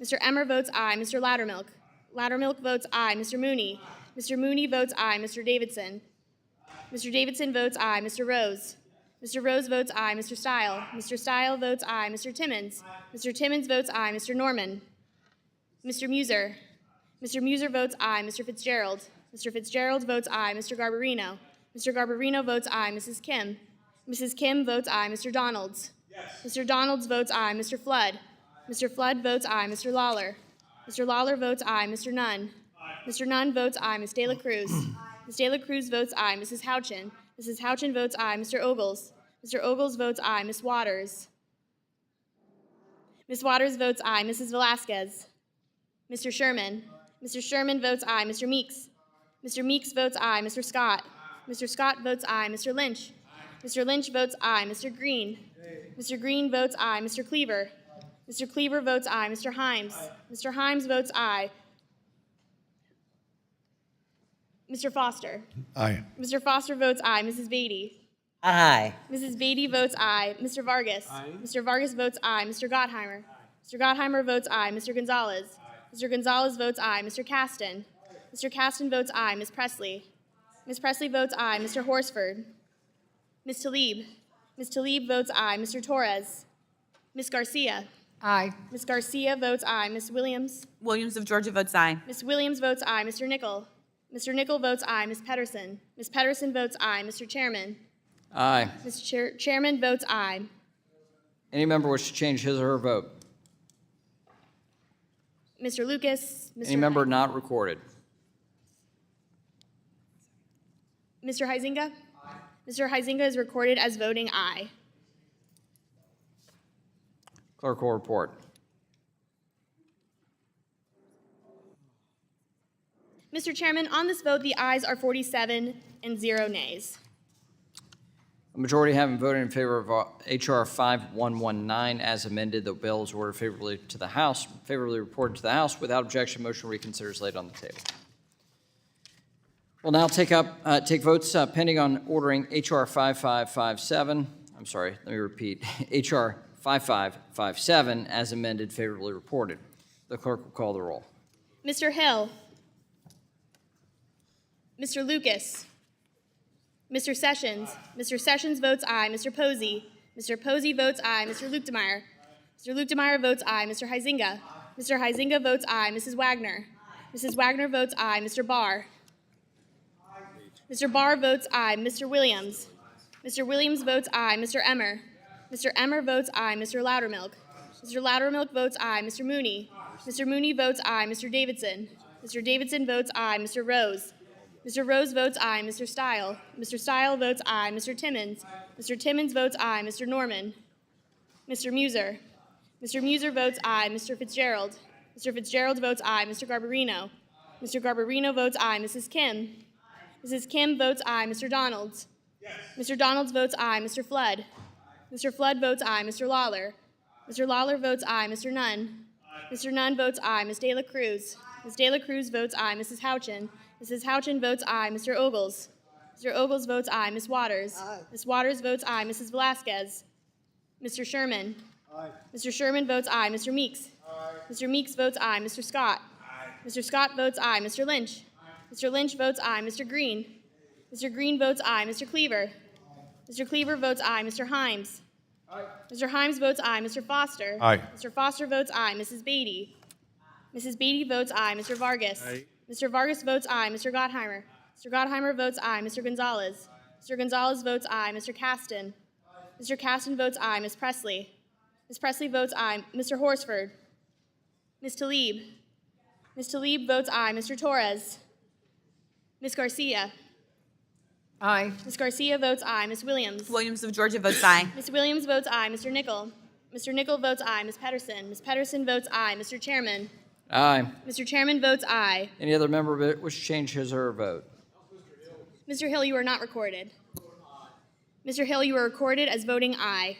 Mr. Emmer votes aye. Mr. Loudermilk. Loudermilk votes aye. Mr. Mooney. Mr. Mooney votes aye. Mr. Davidson. Mr. Davidson votes aye. Mr. Rose. Mr. Rose votes aye. Mr. Stile. Mr. Stile votes aye. Mr. Timmons. Mr. Timmons votes aye. Mr. Norman. Mr. Muser. Mr. Muser votes aye. Mr. Fitzgerald. Mr. Fitzgerald votes aye. Mr. Garbarino. Mr. Garbarino votes aye. Mrs. Kim. Mrs. Kim votes aye. Mr. Donalds. Mr. Donalds votes aye. Mr. Flood. Mr. Flood votes aye. Mr. Lawler. Mr. Lawler votes aye. Mr. Nunn. Mr. Nunn votes aye. Ms. De La Cruz. Ms. De La Cruz votes aye. Mrs. Houchin. Mrs. Houchin votes aye. Mr. Ogles. Mr. Ogles votes aye. Ms. Waters. Ms. Waters votes aye. Mrs. Velasquez. Mr. Sherman. Mr. Sherman votes aye. Mr. Meeks. Mr. Meeks votes aye. Mr. Scott. Mr. Scott votes aye. Mr. Lynch. Mr. Lynch votes aye. Mr. Green. Mr. Green votes aye. Mr. Cleaver. Mr. Cleaver votes aye. Mr. Himes. Mr. Himes votes aye. Mr. Foster. Aye. Mr. Foster votes aye. Mrs. Beatty. Aye. Mrs. Beatty votes aye. Mr. Vargas. Mr. Vargas votes aye. Mr. Gottheimer. Mr. Gottheimer votes aye. Mr. Gonzalez. Mr. Gonzalez votes aye. Mr. Caston. Mr. Caston votes aye. Ms. Presley. Ms. Presley votes aye. Mr. Horsford. Ms. Talib. Ms. Talib votes aye. Mr. Torres. Ms. Garcia. Aye. Ms. Garcia votes aye. Ms. Williams. Williams of Georgia votes aye. Ms. Williams votes aye. Mr. Nickel. Mr. Nickel votes aye. Ms. Pedersen. Ms. Pedersen votes aye. Mr. Chairman. Aye. Mr. Chairman votes aye. Any member wish to change his or her vote? Mr. Lucas. Any member not recorded? Mr. Huizinga? Mr. Huizinga is recorded as voting aye. Clerk will report. Mr. Chairman, on this vote, the ayes are 47 and 0 nays. A majority having voted in favor of H.R. 5119 as amended, the bill is ordered favorably to the House, favorably reported to the House. Without objection, motion reconsider is laid on the table. We'll now take votes pending on ordering H.R. 5557. I'm sorry, let me repeat. H.R. 5557 as amended, favorably reported. The clerk will call the roll. Mr. Hill. Mr. Lucas. Mr. Sessions. Mr. Sessions votes aye. Mr. Posey. Mr. Posey votes aye. Mr. Lukemeyer. Mr. Lukemeyer votes aye. Mr. Huizinga. Mr. Huizinga votes aye. Mrs. Wagner. Mrs. Wagner votes aye. Mr. Barr. Mr. Barr votes aye. Mr. Williams. Mr. Williams votes aye. Mr. Emmer. Mr. Emmer votes aye. Mr. Loudermilk. Mr. Loudermilk votes aye. Mr. Mooney. Mr. Mooney votes aye. Mr. Davidson. Mr. Davidson votes aye. Mr. Rose. Mr. Rose votes aye. Mr. Stile. Mr. Stile votes aye. Mr. Timmons. Mr. Timmons votes aye. Mr. Norman. Mr. Muser. Mr. Muser votes aye. Mr. Fitzgerald. Mr. Fitzgerald votes aye. Mr. Garbarino. Mr. Garbarino votes aye. Mrs. Kim. Mrs. Kim votes aye. Mr. Donalds. Mr. Donalds votes aye. Mr. Flood. Mr. Flood votes aye. Mr. Lawler. Mr. Lawler votes aye. Mr. Nunn. Mr. Nunn votes aye. Ms. De La Cruz. Ms. De La Cruz votes aye. Mrs. Houchin. Mrs. Houchin votes aye. Mr. Ogles. Mr. Ogles votes aye. Ms. Waters. Ms. Waters votes aye. Mrs. Velasquez. Mr. Sherman. Mr. Sherman votes aye. Mr. Meeks. Mr. Meeks votes aye. Mr. Scott. Mr. Scott votes aye. Mr. Lynch. Mr. Lynch votes aye. Mr. Green. Mr. Green votes aye. Mr. Cleaver. Mr. Cleaver votes aye. Mr. Himes. Mr. Himes votes aye. Mr. Foster. Aye. Mr. Foster votes aye. Mrs. Beatty. Mrs. Beatty votes aye. Mr. Vargas. Mr. Vargas votes aye. Mr. Gottheimer. Mr. Gottheimer votes aye. Mr. Gonzalez. Mr. Gonzalez votes aye. Mr. Caston. Mr. Caston votes aye. Ms. Presley. Ms. Presley votes aye. Mr. Horsford. Ms. Tlaib. Ms. Tlaib votes aye. Mr. Torres. Ms. Garcia. Aye. Ms. Garcia votes aye. Ms. Williams. Williams of Georgia votes aye. Ms. Williams votes aye. Mr. Nickel. Mr. Nickel votes aye. Ms. Pedersen. Ms. Pedersen votes aye. Mr. Chairman. Aye. Mr. Chairman votes aye. Any other member wish to change his or her vote? Mr. Hill, you are not recorded. Mr. Hill, you are recorded as voting aye.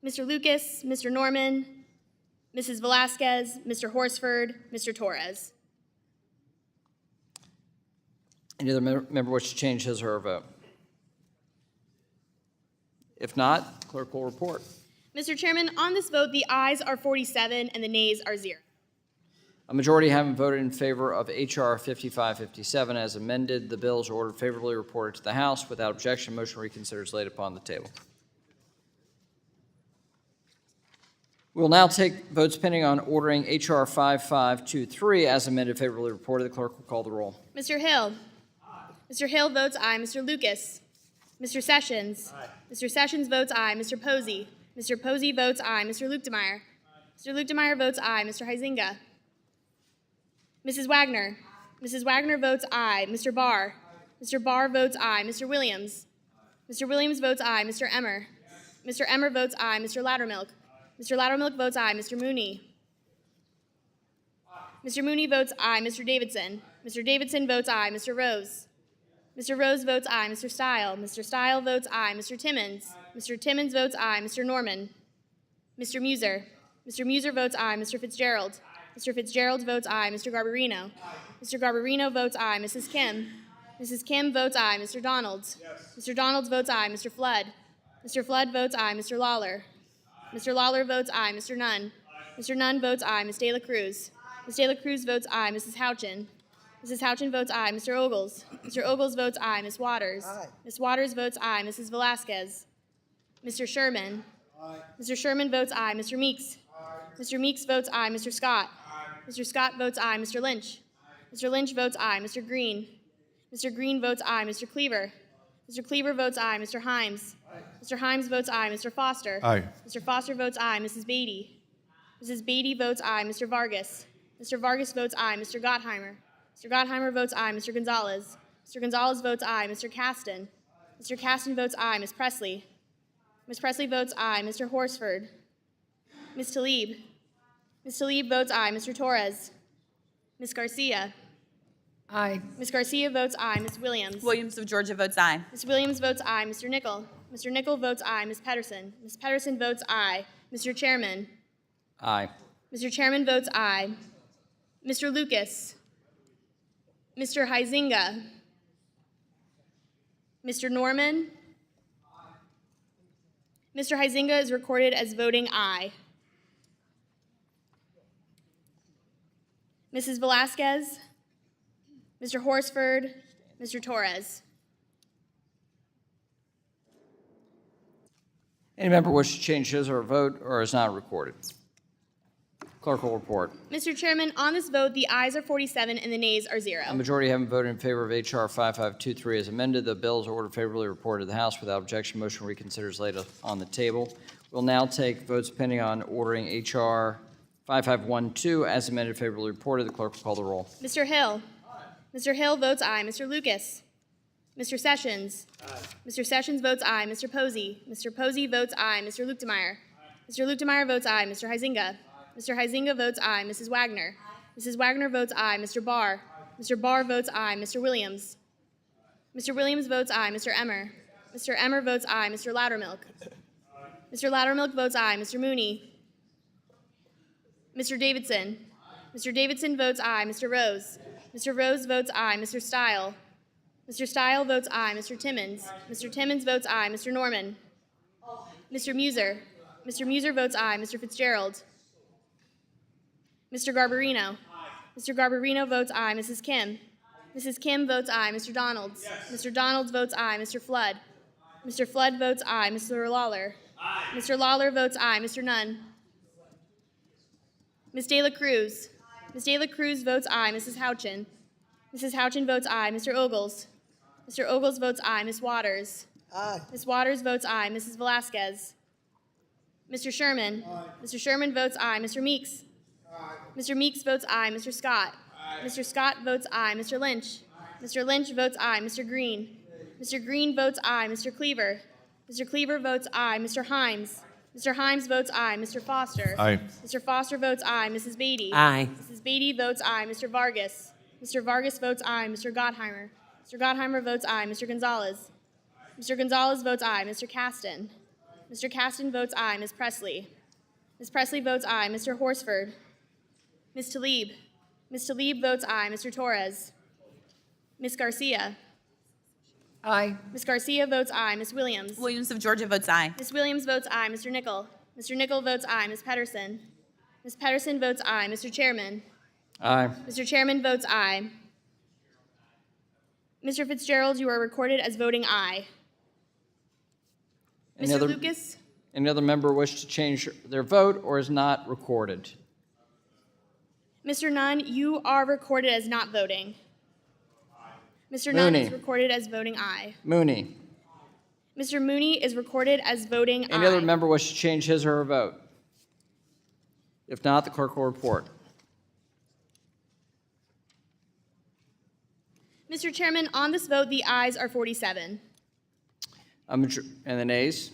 Mr. Lucas, Mr. Norman, Mrs. Velasquez, Mr. Horsford, Mr. Torres. Any other member wish to change his or her vote? If not, clerk will report. Mr. Chairman, on this vote, the ayes are 47 and the nays are 0. A majority having voted in favor of H.R. 5557 as amended, the bill is ordered favorably reported to the House. Without objection, motion reconsidered is laid upon the table. We will now take votes pending on ordering H.R. 5523 as amended favorably reported. The clerk will call the roll. Mr. Hill. Mr. Hill votes aye. Mr. Lucas. Mr. Sessions. Mr. Sessions votes aye. Mr. Posey. Mr. Posey votes aye. Mr. Lukedemeyer. Mr. Lukedemeyer votes aye. Mr. Huizinga. Mrs. Wagner. Mrs. Wagner votes aye. Mr. Barr. Mr. Barr votes aye. Mr. Williams. Mr. Williams votes aye. Mr. Emmer. Mr. Emmer votes aye. Mr. Loudermilk. Mr. Loudermilk votes aye. Mr. Mooney. Mr. Mooney votes aye. Mr. Davidson. Mr. Davidson votes aye. Mr. Rose. Mr. Rose votes aye. Mr. Stile. Mr. Stile votes aye. Mr. Timmons. Mr. Timmons votes aye. Mr. Norman. Mr. Muser. Mr. Muser votes aye. Mr. Fitzgerald. Mr. Fitzgerald votes aye. Mr. Garbarino. Mr. Garbarino votes aye. Mrs. Kim. Mrs. Kim votes aye. Mr. Donalds. Mr. Donalds votes aye. Mr. Flood. Mr. Flood votes aye. Mr. Lawler. Mr. Lawler votes aye. Mr. Nunn. Mr. Nunn votes aye. Ms. De La Cruz. Ms. De La Cruz votes aye. Mrs. Houchin. Mrs. Houchin votes aye. Mr. Ogles. Mr. Ogles votes aye. Ms. Waters. Ms. Waters votes aye. Mrs. Velasquez. Mr. Sherman. Mr. Sherman votes aye. Mr. Meeks. Mr. Meeks votes aye. Mr. Scott. Mr. Scott votes aye. Mr. Lynch. Mr. Lynch votes aye. Mr. Green. Mr. Green votes aye. Mr. Cleaver. Mr. Cleaver votes aye. Mr. Himes. Mr. Himes votes aye. Mr. Foster. Aye. Mr. Foster votes aye. Mrs. Beatty. Mrs. Beatty votes aye. Mr. Vargas. Mr. Vargas votes aye. Mr. Gottheimer. Mr. Gottheimer votes aye. Mr. Gonzalez. Mr. Gonzalez votes aye. Mr. Caston. Mr. Caston votes aye. Ms. Presley. Ms. Presley votes aye. Mr. Horsford. Ms. Tlaib. Ms. Tlaib votes aye. Mr. Torres. Ms. Garcia. Aye. Ms. Garcia votes aye. Ms. Williams. Williams of Georgia votes aye. Ms. Williams votes aye. Mr. Nickel. Mr. Nickel votes aye. Ms. Pedersen. Ms. Pedersen votes aye. Mr. Chairman. Aye. Mr. Chairman votes aye. Mr. Lucas. Mr. Huizinga. Mr. Norman. Mr. Huizinga is recorded as voting aye. Mrs. Velasquez. Mr. Horsford. Mr. Torres. Any member wish to change his or her vote or is not recorded? Clerk will report. Mr. Chairman, on this vote, the ayes are 47 and the nays are 0. A majority having voted in favor of H.R. 5523 as amended, the bill is ordered favorably reported to the House. Without objection, motion reconsidered is laid on the table. We'll now take votes pending on ordering H.R. 5512 as amended favorably reported. The clerk will call the roll. Mr. Hill. Mr. Hill votes aye. Mr. Lucas. Mr. Sessions. Mr. Sessions votes aye. Mr. Posey. Mr. Posey votes aye. Mr. Lukedemeyer. Mr. Lukedemeyer votes aye. Mr. Huizinga. Mr. Huizinga votes aye. Mrs. Wagner. Mrs. Wagner votes aye. Mr. Barr. Mr. Barr votes aye. Mr. Williams. Mr. Williams votes aye. Mr. Emmer. Mr. Emmer votes aye. Mr. Loudermilk. Mr. Loudermilk votes aye. Mr. Mooney. Mr. Davidson. Mr. Davidson votes aye. Mr. Rose. Mr. Rose votes aye. Mr. Stile. Mr. Stile votes aye. Mr. Timmons. Mr. Timmons votes aye. Mr. Norman. Mr. Muser. Mr. Muser votes aye. Mr. Fitzgerald. Mr. Garbarino. Mr. Garbarino votes aye. Mrs. Kim. Mrs. Kim votes aye. Mr. Donalds. Mr. Donalds votes aye. Mr. Flood. Mr. Flood votes aye. Mr. Lawler. Mr. Lawler votes aye. Mr. Nunn. Ms. De La Cruz. Ms. De La Cruz votes aye. Mrs. Houchin. Mrs. Houchin votes aye. Mr. Ogles. Mr. Ogles votes aye. Ms. Waters. Aye. Ms. Waters votes aye. Mrs. Velasquez. Mr. Sherman. Aye. Mr. Sherman votes aye. Mr. Meeks. Aye. Mr. Meeks votes aye. Mr. Scott. Aye. Mr. Scott votes aye. Mr. Lynch. Aye. Mr. Lynch votes aye. Mr. Green. Mr. Green votes aye. Mr. Cleaver. Mr. Cleaver votes aye. Mr. Himes. Mr. Himes votes aye. Mr. Foster. Aye. Mr. Foster votes aye. Mrs. Beatty. Aye. Mrs. Beatty votes aye. Mr. Vargas. Mr. Vargas votes aye. Mr. Gottheimer. Mr. Gottheimer votes aye. Mr. Gonzalez. Mr. Gonzalez votes aye. Mr. Caston. Mr. Caston votes aye. Ms. Presley. Ms. Presley votes aye. Mr. Horsford. Ms. Talib. Ms. Talib votes aye. Mr. Torres. Ms. Garcia. Aye. Ms. Garcia votes aye. Ms. Williams. Williams of Georgia votes aye. Ms. Williams votes aye. Mr. Nickel. Mr. Nickel votes aye. Ms. Pedersen. Ms. Pedersen votes aye. Mr. Chairman. Aye. Mr. Chairman votes aye. Mr. Fitzgerald, you are recorded as voting aye. Mr. Lucas? Any other member wish to change their vote or is not recorded? Mr. Nunn, you are recorded as not voting. Mr. Nunn Mooney. is recorded as voting aye. Mooney. Mr. Mooney is recorded as voting Any aye. other member wish to change his or her vote? If not, the clerk will report. Mr. Chairman, on this vote, the ayes are 47. And the nays?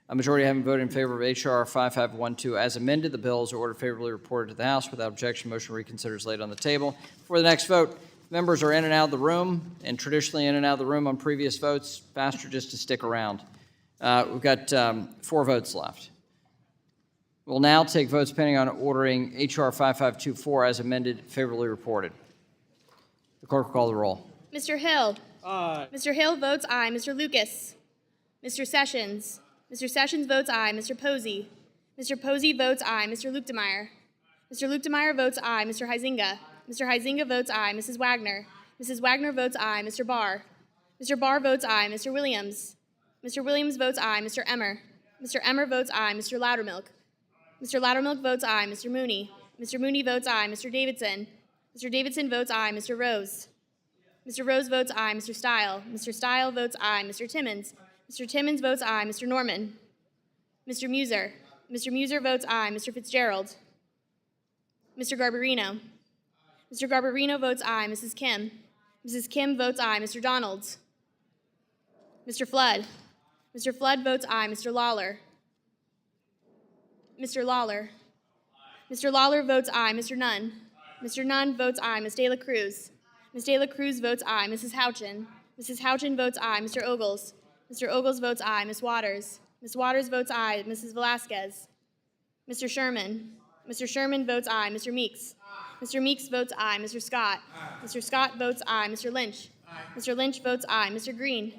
A majority having voted in favor of H.R. 5512 as amended, the bill is ordered favorably reported to the House. Without objection, motion reconsider is laid on the table. For the next vote, members are in and out of the room, and traditionally in and out of the room on previous votes. Faster just to stick around. We've got 4 votes left. We'll now take votes pending on ordering H.R. 5524 as amended, favorably reported. The clerk will call the roll. Mr. Hill? Aye. Mr. Hill votes aye. Mr. Lucas? Mr. Sessions? Mr. Sessions votes aye. Mr. Posey? Mr. Posey votes aye. Mr. Luetkemeyer? Mr. Luetkemeyer votes aye. Mr. Huizinga? Mr. Huizinga votes aye. Mrs. Wagner? Mrs. Wagner votes aye. Mr. Barr? Mr. Barr votes aye. Mr. Williams? Mr. Williams votes aye. Mr. Emmer? Mr. Emmer votes aye. Mr. Loudermilk? Mr. Loudermilk votes aye. Mr. Mooney? Mr. Mooney votes aye. Mr. Davidson? Mr. Davidson votes aye. Mr. Rose? Mr. Rose votes aye. Mr. Stile? Mr. Stile votes aye. Mr. Timmons? Mr. Timmons votes aye. Mr. Norman? Mr. Muser? Mr. Muser votes aye. Mr. Fitzgerald? Mr. Garbarino? Mr. Garbarino votes aye. Mrs. Kim? Mrs. Kim votes aye. Mr. Donalds? Mr. Flood? Mr. Flood votes aye. Mr. Lawler? Mr. Lawler? Mr. Lawler votes aye. Mr. Nunn? Mr. Nunn votes aye. Ms. De La Cruz? Ms. De La Cruz votes aye. Mrs. Houchin? Mrs. Houchin votes aye. Mr. Ogles? Mr. Ogles votes aye. Ms. Waters? Ms. Waters votes aye. Mrs. Velasquez? Mr. Sherman? Mr. Sherman votes aye. Mr. Meeks? Mr. Meeks votes aye. Mr. Scott? Mr. Scott votes aye. Mr. Lynch? Mr. Lynch votes aye. Mr. Green?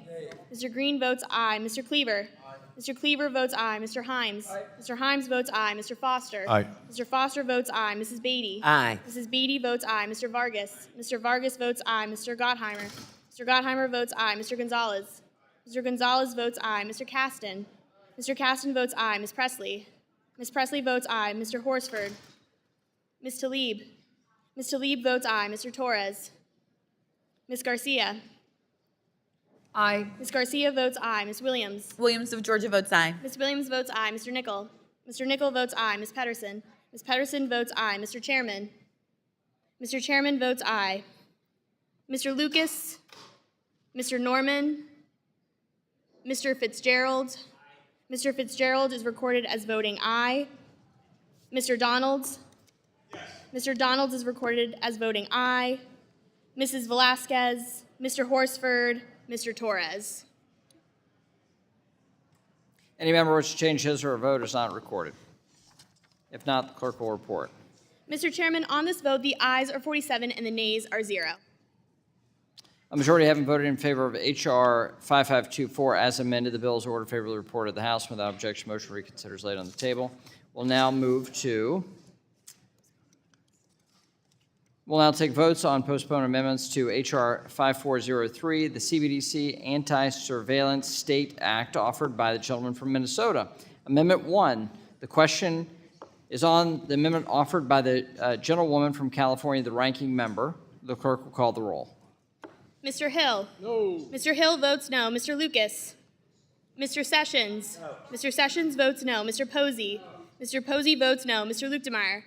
Mr. Green votes aye. Mr. Cleaver? Mr. Cleaver votes aye. Mr. Himes? Mr. Himes votes aye. Mr. Foster? Aye. Mr. Foster votes aye. Mrs. Beatty? Aye. Mrs. Beatty votes aye. Mr. Vargas? Mr. Vargas votes aye. Mr. Gottheimer? Mr. Gottheimer votes aye. Mr. Gonzalez? Mr. Gonzalez votes aye. Mr. Caston? Mr. Caston votes aye. Ms. Presley? Ms. Presley votes aye. Mr. Horsford? Ms. Talib? Ms. Talib votes aye. Mr. Torres? Ms. Garcia? Aye. Ms. Garcia votes aye. Ms. Williams? Williams of Georgia votes aye. Ms. Williams votes aye. Mr. Nickel? Mr. Nickel votes aye. Ms. Pedersen? Ms. Pedersen votes aye. Mr. Chairman? Mr. Chairman votes aye. Mr. Lucas? Mr. Norman? Mr. Fitzgerald? Mr. Fitzgerald is recorded as voting aye. Mr. Donalds? Mr. Donalds is recorded as voting aye. Mrs. Velasquez? Mr. Horsford? Mr. Torres? Any member wish to change his or her vote is not recorded. If not, the clerk will report. Mr. Chairman, on this vote, the ayes are 47 and the nays are 0. A majority having voted in favor of H.R. 5524 as amended, the bill is ordered favorably reported to the House. Without objection, motion to reconsider is laid on the table. We'll now take votes on postponed amendments to H.R. 5403, the CBDC Anti-Surveillance State Act offered by the gentleman from Minnesota. Amendment 1, the question is on the amendment offered by the gentlewoman from California, the ranking member. The clerk will call the roll. Mr. Hill? No. Mr. Hill votes no. Mr. Lucas? Mr. Sessions? No. Mr. Sessions votes no. Mr. Posey? Mr. Posey votes no. Mr. Luktemeier?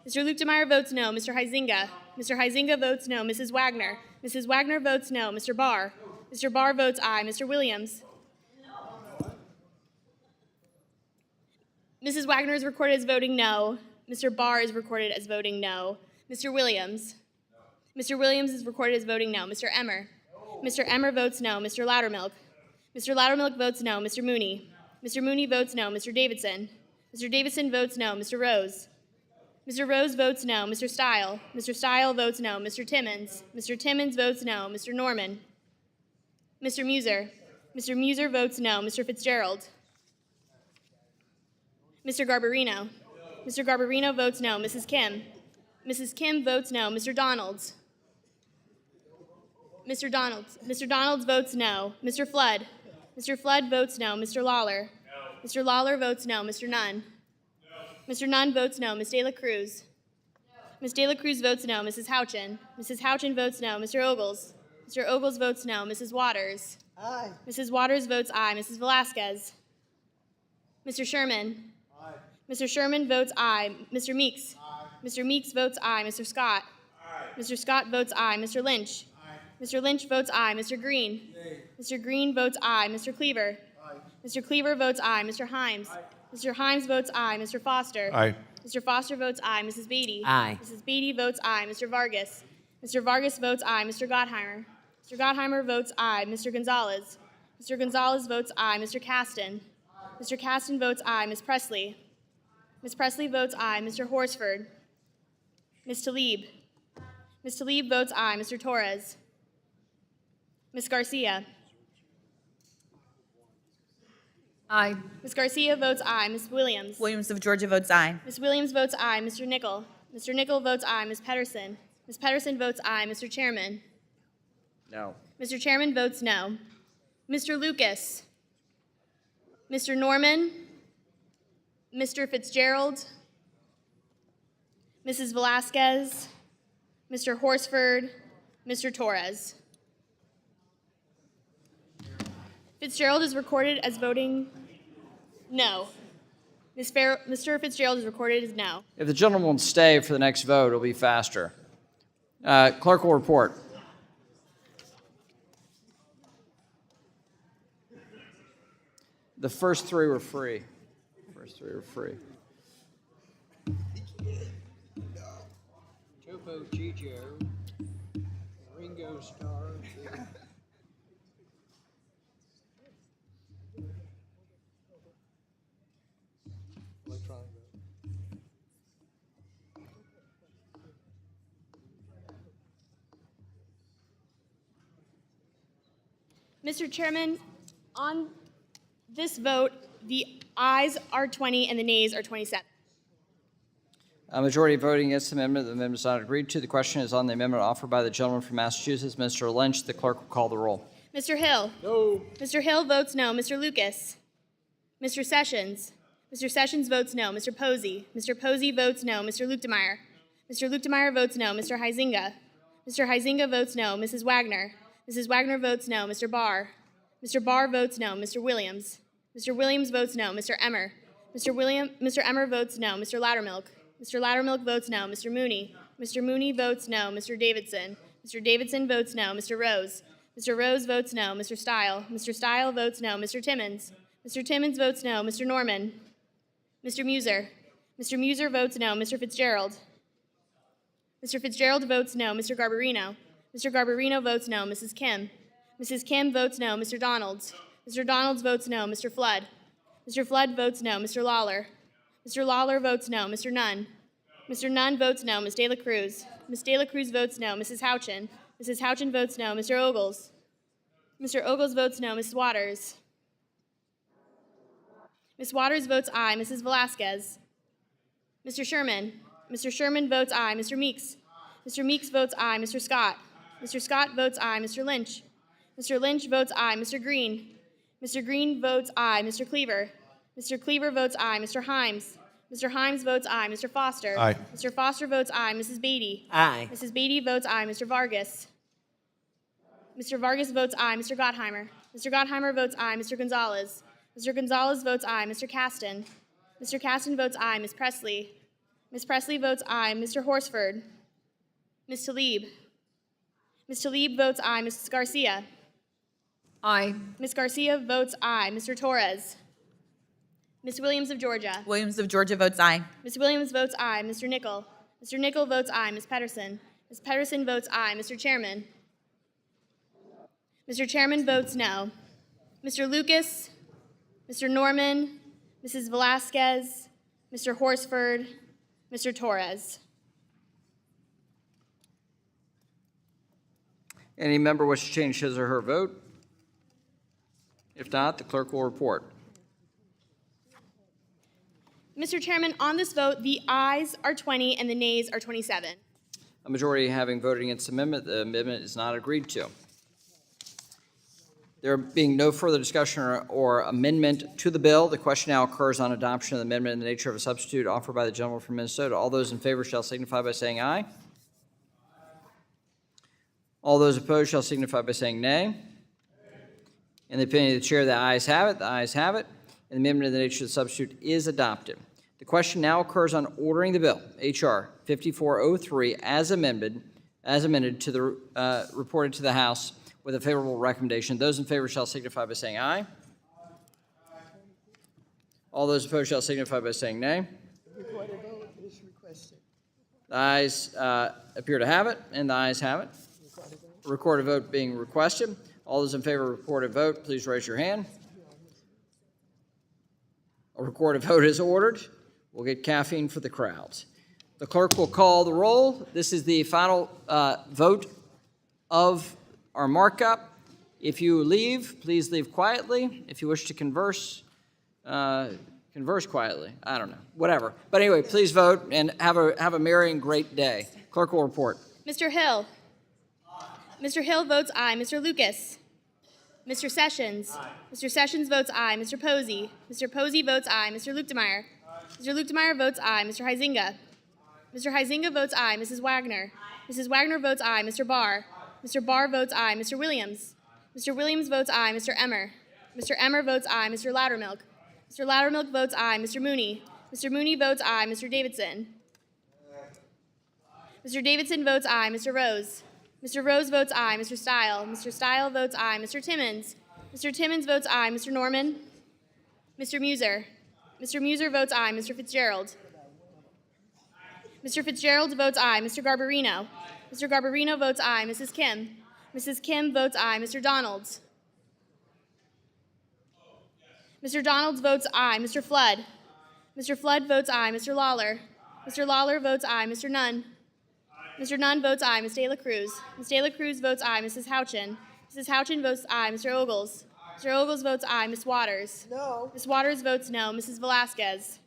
Mr. Luktemeier votes no. Mr. Huizinga? Mr. Huizinga votes no. Mrs. Wagner? Mrs. Wagner votes no. Mr. Barr? Mr. Barr votes aye. Mr. Williams? Mrs. Wagner is recorded as voting no. Mr. Barr is recorded as voting no. Mr. Williams? Mr. Williams is recorded as voting no. Mr. Emmer? Mr. Emmer votes no. Mr. Loudermilk? Mr. Loudermilk votes no. Mr. Mooney? Mr. Mooney votes no. Mr. Davidson? Mr. Davidson votes no. Mr. Rose? Mr. Rose votes no. Mr. Stile? Mr. Stile votes no. Mr. Timmons? Mr. Timmons votes no. Mr. Norman? Mr. Muser? Mr. Muser votes no. Mr. Fitzgerald? Mr. Garbarino? Mr. Garbarino votes no. Mrs. Kim? Mrs. Kim votes no. Mr. Donalds? Mr. Donalds? Mr. Donalds votes no. Mr. Flood? Mr. Flood votes no. Mr. Lawler? No. Mr. Lawler votes no. Mr. Nunn? No. Mr. Nunn votes no. Ms. De La Cruz? No. Ms. De La Cruz votes no. Mrs. Houchin? Mrs. Houchin votes no. Mr. Ogles? Mr. Ogles votes no. Mrs. Waters? Aye. Mrs. Waters votes aye. Mrs. Velasquez? Mr. Sherman? Aye. Mr. Sherman votes aye. Mr. Meeks? Aye. Mr. Meeks votes aye. Mr. Scott? Aye. Mr. Scott votes aye. Mr. Lynch? Aye. Mr. Lynch votes aye. Mr. Green? Aye. Mr. Green votes aye. Mr. Cleaver? Aye. Mr. Cleaver votes aye. Mr. Himes? Aye. Mr. Himes votes aye. Mr. Foster? Aye. Mr. Foster votes aye. Mrs. Beatty? Aye. Mrs. Beatty votes aye. Mr. Vargas? Mr. Vargas votes aye. Mr. Gottheimer? Mr. Gottheimer votes aye. Mr. Gonzalez? Mr. Gonzalez votes aye. Mr. Caston? Mr. Caston votes aye. Ms. Presley? Ms. Presley votes aye. Mr. Horsford? Ms. Tlaib? Ms. Tlaib votes aye. Mr. Torres? Ms. Garcia? Aye. Ms. Garcia votes aye. Ms. Williams? Williams of Georgia votes aye. Ms. Williams votes aye. Mr. Nickel? Mr. Nickel votes aye. Ms. Pedersen? Ms. Pedersen votes aye. Mr. Chairman? No. Mr. Chairman votes no. Mr. Lucas? Mr. Norman? Mr. Fitzgerald? Mrs. Velasquez? Mr. Horsford? Mr. Torres? Fitzgerald is recorded as voting no. Mr. Fitzgerald is recorded as no. If the gentleman will stay for the next vote, it'll be faster. Clerk will report. The first three were free. Topo Gigio, Ringo Starr. Mr. Chairman, on this vote, the ayes are 20 and the nays are 27. A majority voting against the amendment. The amendment is not agreed to. The question is on the amendment offered by the gentleman from Massachusetts, Mr. Lynch. The clerk will call the roll. Mr. Hill? No. Mr. Hill votes no. Mr. Lucas? Mr. Sessions? Mr. Sessions votes no. Mr. Posey? Mr. Posey votes no. Mr. Luktemeier? Mr. Luktemeier votes no. Mr. Huizinga? Mr. Huizinga votes no. Mrs. Wagner? Mrs. Wagner votes no. Mr. Barr? Mr. Barr votes no. Mr. Williams? Mr. Williams votes no. Mr. Emmer? Mr. Emmer votes no. Mr. Loudermilk? Mr. Loudermilk votes no. Mr. Mooney? Mr. Mooney votes no. Mr. Davidson? Mr. Davidson votes no. Mr. Rose? Mr. Rose votes no. Mr. Stile? Mr. Stile votes no. Mr. Timmons? Mr. Timmons votes no. Mr. Norman? Mr. Muser? Mr. Muser votes no. Mr. Fitzgerald? Mr. Fitzgerald votes no. Mr. Garbarino? Mr. Garbarino votes no. Mrs. Kim? Mrs. Kim votes no. Mr. Donalds? Mr. Donalds votes no. Mr. Flood? Mr. Flood votes no. Mr. Lawler? Mr. Lawler votes no. Mr. Nunn? Mr. Nunn votes no. Ms. De La Cruz? Ms. De La Cruz votes no. Mrs. Houchin? Mrs. Houchin votes no. Mr. Ogles? Mr. Ogles votes no. Ms. Waters? Ms. Waters votes aye. Mrs. Velasquez? Mr. Sherman? Mr. Sherman votes aye. Mr. Meeks? Mr. Meeks votes aye. Mr. Scott? Mr. Scott votes aye. Mr. Lynch? Mr. Lynch votes aye. Mr. Green? Mr. Green votes aye. Mr. Cleaver? Mr. Cleaver votes aye. Mr. Himes? Mr. Himes votes aye. Mr. Foster. Aye. Mr. Foster votes aye. Mrs. Beatty. Aye. Mrs. Beatty votes aye. Mr. Vargas. Mr. Vargas votes aye. Mr. Gottheimer. Mr. Gottheimer votes aye. Mr. Gonzalez. Mr. Gonzalez votes aye. Mr. Caston. Mr. Caston votes aye. Ms. Presley. Ms. Presley votes aye. Mr. Horsford. Ms. Talib. Ms. Talib votes aye. Mrs. Garcia. Aye. Ms. Garcia votes aye. Mr. Torres. Ms. Williams of Georgia. Williams of Georgia votes aye. Ms. Williams votes aye. Mr. Nickel. Mr. Nickel votes aye. Ms. Pedersen. Ms. Pedersen votes aye. Mr. Chairman. Mr. Chairman votes no. Mr. Lucas. Mr. Norman. Mrs. Velasquez. Mr. Horsford. Mr. Torres. Any member wish to change his or her vote? If not, the clerk will report. Mr. Chairman, on this vote, the ayes are 20 and the nays are 27. A majority having voted against the amendment is not agreed to. There being no further discussion or amendment to the bill, the question now occurs on adoption of the amendment in the nature of a substitute offered by the gentleman from Minnesota. All those in favor shall signify by saying aye. All those opposed shall signify by saying nay. In the opinion of the chair, the ayes have it. The ayes have it. And the amendment in the nature of the substitute is adopted. The question now occurs on ordering the bill, H.R. 5403, as amended to the reported to the House with a favorable recommendation. Those in favor shall signify by saying aye. All those opposed shall signify by saying nay. The ayes appear to have it, and the ayes have it. Recorded vote being requested. All those in favor of recorded vote, please raise your hand. A recorded vote is ordered. We'll get caffeine for the crowds. The clerk will call the roll. This is the final vote of our markup. If you leave, please leave quietly. If you wish to converse quietly. I don't know, whatever. But anyway, please vote and have a merry and great day. Clerk will report. Mr. Hill. Mr. Hill votes aye. Mr. Lucas. Mr. Sessions. Mr. Sessions votes aye. Mr. Posey. Mr. Posey votes aye. Mr. Luchtemeier. Mr. Luchtemeier votes aye. Mr. Huizinga. Mr. Huizinga votes aye. Mrs. Wagner. Mrs. Wagner votes aye. Mr. Barr. Mr. Barr votes aye. Mr. Williams. Mr. Williams votes aye. Mr. Emmer. Mr. Emmer votes aye. Mr. Loudermilk. Mr. Loudermilk votes aye. Mr. Mooney. Mr. Mooney votes aye. Mr. Davidson. Mr. Davidson votes aye. Mr. Rose. Mr. Rose votes aye. Mr. Stile. Mr. Stile votes aye. Mr. Timmons. Mr. Timmons votes aye. Mr. Norman. Mr. Muser. Mr. Muser votes aye. Mr. Fitzgerald. Mr. Fitzgerald votes aye. Mr. Garbarino. Mr. Garbarino votes aye. Mrs. Kim. Mrs. Kim votes aye. Mr. Donalds. Mr. Donalds votes aye. Mr. Flood. Mr. Flood votes aye. Mr. Lawler. Mr. Lawler votes aye. Mr. Nunn. Mr. Nunn votes aye. Ms. De La Cruz. Ms. De La Cruz votes aye. Mrs. Houchin. Mrs. Houchin votes aye. Mr. Ogles. Mr. Ogles votes aye. Ms. Waters. No. Ms. Waters votes no. Mrs. Velasquez.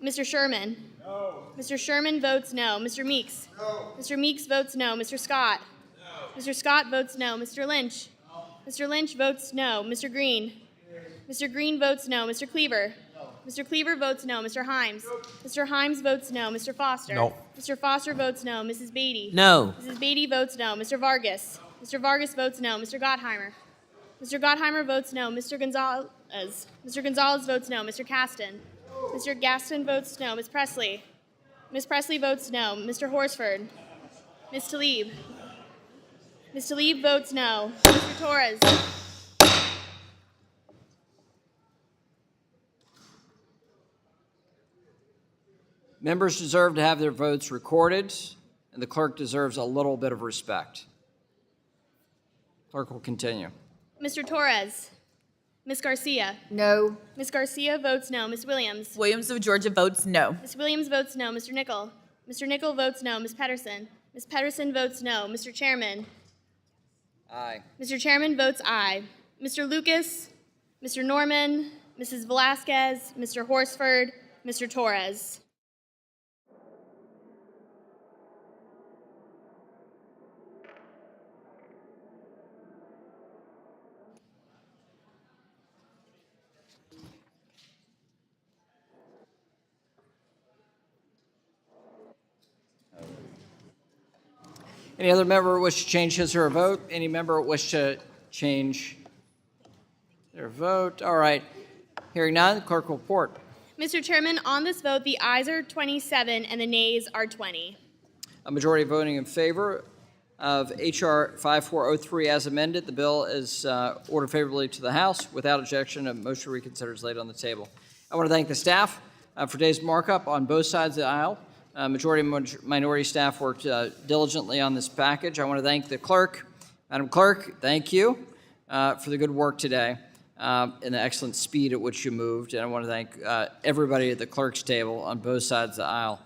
Mr. Sherman. No. Mr. Sherman votes no. Mr. Meeks. No. Mr. Meeks votes no. Mr. Scott. No. Mr. Scott votes no. Mr. Lynch. No. Mr. Lynch votes no. Mr. Green. Mr. Green votes no. Mr. Cleaver. Mr. Cleaver votes no. Mr. Himes. Mr. Himes votes no. Mr. Foster. No. Mr. Foster votes no. Mrs. Beatty. No. Mrs. Beatty votes no. Mr. Vargas. Mr. Vargas votes no. Mr. Gottheimer. Mr. Gottheimer votes no. Mr. Gonzalez. Mr. Gonzalez votes no. Mr. Caston. Mr. Gaston votes no. Ms. Presley. Ms. Presley votes no. Mr. Horsford. Ms. Talib. Ms. Talib votes no. Mr. Torres. Members deserve to have their votes recorded, and the clerk deserves a little bit of respect. Clerk will continue. Mr. Torres. Ms. Garcia. No. Ms. Garcia votes no. Ms. Williams. Williams of Georgia votes no. Ms. Williams votes no. Mr. Nickel. Mr. Nickel votes no. Ms. Pedersen. Ms. Pedersen votes no. Mr. Chairman. Aye. Mr. Chairman votes aye. Mr. Lucas. Mr. Norman. Mrs. Velasquez. Mr. Horsford. Mr. Torres. Any other member wish to change his or her vote? Any member wish to change their vote? All right. Hearing none, the clerk will report. Mr. Chairman, on this vote, the ayes are 27 and the nays are 20. A majority voting in favor of H.R. 5403 as amended. The bill is ordered favorably to the House. Without objection, a motion to reconsider is laid on the table. I want to thank the staff for today's markup on both sides of the aisle. Majority and minority staff worked diligently on this package. I want to thank the clerk. Madam Clerk, thank you for the good work today and the excellent speed at which you moved. And I want to thank everybody at the clerk's table on both sides of the aisle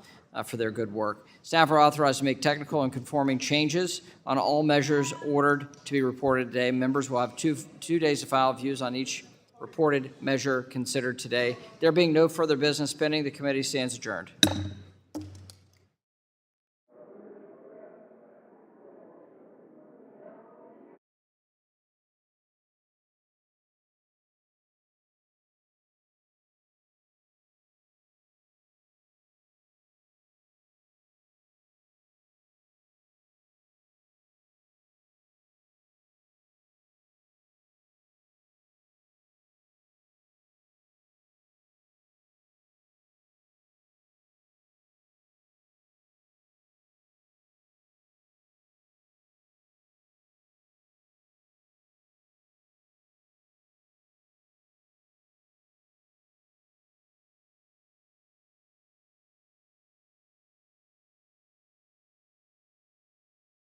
for their good work. Staff are authorized to make technical and conforming changes on all measures ordered to be reported today. Members will have two days to file views on each reported measure considered today. There being no further business pending, the committee stands adjourned.